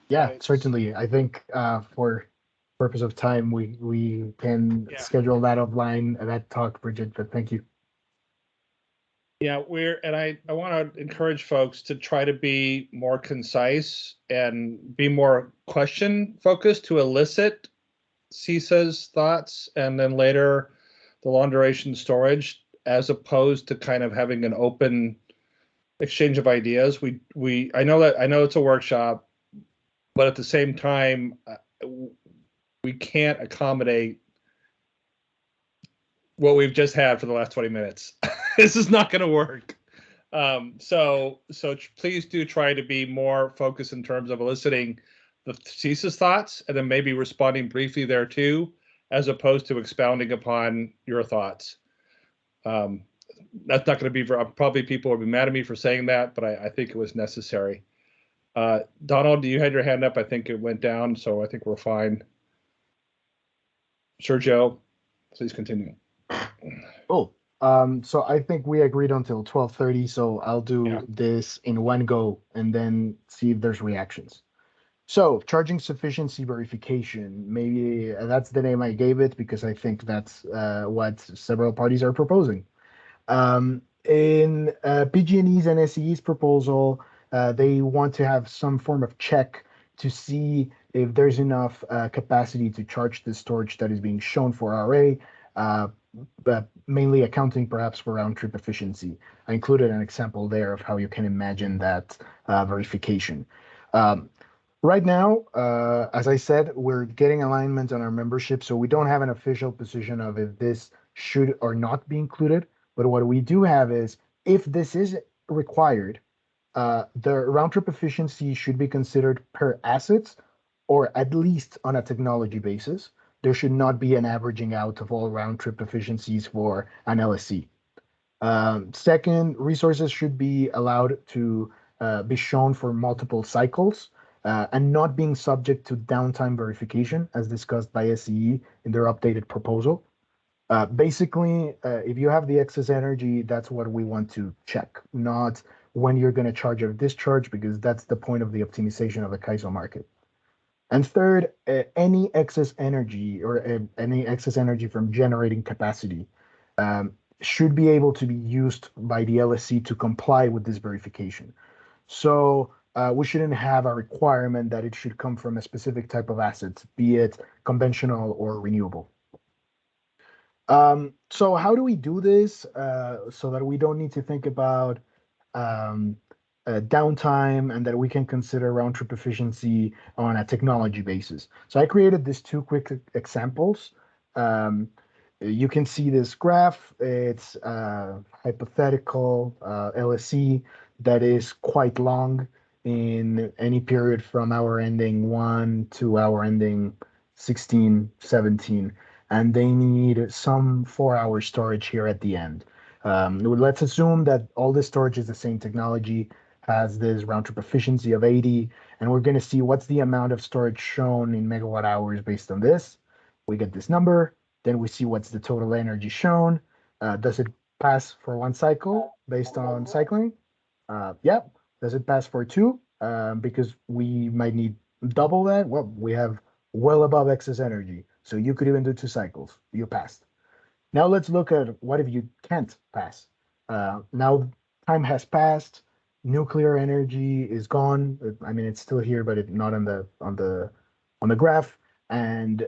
Yeah, certainly. I think for purpose of time, we can schedule that offline, that talk, Bridget, but thank you. Yeah, I want to encourage folks to try to be more concise and be more question focused to elicit CISA's thoughts, and then later the long duration storage, as opposed to kind of having an open exchange of ideas. I know it's a workshop, but at the same time, we can't accommodate what we've just had for the last 20 minutes. This is not going to work. So please do try to be more focused in terms of eliciting the CISA's thoughts, and then maybe responding briefly there too, as opposed to expounding upon your thoughts. That's not going to be, probably people will be mad at me for saying that, but I think it was necessary. Donald, you had your hand up. I think it went down, so I think we're fine. Sergio, please continue. Oh, so I think we agreed until 12:30, so I'll do this in one go and then see if there's reactions. So charging sufficiency verification, maybe that's the name I gave it because I think that's what several parties are proposing. In PG&E's and SCE's proposal, they want to have some form of check to see if there's enough capacity to charge the storage that is being shown for RA, but mainly accounting perhaps for round trip efficiency. I included an example there of how you can imagine that verification. Right now, as I said, we're getting alignment on our membership, so we don't have an official position of if this should or not be included. But what we do have is, if this is required, the round trip efficiency should be considered per assets, or at least on a technology basis. There should not be an averaging out of all round trip efficiencies for an LSC. Second, resources should be allowed to be shown for multiple cycles and not being subject to downtime verification, as discussed by SCE in their updated proposal. Basically, if you have the excess energy, that's what we want to check, not when you're going to charge or discharge, because that's the point of the optimization of the Kaiso market. And third, any excess energy or any excess energy from generating capacity should be able to be used by the LSC to comply with this verification. So we shouldn't have a requirement that it should come from a specific type of assets, be it conventional or renewable. So how do we do this so that we don't need to think about downtime, and that we can consider round trip efficiency on a technology basis. So I created these two quick examples. You can see this graph. It's hypothetical LSC that is quite long in any period from our ending 1 to our ending 16, 17. And they need some 4-hour storage here at the end. Let's assume that all this storage is the same technology, has this round trip efficiency of 80, and we're going to see what's the amount of storage shown in megawatt hours based on this. We get this number. Then we see what's the total energy shown. Does it pass for one cycle based on cycling? Yep. Does it pass for two? Because we might need double that. Well, we have well above excess energy. So you could even do 2 cycles. You passed. Now let's look at what if you can't pass. Now time has passed. Nuclear energy is gone. I mean, it's still here, but it's not on the graph. And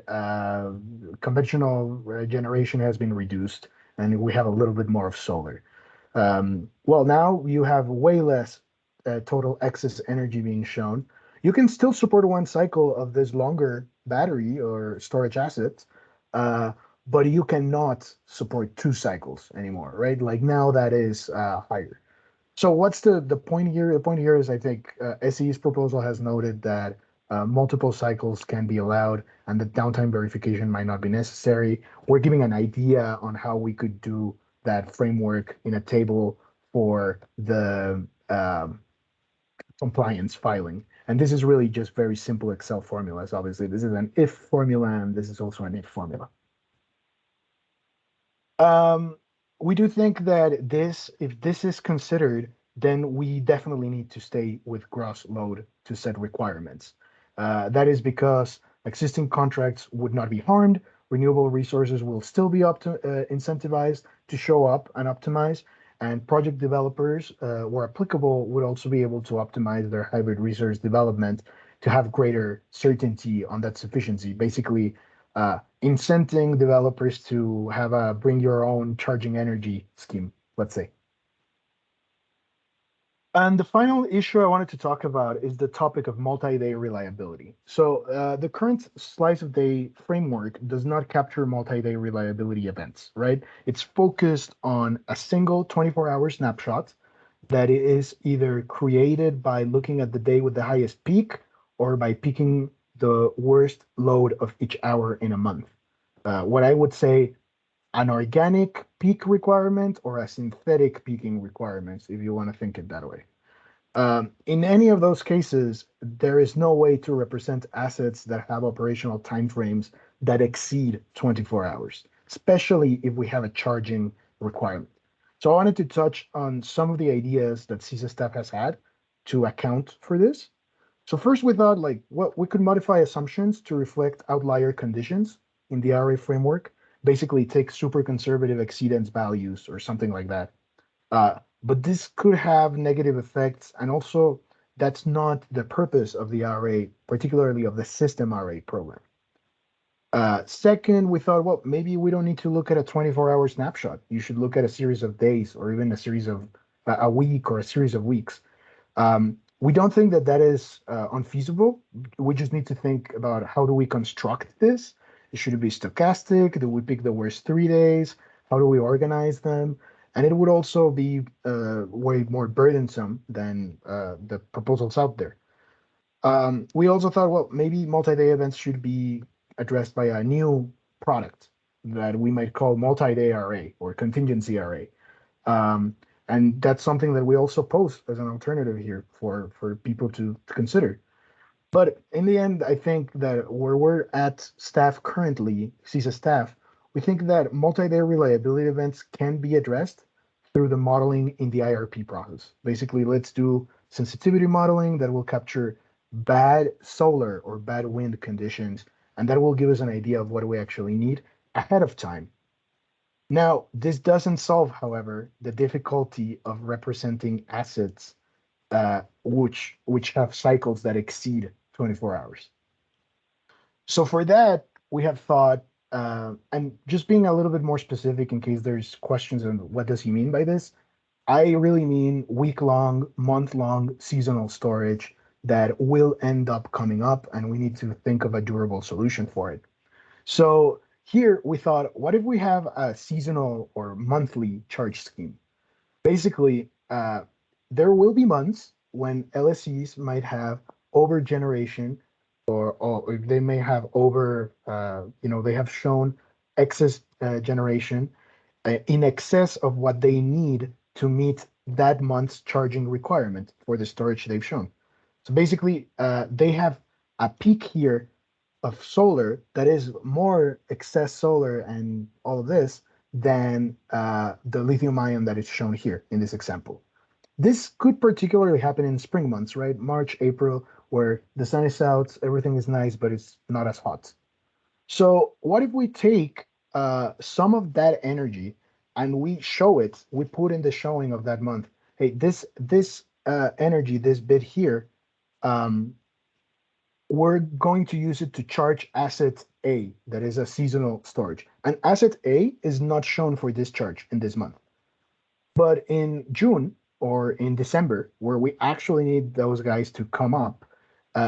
conventional generation has been reduced, and we have a little bit more of solar. Well, now you have way less total excess energy being shown. You can still support one cycle of this longer battery or storage asset, but you cannot support 2 cycles anymore, right? Like now that is higher. So what's the point here? The point here is I think SE's proposal has noted that multiple cycles can be allowed and the downtime verification might not be necessary. We're giving an idea on how we could do that framework in a table for the compliance filing. And this is really just very simple Excel formulas. Obviously, this is an if formula, and this is also an if formula. We do think that if this is considered, then we definitely need to stay with gross load to set requirements. That is because existing contracts would not be harmed. Renewable resources will still be incentivized to show up and optimize. And project developers, where applicable, would also be able to optimize their hybrid resource development to have greater certainty on that sufficiency. Basically, incenting developers to have a bring your own charging energy scheme, let's say. And the final issue I wanted to talk about is the topic of multi-day reliability. So the current slice of day framework does not capture multi-day reliability events, right? It's focused on a single 24-hour snapshot that is either created by looking at the day with the highest peak or by picking the worst load of each hour in a month. What I would say an organic peak requirement or a synthetic peaking requirement, if you want to think it that way. In any of those cases, there is no way to represent assets that have operational timeframes that exceed 24 hours, especially if we have a charging requirement. So I wanted to touch on some of the ideas that CISA staff has had to account for this. So first we thought we could modify assumptions to reflect outlier conditions in the RA framework, basically take super conservative exceedance values or something like that. But this could have negative effects, and also that's not the purpose of the RA, particularly of the system RA program. Second, we thought, well, maybe we don't need to look at a 24-hour snapshot. You should look at a series of days or even a series of a week or a series of weeks. We don't think that is unfeasible. We just need to think about how do we construct this? Should it be stochastic? Do we pick the worst 3 days? How do we organize them? And it would also be way more burdensome than the proposals out there. We also thought, well, maybe multi-day events should be addressed by a new product that we might call multi-day RA or contingency RA. And that's something that we also pose as an alternative here for people to consider. But in the end, I think that where we're at staff currently, CISA staff, we think that multi-day reliability events can be addressed through the modeling in the IRP process. Basically, let's do sensitivity modeling that will capture bad solar or bad wind conditions, and that will give us an idea of what we actually need ahead of time. Now, this doesn't solve, however, the difficulty of representing assets which have cycles that exceed 24 hours. So for that, we have thought, and just being a little bit more specific in case there's questions on what does he mean by this, I really mean week-long, month-long seasonal storage that will end up coming up, and we need to think of a durable solution for it. So here we thought, what if we have a seasonal or monthly charge scheme? Basically, there will be months when LSCs might have over generation, or they may have over, they have shown excess generation in excess of what they need to meet that month's charging requirement for the storage they've shown. So basically, they have a peak here of solar that is more excess solar and all of this than the lithium ion that is shown here in this example. This could particularly happen in spring months, right? March, April, where the sun is out, everything is nice, but it's not as hot. So what if we take some of that energy and we show it, we put in the showing of that month, hey, this energy, this bit here, we're going to use it to charge asset A, that is a seasonal storage. And asset A is not shown for discharge in this month. But in June or in December, where we actually need those guys to come up,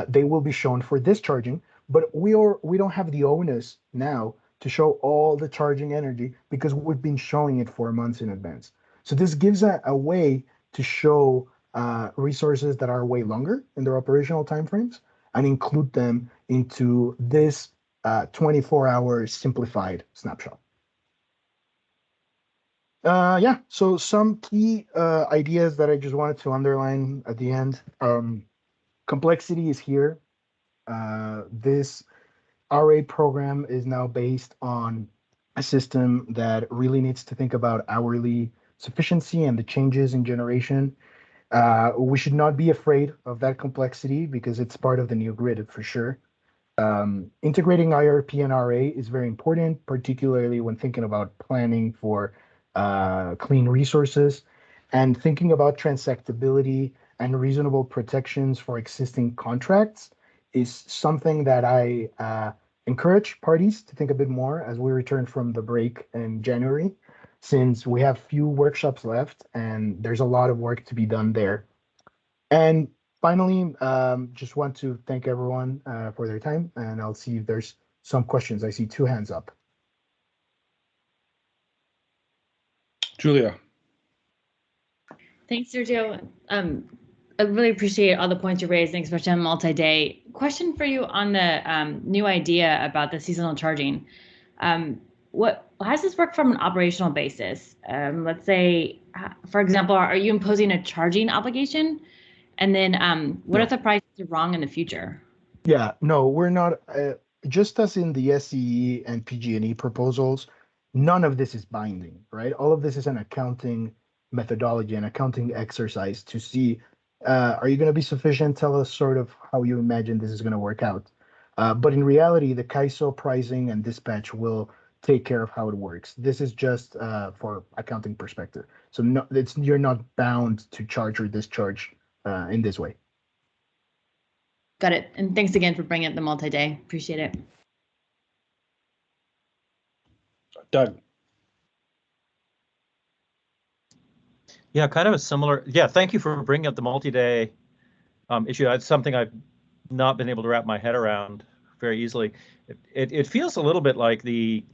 they will be shown for discharging, but we don't have the onus now to show all the charging energy because we've been showing it for months in advance. So this gives a way to show resources that are way longer in their operational timeframes and include them into this 24-hour simplified snapshot. Yeah, so some key ideas that I just wanted to underline at the end. Complexity is here. This RA program is now based on a system that really needs to think about hourly sufficiency and the changes in generation. We should not be afraid of that complexity because it's part of the new grid for sure. Integrating IRP and RA is very important, particularly when thinking about planning for clean resources and thinking about transactability and reasonable protections for existing contracts is something that I encourage parties to think a bit more as we return from the break in January, since we have few workshops left and there's a lot of work to be done there. And finally, just want to thank everyone for their time, and I'll see if there's some questions. I see 2 hands up. Julia. Thanks, Sergio. I really appreciate all the points you raised, especially on multi-day. Question for you on the new idea about the seasonal charging. How does this work from an operational basis? Let's say, for example, are you imposing a charging obligation? And then what if the prices are wrong in the future? Yeah, no, we're not. Just as in the SCE and PG&E proposals, none of this is binding, right? All of this is an accounting methodology, an accounting exercise to see, are you going to be sufficient? Tell us sort of how you imagine this is going to work out. But in reality, the Kaiso pricing and dispatch will take care of how it works. This is just for accounting perspective. So no, you're not bound to charge or discharge in this way. Got it. And thanks again for bringing up the multi-day. Appreciate it. Doug. Yeah, kind of a similar. Yeah, thank you for bringing up the multi-day issue. That's something I've not been able to wrap my head around very easily. It feels a little bit like the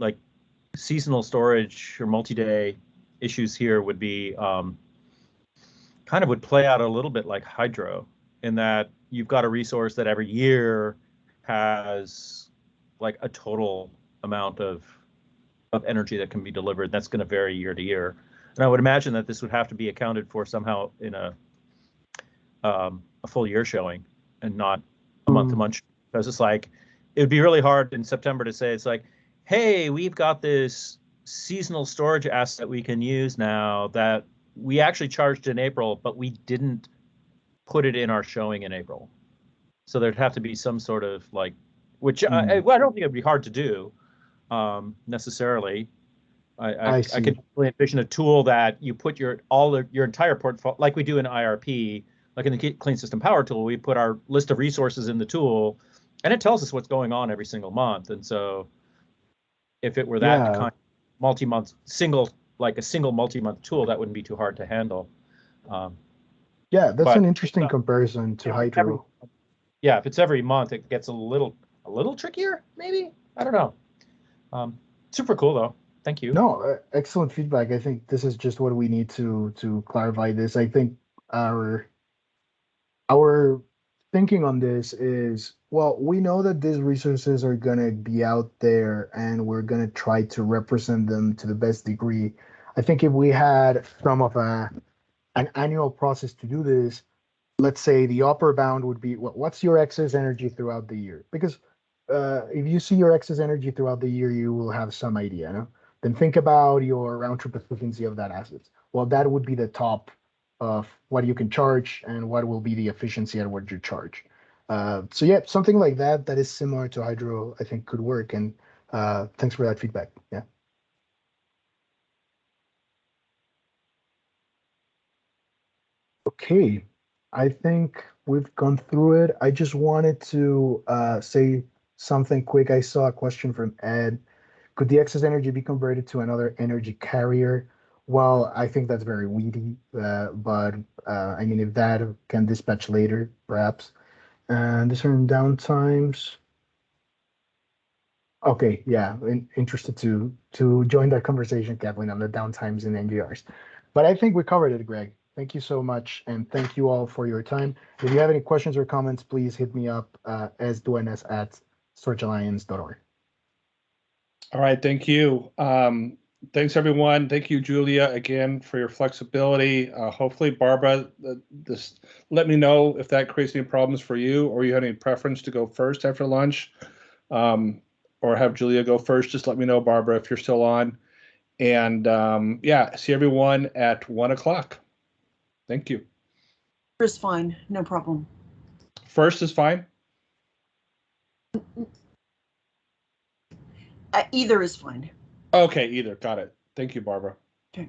seasonal storage or multi-day issues here would be kind of would play out a little bit like hydro, in that you've got a resource that every year has like a total amount of energy that can be delivered. That's going to vary year to year. And I would imagine that this would have to be accounted for somehow in a full year showing and not a month to month. Because it's like, it would be really hard in September to say, it's like, hey, we've got this seasonal storage asset we can use now that we actually charged in April, but we didn't put it in our showing in April. So there'd have to be some sort of like, which I don't think it'd be hard to do necessarily. I could envision a tool that you put your entire portfolio, like we do in IRP, like in the Clean System Power tool, we put our list of resources in the tool, and it tells us what's going on every single month. And so, if it were that kind of multi-month single like a single multi-month tool, that wouldn't be too hard to handle. Yeah, that's but an interesting comparison to hydro. Yeah, if it's every month, it gets a little trickier, maybe. I don't know. Super cool though. Thank you. No, excellent feedback. I think this is just what we need to clarify this. I think our thinking on this is, well, we know that these resources are going to be out there and we're going to try to represent them to the best degree. I think if we had some of an annual process to do this, let's say the upper bound would be what's your excess energy throughout the year? Because if you see your excess energy throughout the year, you will have some idea. No? Then think about your round trip efficiency of that asset. Well, that would be the top of what you can charge and what will be the efficiency at what you charge. So yeah, something like that is similar to hydro, I think could work. And thanks for that feedback. Yeah. Okay, I think we've gone through it. I just wanted to say something quick. I saw a question from Ed. Could the excess energy be converted to another energy carrier? Well, I think that's very weedy, but I mean, if that can dispatch later, perhaps. And certain downtimes. Okay, yeah, interested to join that conversation, Kathleen, on the downtimes in NGRs. But I think we covered it, Greg. Thank you so much, and thank you all for your time. If you have any questions or comments, please hit me up sduenas@storagealliance.org. All right, thank you. Thanks, everyone. Thank you, Julia, again, for your flexibility. Hopefully, Barbara, just let me know if that creates any problems for you, or you have any preference to go first after lunch, or have Julia go first. Just let me know, Barbara, if you're still on. And yeah, see everyone at 1 o'clock. Thank you. First, fine, no problem. First is fine? Either is fine. Okay, either. Got it. Thank you, Barbara. Okay.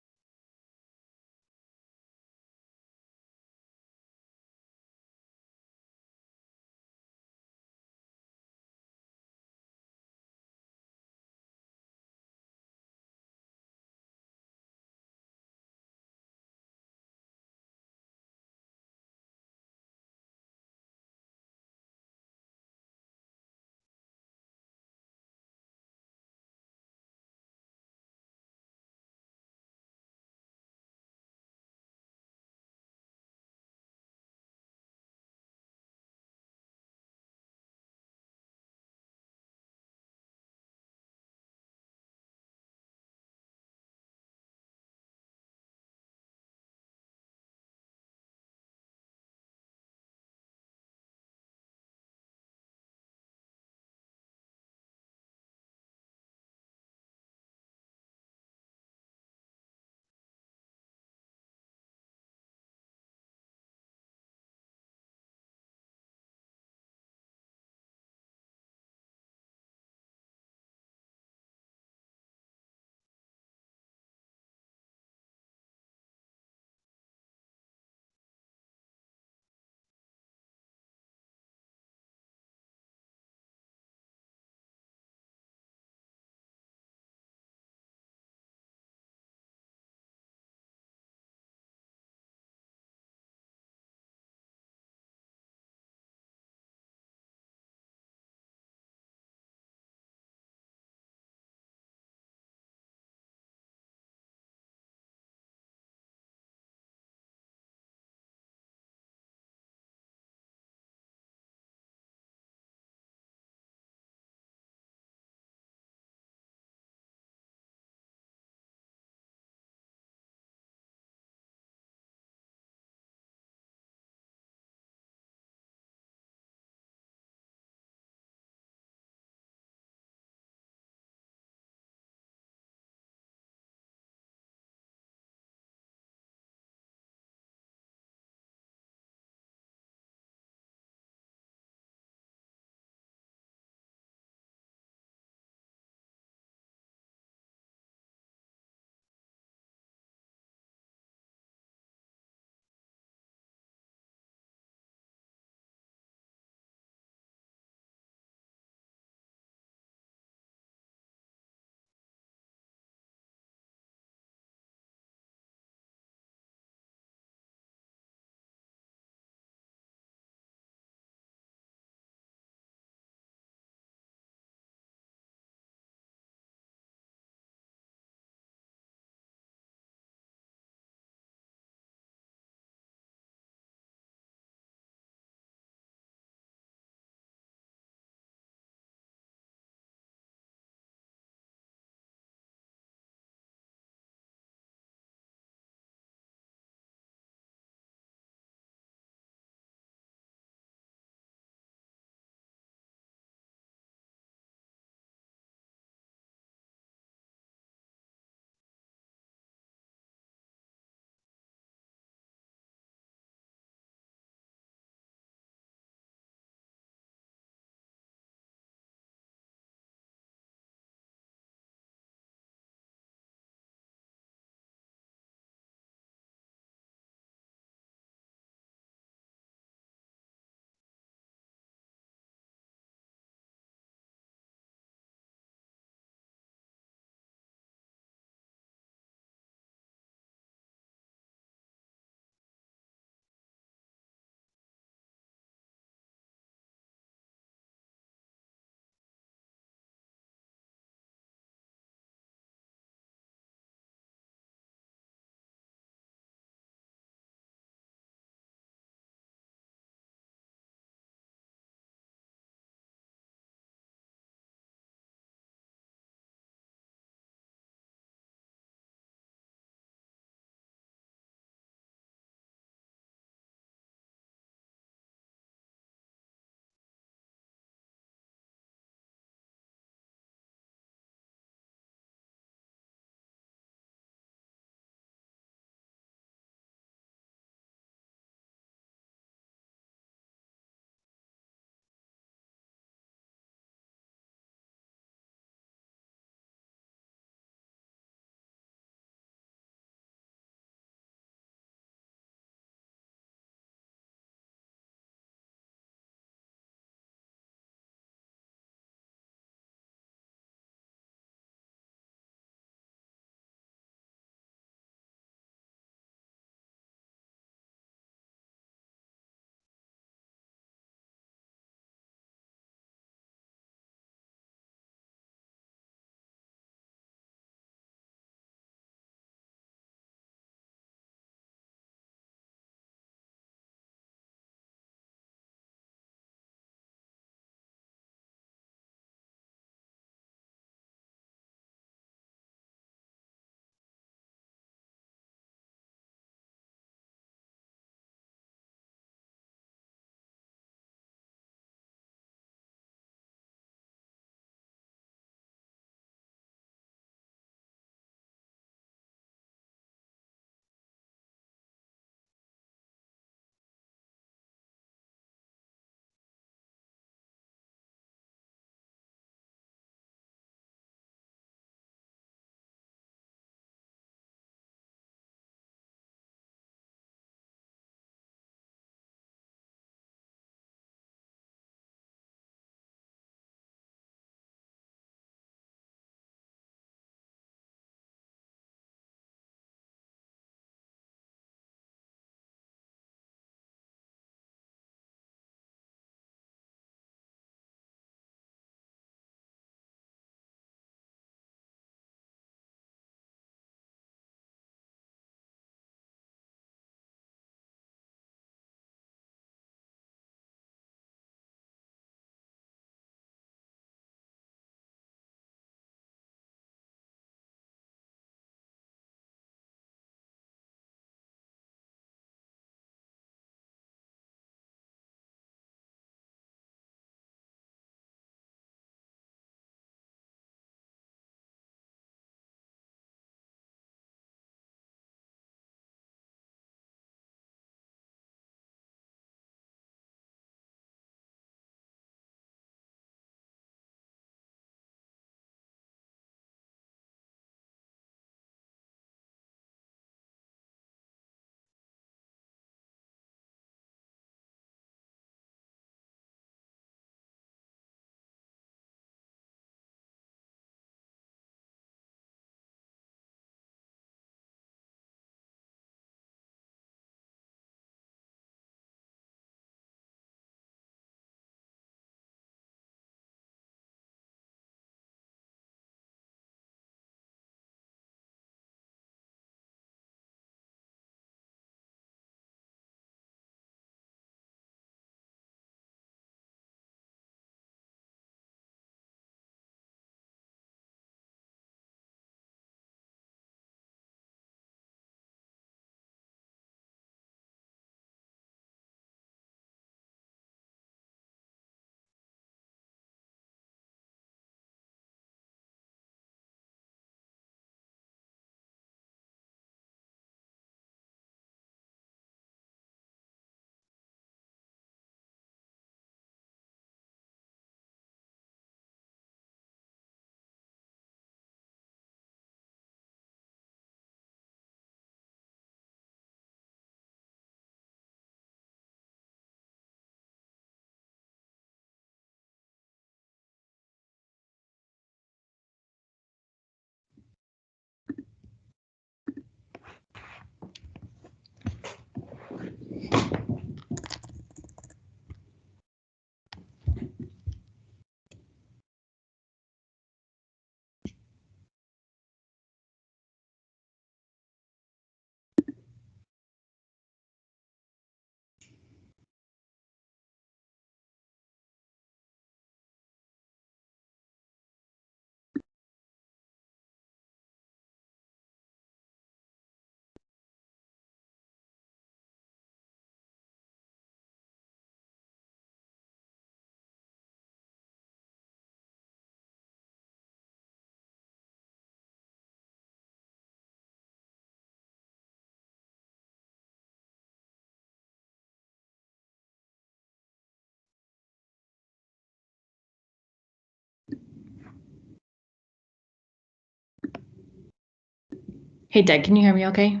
Hey, Doug, can you hear me okay?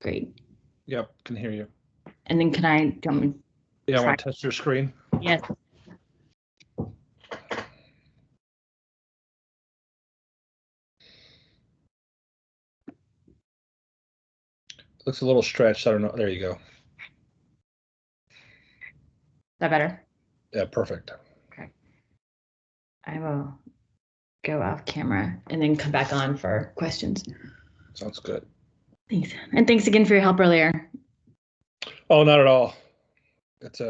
Great. Yep, can hear you. And then can I come? Yeah, I want to test your screen. Yes. Looks a little stretched. I don't know. There you go. Is that better? Yeah, perfect. Okay. I will go off camera and then come back on for questions. Sounds good. Thanks. And thanks again for your help earlier. Oh, not at all. It's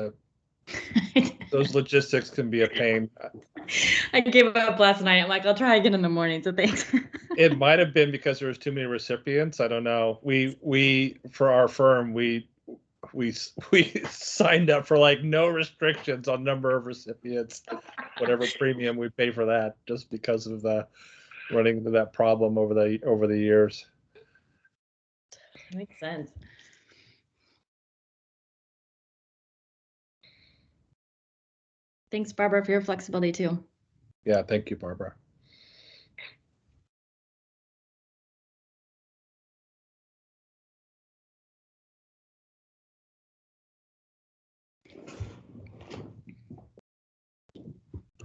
those logistics can be a pain. I gave up last night. I'm like, I'll try again in the morning. So thanks. It might have been because there was too many recipients. I don't know. We for our firm, we signed up for like no restrictions on number of recipients, whatever premium we pay for that, just because of the running into that problem over the years. Makes sense. Thanks, Barbara, for your flexibility too. Yeah, thank you, Barbara.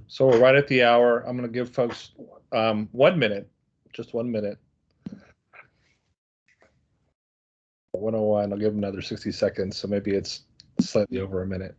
So we're right at the hour. I'm going to give folks 1 minute, just 1 minute. 101, I'll give them another 60 seconds, so maybe it's slightly over a minute.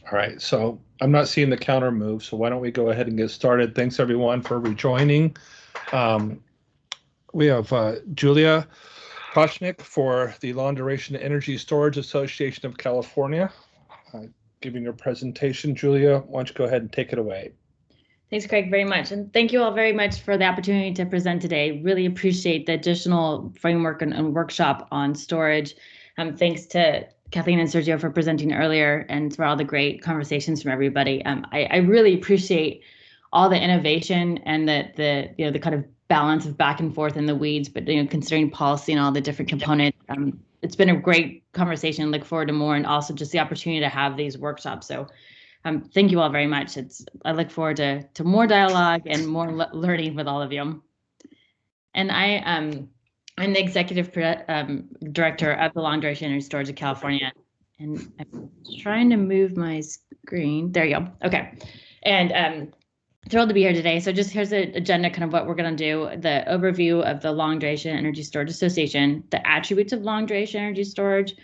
All right, so I'm not seeing the counter move, so why don't we go ahead and get started. Thanks everyone for rejoining. We have Julia Kochnick for the Long Duration Energy Storage Association of California giving your presentation. Julia, why don't you go ahead and take it away? Thanks, Craig, very much. And thank you all very much for the opportunity to present today. Really appreciate the additional framework and workshop on storage. Thanks to Kathleen and Sergio for presenting earlier and for all the great conversations from everybody. I really appreciate all the innovation and the kind of balance of back and forth in the weeds, but considering policy and all the different components. It's been a great conversation. Look forward to more, and also just the opportunity to have these workshops. So thank you all very much. I look forward to more dialogue and more learning with all of you. And I'm the executive director of the Long Duration Energy Storage of California. And I'm trying to move my screen. There you go. Okay. And thrilled to be here today. So just here's the agenda, kind of what we're going to do, the overview of the Long Duration Energy Storage Association, the attributes of long duration energy storage,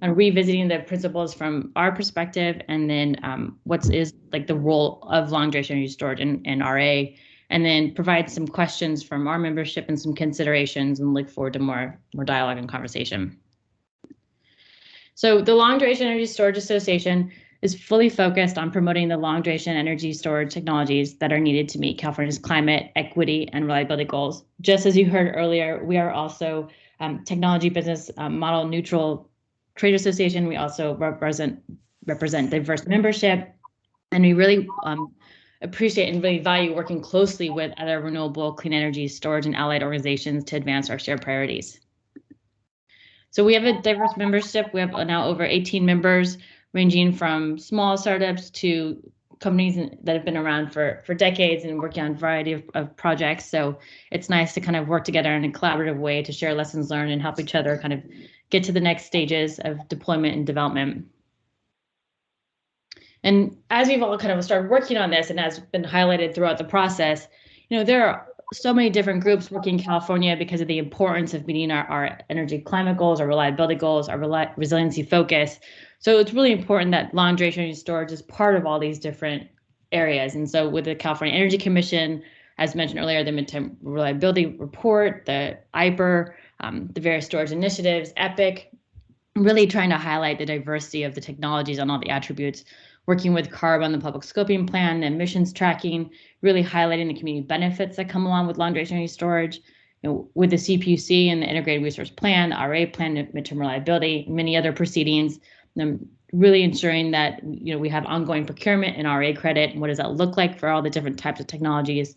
and revisiting the principles from our perspective, and then what is like the role of long duration energy storage in RA, and then provide some questions from our membership and some considerations, and look forward to more dialogue and conversation. So the Long Duration Energy Storage Association is fully focused on promoting the long duration energy storage technologies that are needed to meet California's climate, equity, and reliability goals. Just as you heard earlier, we are also technology business model neutral trade association. We also represent diverse membership, and we really appreciate and really value working closely with other renewable clean energy storage and allied organizations to advance our shared priorities. So we have a diverse membership. We have now over 18 members, ranging from small startups to companies that have been around for decades and working on a variety of projects. So it's nice to kind of work together in a collaborative way to share lessons learned and help each other kind of get to the next stages of deployment and development. And as we've all kind of started working on this, and as been highlighted throughout the process, there are so many different groups working in California because of the importance of meeting our energy climate goals, our reliability goals, our resiliency focus. So it's really important that long duration energy storage is part of all these different areas. And so with the California Energy Commission, as mentioned earlier, the midterm reliability report, the IPER, the various storage initiatives, EPIC, really trying to highlight the diversity of the technologies on all the attributes, working with CARB on the public scoping plan, emissions tracking, really highlighting the community benefits that come along with long duration energy storage. With the CPUC and the Integrated Resource Plan, the RA Plan, midterm reliability, many other proceedings, really ensuring that we have ongoing procurement and RA credit, and what does that look like for all the different types of technologies.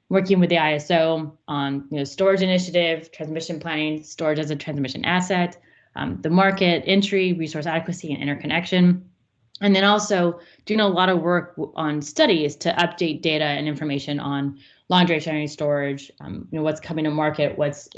Working with the ISO on storage initiative, transmission planning, storage as a transmission asset, the market entry, resource adequacy, and interconnection. And then also doing a lot of work on studies to update data and information on long duration energy storage, what's coming to market, what's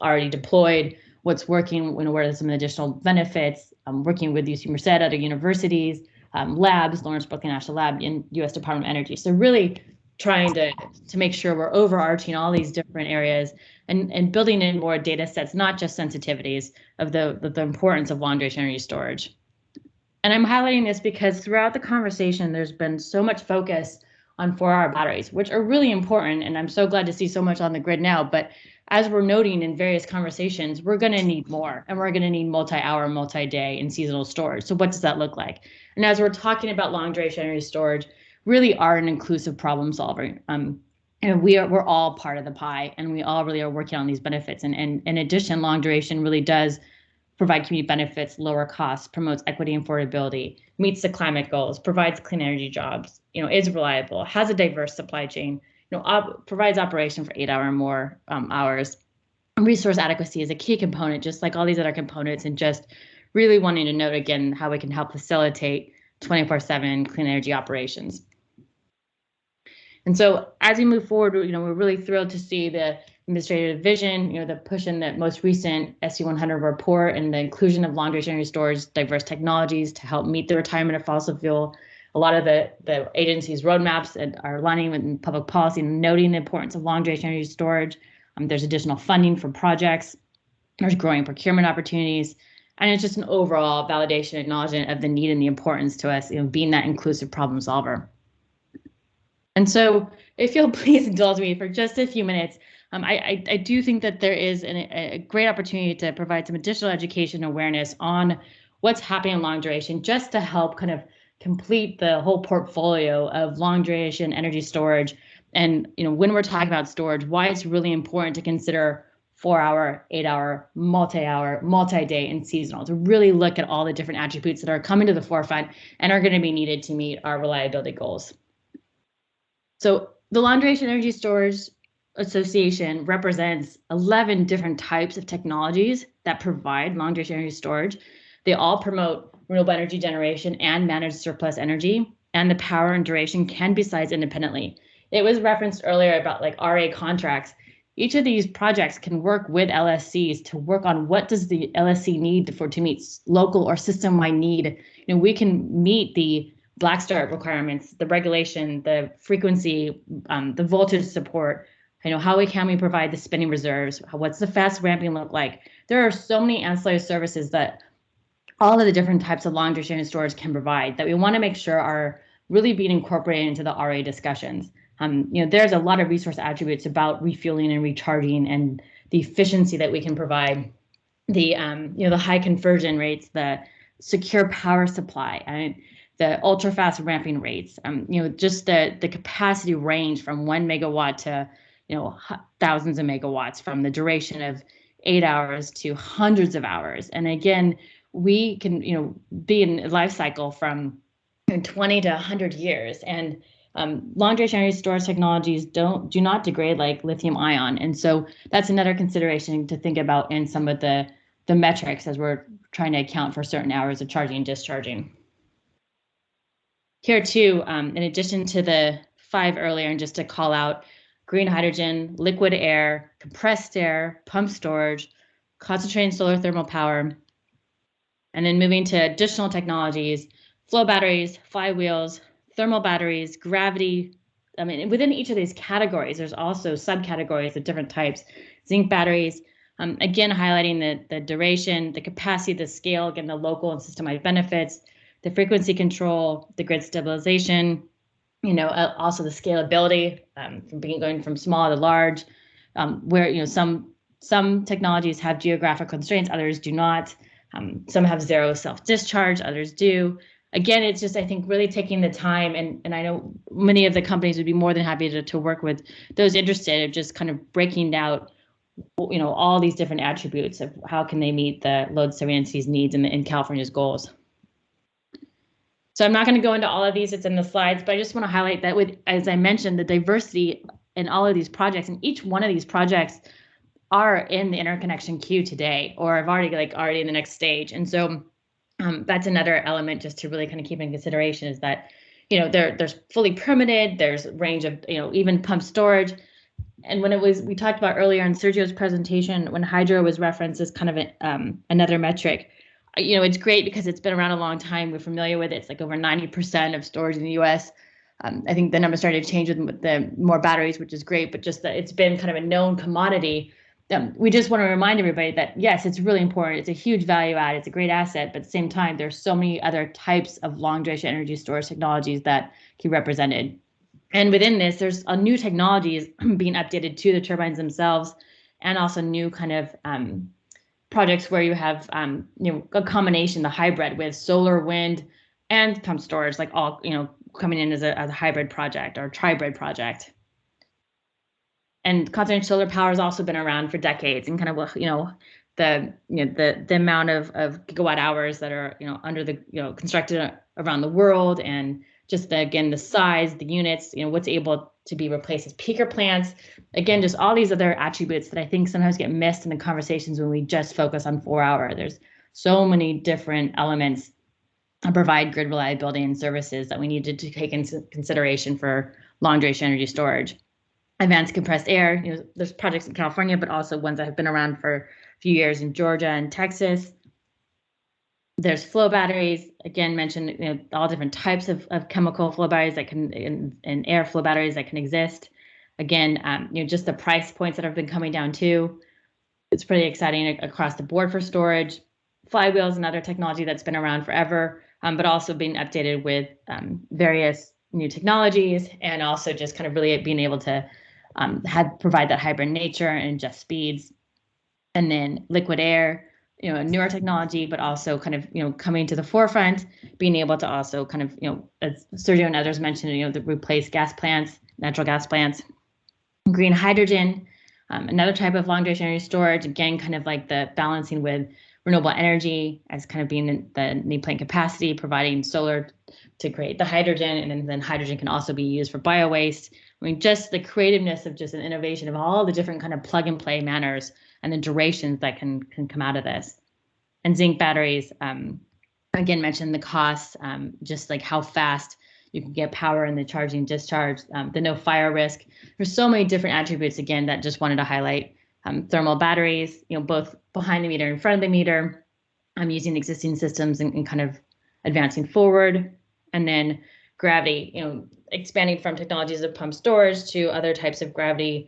already deployed, what's working, what are some of the additional benefits, working with UC Merced, other universities, labs, Lawrence Berkeley National Lab, and U.S. Department of Energy. So really trying to make sure we're overarching all these different areas and building in more data sets, not just sensitivities of the importance of long duration energy storage. And I'm highlighting this because throughout the conversation, there's been so much focus on 4-hour batteries, which are really important. And I'm so glad to see so much on the grid now. But as we're noting in various conversations, we're going to need more, and we're going to need multi-hour, multi-day, and seasonal storage. So what does that look like? And as we're talking about long duration energy storage, really are an inclusive problem solver. And we're all part of the pie, and we all really are working on these benefits. And in addition, long duration really does provide community benefits, lower costs, promotes equity and affordability, meets the climate goals, provides clean energy jobs, is reliable, has a diverse supply chain, provides operation for 8 hour or more hours. Resource adequacy is a key component, just like all these other components, and just really wanting to note again how we can help facilitate 24/7 clean energy operations. And so as we move forward, we're really thrilled to see the administrative vision, the push in the most recent SC100 report and the inclusion of long duration energy storage, diverse technologies to help meet the retirement of fossil fuel. A lot of the agency's roadmaps are aligning with public policy and noting the importance of long duration energy storage. There's additional funding for projects. There's growing procurement opportunities. And it's just an overall validation, acknowledgement of the need and the importance to us, being that inclusive problem solver. And so if you'll please indulge me for just a few minutes, I do think that there is a great opportunity to provide some additional education awareness on what's happening in long duration, just to help kind of complete the whole portfolio of long duration energy storage. And when we're talking about storage, why it's really important to consider 4-hour, 8-hour, multi-hour, multi-day, and seasonal, to really look at all the different attributes that are coming to the forefront and are going to be needed to meet our reliability goals. So the Long Duration Energy Storage Association represents 11 different types of technologies that provide long duration energy storage. They all promote renewable energy generation and manage surplus energy, and the power and duration can be sized independently. It was referenced earlier about like RA contracts. Each of these projects can work with LSCs to work on what does the LSC need to meet local or system-wide need. We can meet the black start requirements, the regulation, the frequency, the voltage support. How can we provide the spinning reserves? What's the fast ramping look like? There are so many ancillary services that all of the different types of long duration storage can provide that we want to make sure are really being incorporated into the RA discussions. There's a lot of resource attributes about refueling and recharging and the efficiency that we can provide, the high conversion rates, the secure power supply, the ultra fast ramping rates, just the capacity range from 1 megawatt to thousands of megawatts, from the duration of 8 hours to hundreds of hours. And again, we can be in a life cycle from 20 to 100 years. And long duration energy storage technologies do not degrade like lithium ion. And so that's another consideration to think about in some of the metrics as we're trying to account for certain hours of charging and discharging. Here too, in addition to the 5 earlier, and just to call out green hydrogen, liquid air, compressed air, pump storage, concentrated solar thermal power, and then moving to additional technologies, flow batteries, flywheels, thermal batteries, gravity, I mean, within each of these categories, there's also subcategories of different types. Zinc batteries, again, highlighting the duration, the capacity, the scale, again, the local and system-wide benefits, the frequency control, the grid stabilization, also the scalability, from going from small to large, where, some technologies have geographic constraints, others do not. Some have zero self-discharge, others do. Again, it's just, I think, really taking the time, and I know many of the companies would be more than happy to work with those interested of just kind of breaking out, all these different attributes of how can they meet the load serving entities' needs and California's goals. So I'm not going to go into all of these, it's in the slides, but I just want to highlight that as I mentioned, the diversity in all of these projects, and each one of these projects are in the interconnection queue today, or have already in the next stage. And so that's another element just to really kind of keep in consideration, is that, there's fully permitted, there's a range of, even pump storage. And when we talked about earlier in Sergio's presentation, when hydro was referenced as kind of another metric, it's great because it's been around a long time. We're familiar with it. It's like over 90% of storage in the US. I think the number started to change with the more batteries, which is great, but just that it's been kind of a known commodity. We just want to remind everybody that, yes, it's really important. It's a huge value add. It's a great asset. But at the same time, there's so many other types of long duration energy storage technologies that can be represented. And within this, there's a new technologies being updated to the turbines themselves, and also new kind of projects where you have a combination, the hybrid with solar, wind, and pump storage, like all coming in as a hybrid project or tribrid project. And continental solar power has also been around for decades, and kind of the amount of gigawatt hours that are under the constructed around the world, and just the size, the units, what's able to be replaced as peaker plants. Again, just all these other attributes that I think sometimes get missed in the conversations when we just focus on 4-hour. There's so many different elements that provide grid reliability and services that we need to take into consideration for long duration energy storage. Advanced compressed air, there's projects in California, but also ones that have been around for a few years in Georgia and Texas. There's flow batteries, again, mentioned, all different types of chemical flow batteries that can, and air flow batteries that can exist. Again, just the price points that have been coming down too. It's pretty exciting across the board for storage. Flywheels, another technology that's been around forever, but also being updated with various new technologies, and also just kind of really being able to provide that hybrid nature and just speeds. And then liquid air, newer technology, but also kind of, coming to the forefront, being able to also kind of, as Sergio and others mentioned, to replace gas plants, natural gas plants. Green hydrogen, another type of long duration energy storage, again, kind of like the balancing with renewable energy as kind of being the nameplate capacity, providing solar to create the hydrogen, and then hydrogen can also be used for bio-waste. I mean, just the creativeness of just an innovation of all the different kind of plug and play manners and the durations that can come out of this. And zinc batteries, again, mentioned the cost, just like how fast you can get power in the charging discharge, the no fire risk. There's so many different attributes, again, that just wanted to highlight. Thermal batteries, both behind the meter and in front of the meter, using existing systems and kind of advancing forward. And then gravity, expanding from technologies of pump storage to other types of gravity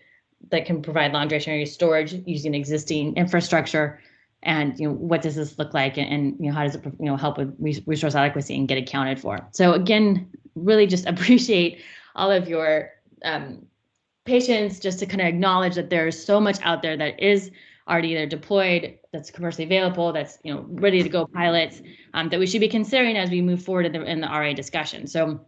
that can provide long duration energy storage using existing infrastructure. And what does this look like, and how does it help with resource adequacy and get accounted for? So again, really just appreciate all of your patience, just to kind of acknowledge that there's so much out there that is already either deployed, that's commercially available, that's ready to go pilots, that we should be considering as we move forward in the RA discussion. So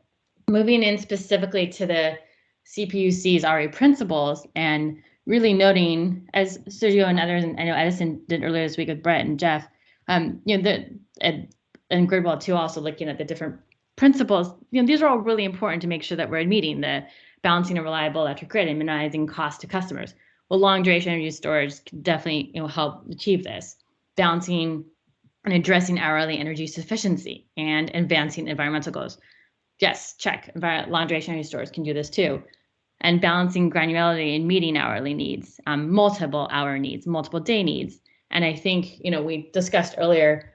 moving in specifically to the CPUC's RA principles, and really noting, as Sergio and others, and I know Edison did earlier this week with Brett and Jeff, and Gridwell too, also looking at the different principles. These are all really important to make sure that we're meeting the balancing a reliable electric grid and minimizing cost to customers. Well, long duration energy storage can definitely help achieve this, balancing and addressing hourly energy sufficiency and advancing environmental goals. Yes, check. Long duration energy storage can do this too. And balancing granularity and meeting hourly needs, multiple hour needs, multiple day needs. And I think, we discussed earlier,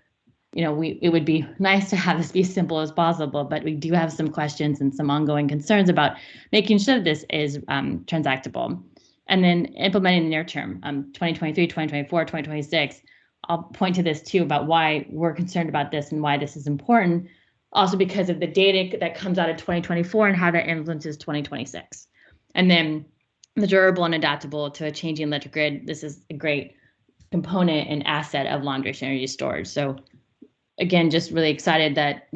it would be nice to have this be as simple as possible, but we do have some questions and some ongoing concerns about making sure that this is transactable. And then implementing the near term, 2023, 2024, 2026. I'll point to this too about why we're concerned about this and why this is important. Also because of the data that comes out of 2024 and how that influences 2026. And then the durable and adaptable to a changing electric grid. This is a great component and asset of long duration energy storage. So again, just really excited that,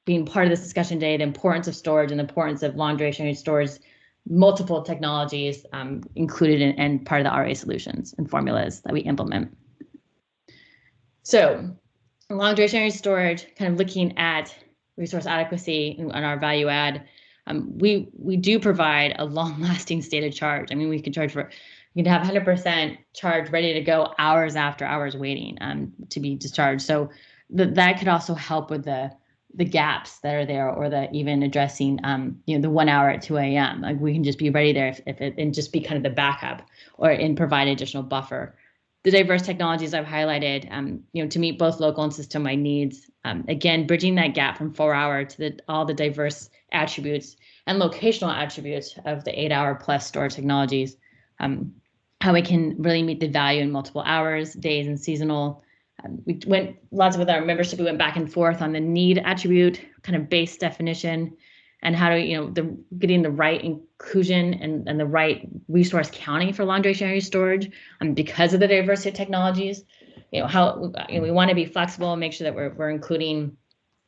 being part of this discussion today, the importance of storage and the importance of long duration energy storage, multiple technologies included and part of the RA solutions and formulas that we implement. So long duration energy storage, kind of looking at resource adequacy and our value add, we do provide a long lasting state of charge. I mean, we can have 100% charge ready to go hours after hours waiting to be discharged. So that could also help with the gaps that are there, or the even addressing the 1 hour at 2 a.m. Like we can just be ready there if it, and just be kind of the backup and provide additional buffer. The diverse technologies I've highlighted, to meet both local and system-wide needs. Again, bridging that gap from 4 hour to all the diverse attributes and locational attributes of the 8 hour plus storage technologies. How we can really meet the value in multiple hours, days, and seasonal. We went lots with our membership. We went back and forth on the need attribute, kind of base definition, and how to getting the right inclusion and the right resource counting for long duration energy storage, because of the diversity of technologies. How we want to be flexible and make sure that we're including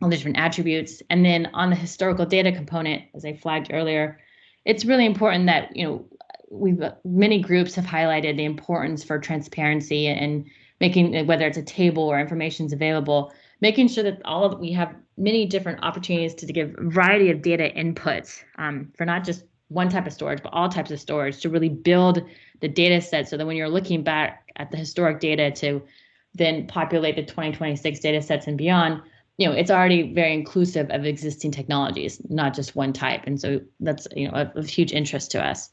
all the different attributes. And then on the historical data component, as I flagged earlier, it's really important that many groups have highlighted the importance for transparency and making, whether it's a table or information is available, making sure that we have many different opportunities to give a variety of data inputs for not just one type of storage, but all types of storage, to really build the data set so that when you're looking back at the historic data to then populate the 2026 data sets and beyond, it's already very inclusive of existing technologies, not just one type. And so that's of huge interest to us.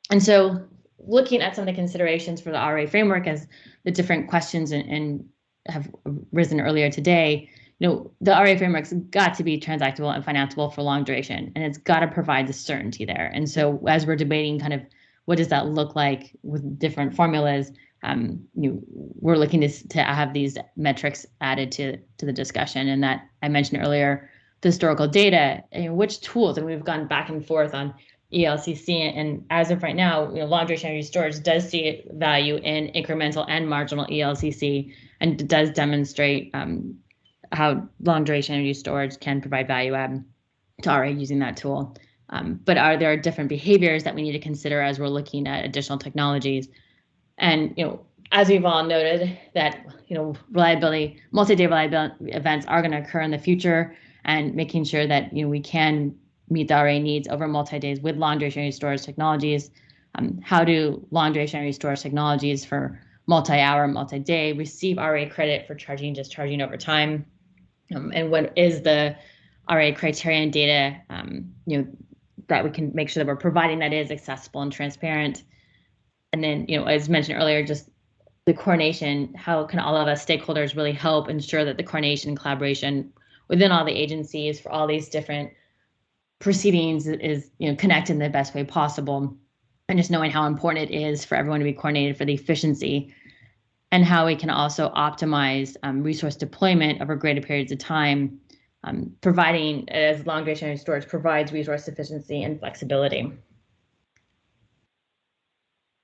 And so looking at some of the considerations for the RA framework, as the different questions and have risen earlier today, the RA framework's got to be transactable and financeable for long duration, and it's got to provide the certainty there. And so as we're debating kind of what does that look like with different formulas, we're looking to have these metrics added to the discussion. And that I mentioned earlier, the historical data, which tools, and we've gone back and forth on ELCC, and as of right now, long duration energy storage does see value in incremental and marginal ELCC, and does demonstrate how long duration energy storage can provide value add to RA using that tool. But there are different behaviors that we need to consider as we're looking at additional technologies. And as we've all noted, that reliability, multi-day reliability events are going to occur in the future, and making sure that we can meet the RA needs over multi-days with long duration energy storage technologies. How do long duration energy storage technologies for multi-hour, multi-day receive RA credit for charging, discharging over time? And what is the RA criterion data, that we can make sure that we're providing that is accessible and transparent? And then, as mentioned earlier, just the coordination, how can all of us stakeholders really help ensure that the coordination and collaboration within all the agencies for all these different proceedings is connected in the best way possible, and just knowing how important it is for everyone to be coordinated for the efficiency, and how we can also optimize resource deployment over greater periods of time, providing, as long duration energy storage provides resource efficiency and flexibility.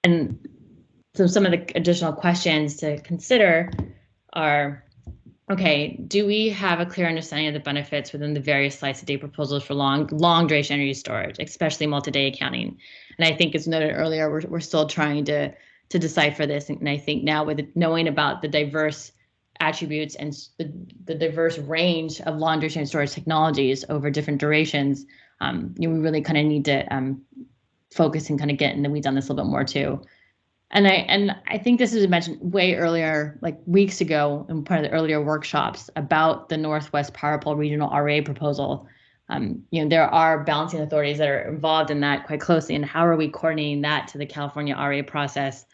And so some of the additional questions to consider are, okay, do we have a clear understanding of the benefits within the various slice of date proposals for long duration energy storage, especially multi-day accounting? And I think, as noted earlier, we're still trying to decipher this. And I think now, with knowing about the diverse attributes and the diverse range of long duration storage technologies over different durations, we really kind of need to focus and kind of get in the weeds on this a little bit more too. And I think this was mentioned way earlier, like weeks ago, in part of the earlier workshops about the Northwest Power Pole Regional RA proposal. There are balancing authorities that are involved in that quite closely, and how are we coordinating that to the California RA process?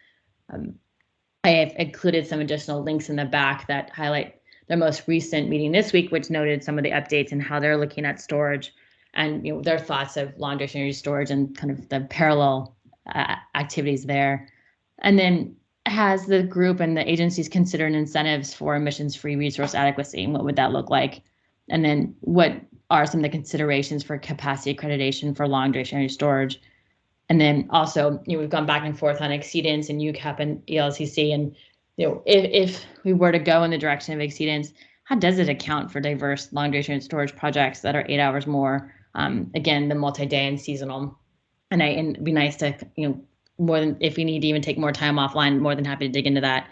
I have included some additional links in the back that highlight their most recent meeting this week, which noted some of the updates and how they're looking at storage and their thoughts of long duration energy storage and kind of the parallel activities there. And then has the group and the agencies considered incentives for emissions-free resource adequacy, and what would that look like? And then what are some of the considerations for capacity accreditation for long duration energy storage? And then also, we've gone back and forth on exceedance and UCAP and ELCC, and if we were to go in the direction of exceedance, how does it account for diverse long duration storage projects that are 8 hours more? Again, the multi-day and seasonal, and it'd be nice to more than, if we need to even take more time offline, more than happy to dig into that.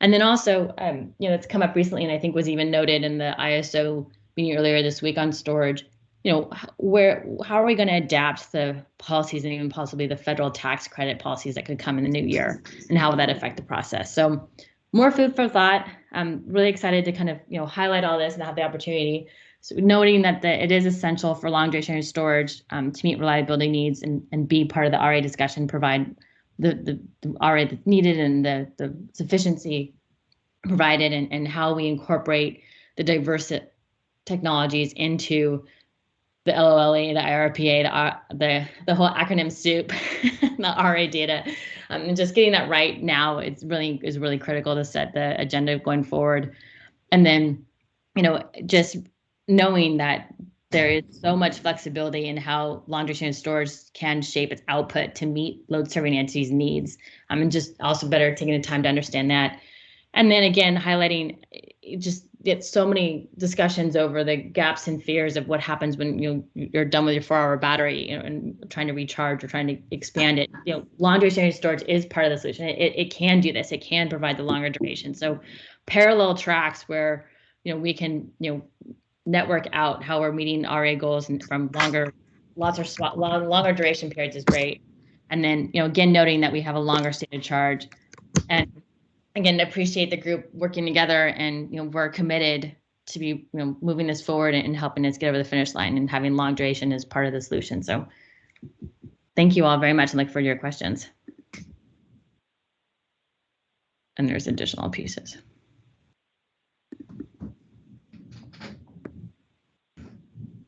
And then also, it's come up recently, and I think was even noted in the ISO meeting earlier this week on storage. How are we going to adapt the policies and even possibly the federal tax credit policies that could come in the new year, and how will that affect the process? So more food for thought. I'm really excited to kind of highlight all this and have the opportunity. So noting that it is essential for long duration storage to meet reliability needs and be part of the RA discussion, provide the RA that's needed and the sufficiency provided, and how we incorporate the diverse technologies into the LOLE, the IRPA, the whole acronym soup, the RA data, and just getting that right now is really critical to set the agenda going forward. And then, just knowing that there is so much flexibility in how long duration storage can shape its output to meet load serving entities' needs. And just also better taking the time to understand that. And then again, highlighting just get so many discussions over the gaps and fears of what happens when you're done with your 4-hour battery, and trying to recharge or trying to expand it. Long duration storage is part of the solution. It can do this. It can provide the longer duration. So parallel tracks where we can network out how we're meeting RA goals and from longer duration periods is great. And then again noting that we have a longer state of charge, and again, appreciate the group working together, and we're committed to be moving this forward and helping us get over the finish line, and having long duration as part of the solution. So thank you all very much, and look for your questions. And there's additional pieces.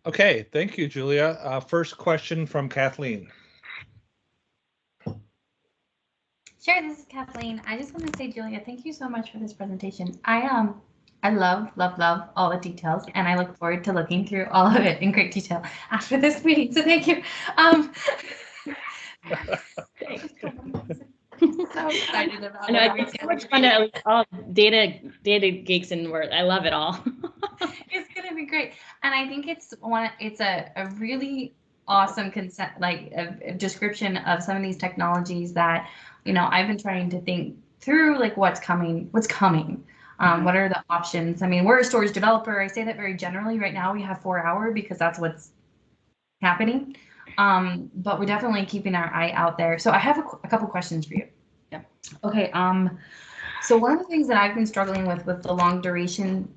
Okay, thank you, Julia. First question from Kathleen. Sure, this is Kathleen. I just want to say, Julia, thank you so much for this presentation. I love all the details, and I look forward to looking through all of it in great detail after this meeting. So thank you. So excited about it. It's so much fun to all data geeks and work. I love it all. It's gonna be great, and I think it's a really awesome concept, like a description of some of these technologies that I've been trying to think through, like what's coming. What are the options? I mean, we're a storage developer. I say that very generally. Right now we have 4-hour because that's what's happening. But we're definitely keeping our eye out there. So I have a couple questions for you. Yeah. Okay. So one of the things that I've been struggling with the long duration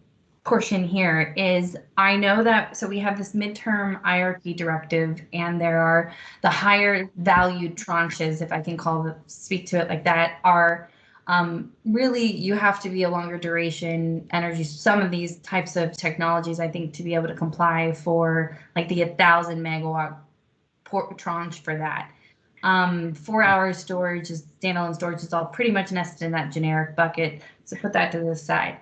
portion here is, I know that, so we have this midterm IRP directive, and there are the higher valued tranches, if I can speak to it like that, are really, you have to be a longer duration energy. Some of these types of technologies, I think, to be able to comply for like the 1,000 megawatt tranche for that. 4-hour storage is standalone storage is all pretty much nested in that generic bucket. So put that to the side.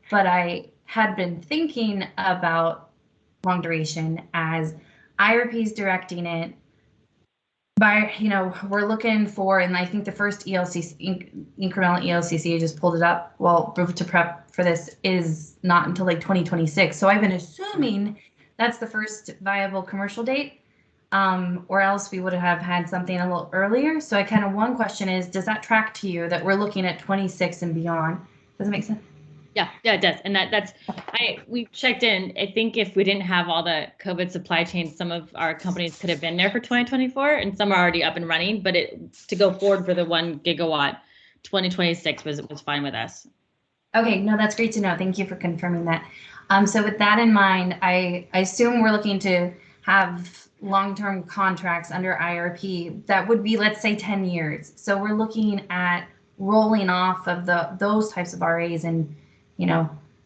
But I had been thinking about long duration as IRP's directing it by, we're looking for, and I think the first ELCC, incremental ELCC, I just pulled it up, well, to prep for this, is not until like 2026. So I've been assuming that's the first viable commercial date, or else we would have had something a little earlier. So one question is, does that track to you that we're looking at 26 and beyond? Does it make sense? Yeah, it does. And we checked in. I think if we didn't have all the COVID supply chain, some of our companies could have been there for 2024, and some are already up and running. But to go forward for the 1 gigawatt, 2026 was fine with us. Okay, no, that's great to know. Thank you for confirming that. So with that in mind, I assume we're looking to have long-term contracts under IRP that would be, let's say, 10 years. So we're looking at rolling off of those types of RAs and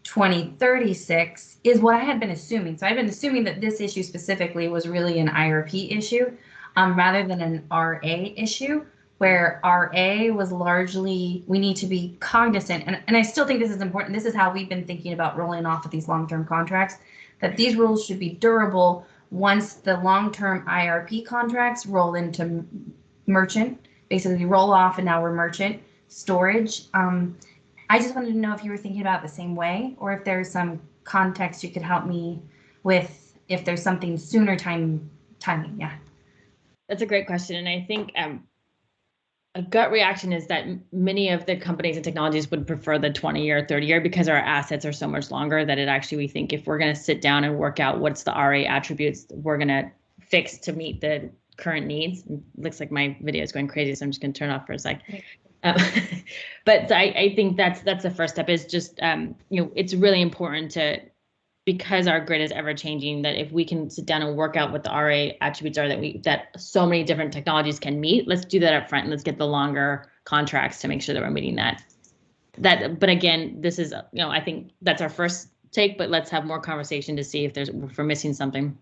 2036 is what I had been assuming. So I've been assuming that this issue specifically was really an IRP issue rather than an RA issue, where RA was largely, we need to be cognizant, and I still think this is important. This is how we've been thinking about rolling off of these long-term contracts, that these rules should be durable once the long-term IRP contracts roll into merchant, basically roll off and now we're merchant storage. I just wanted to know if you were thinking about it the same way, or if there's some context you could help me with, if there's something sooner timing. Yeah. That's a great question. And I think a gut reaction is that many of the companies and technologies would prefer the 20-year, 30-year because our assets are so much longer that it actually, we think if we're going to sit down and work out what's the RA attributes we're going to fix to meet the current needs. It looks like my video is going crazy, so I'm just going to turn off for a sec. But I think that's the first step, is just, it's really important to, because our grid is ever changing, that if we can sit down and work out what the RA attributes are that so many different technologies can meet, let's do that up front and let's get the longer contracts to make sure that we're meeting that. But again, this is, I think that's our first take, but let's have more conversation to see if we're missing something.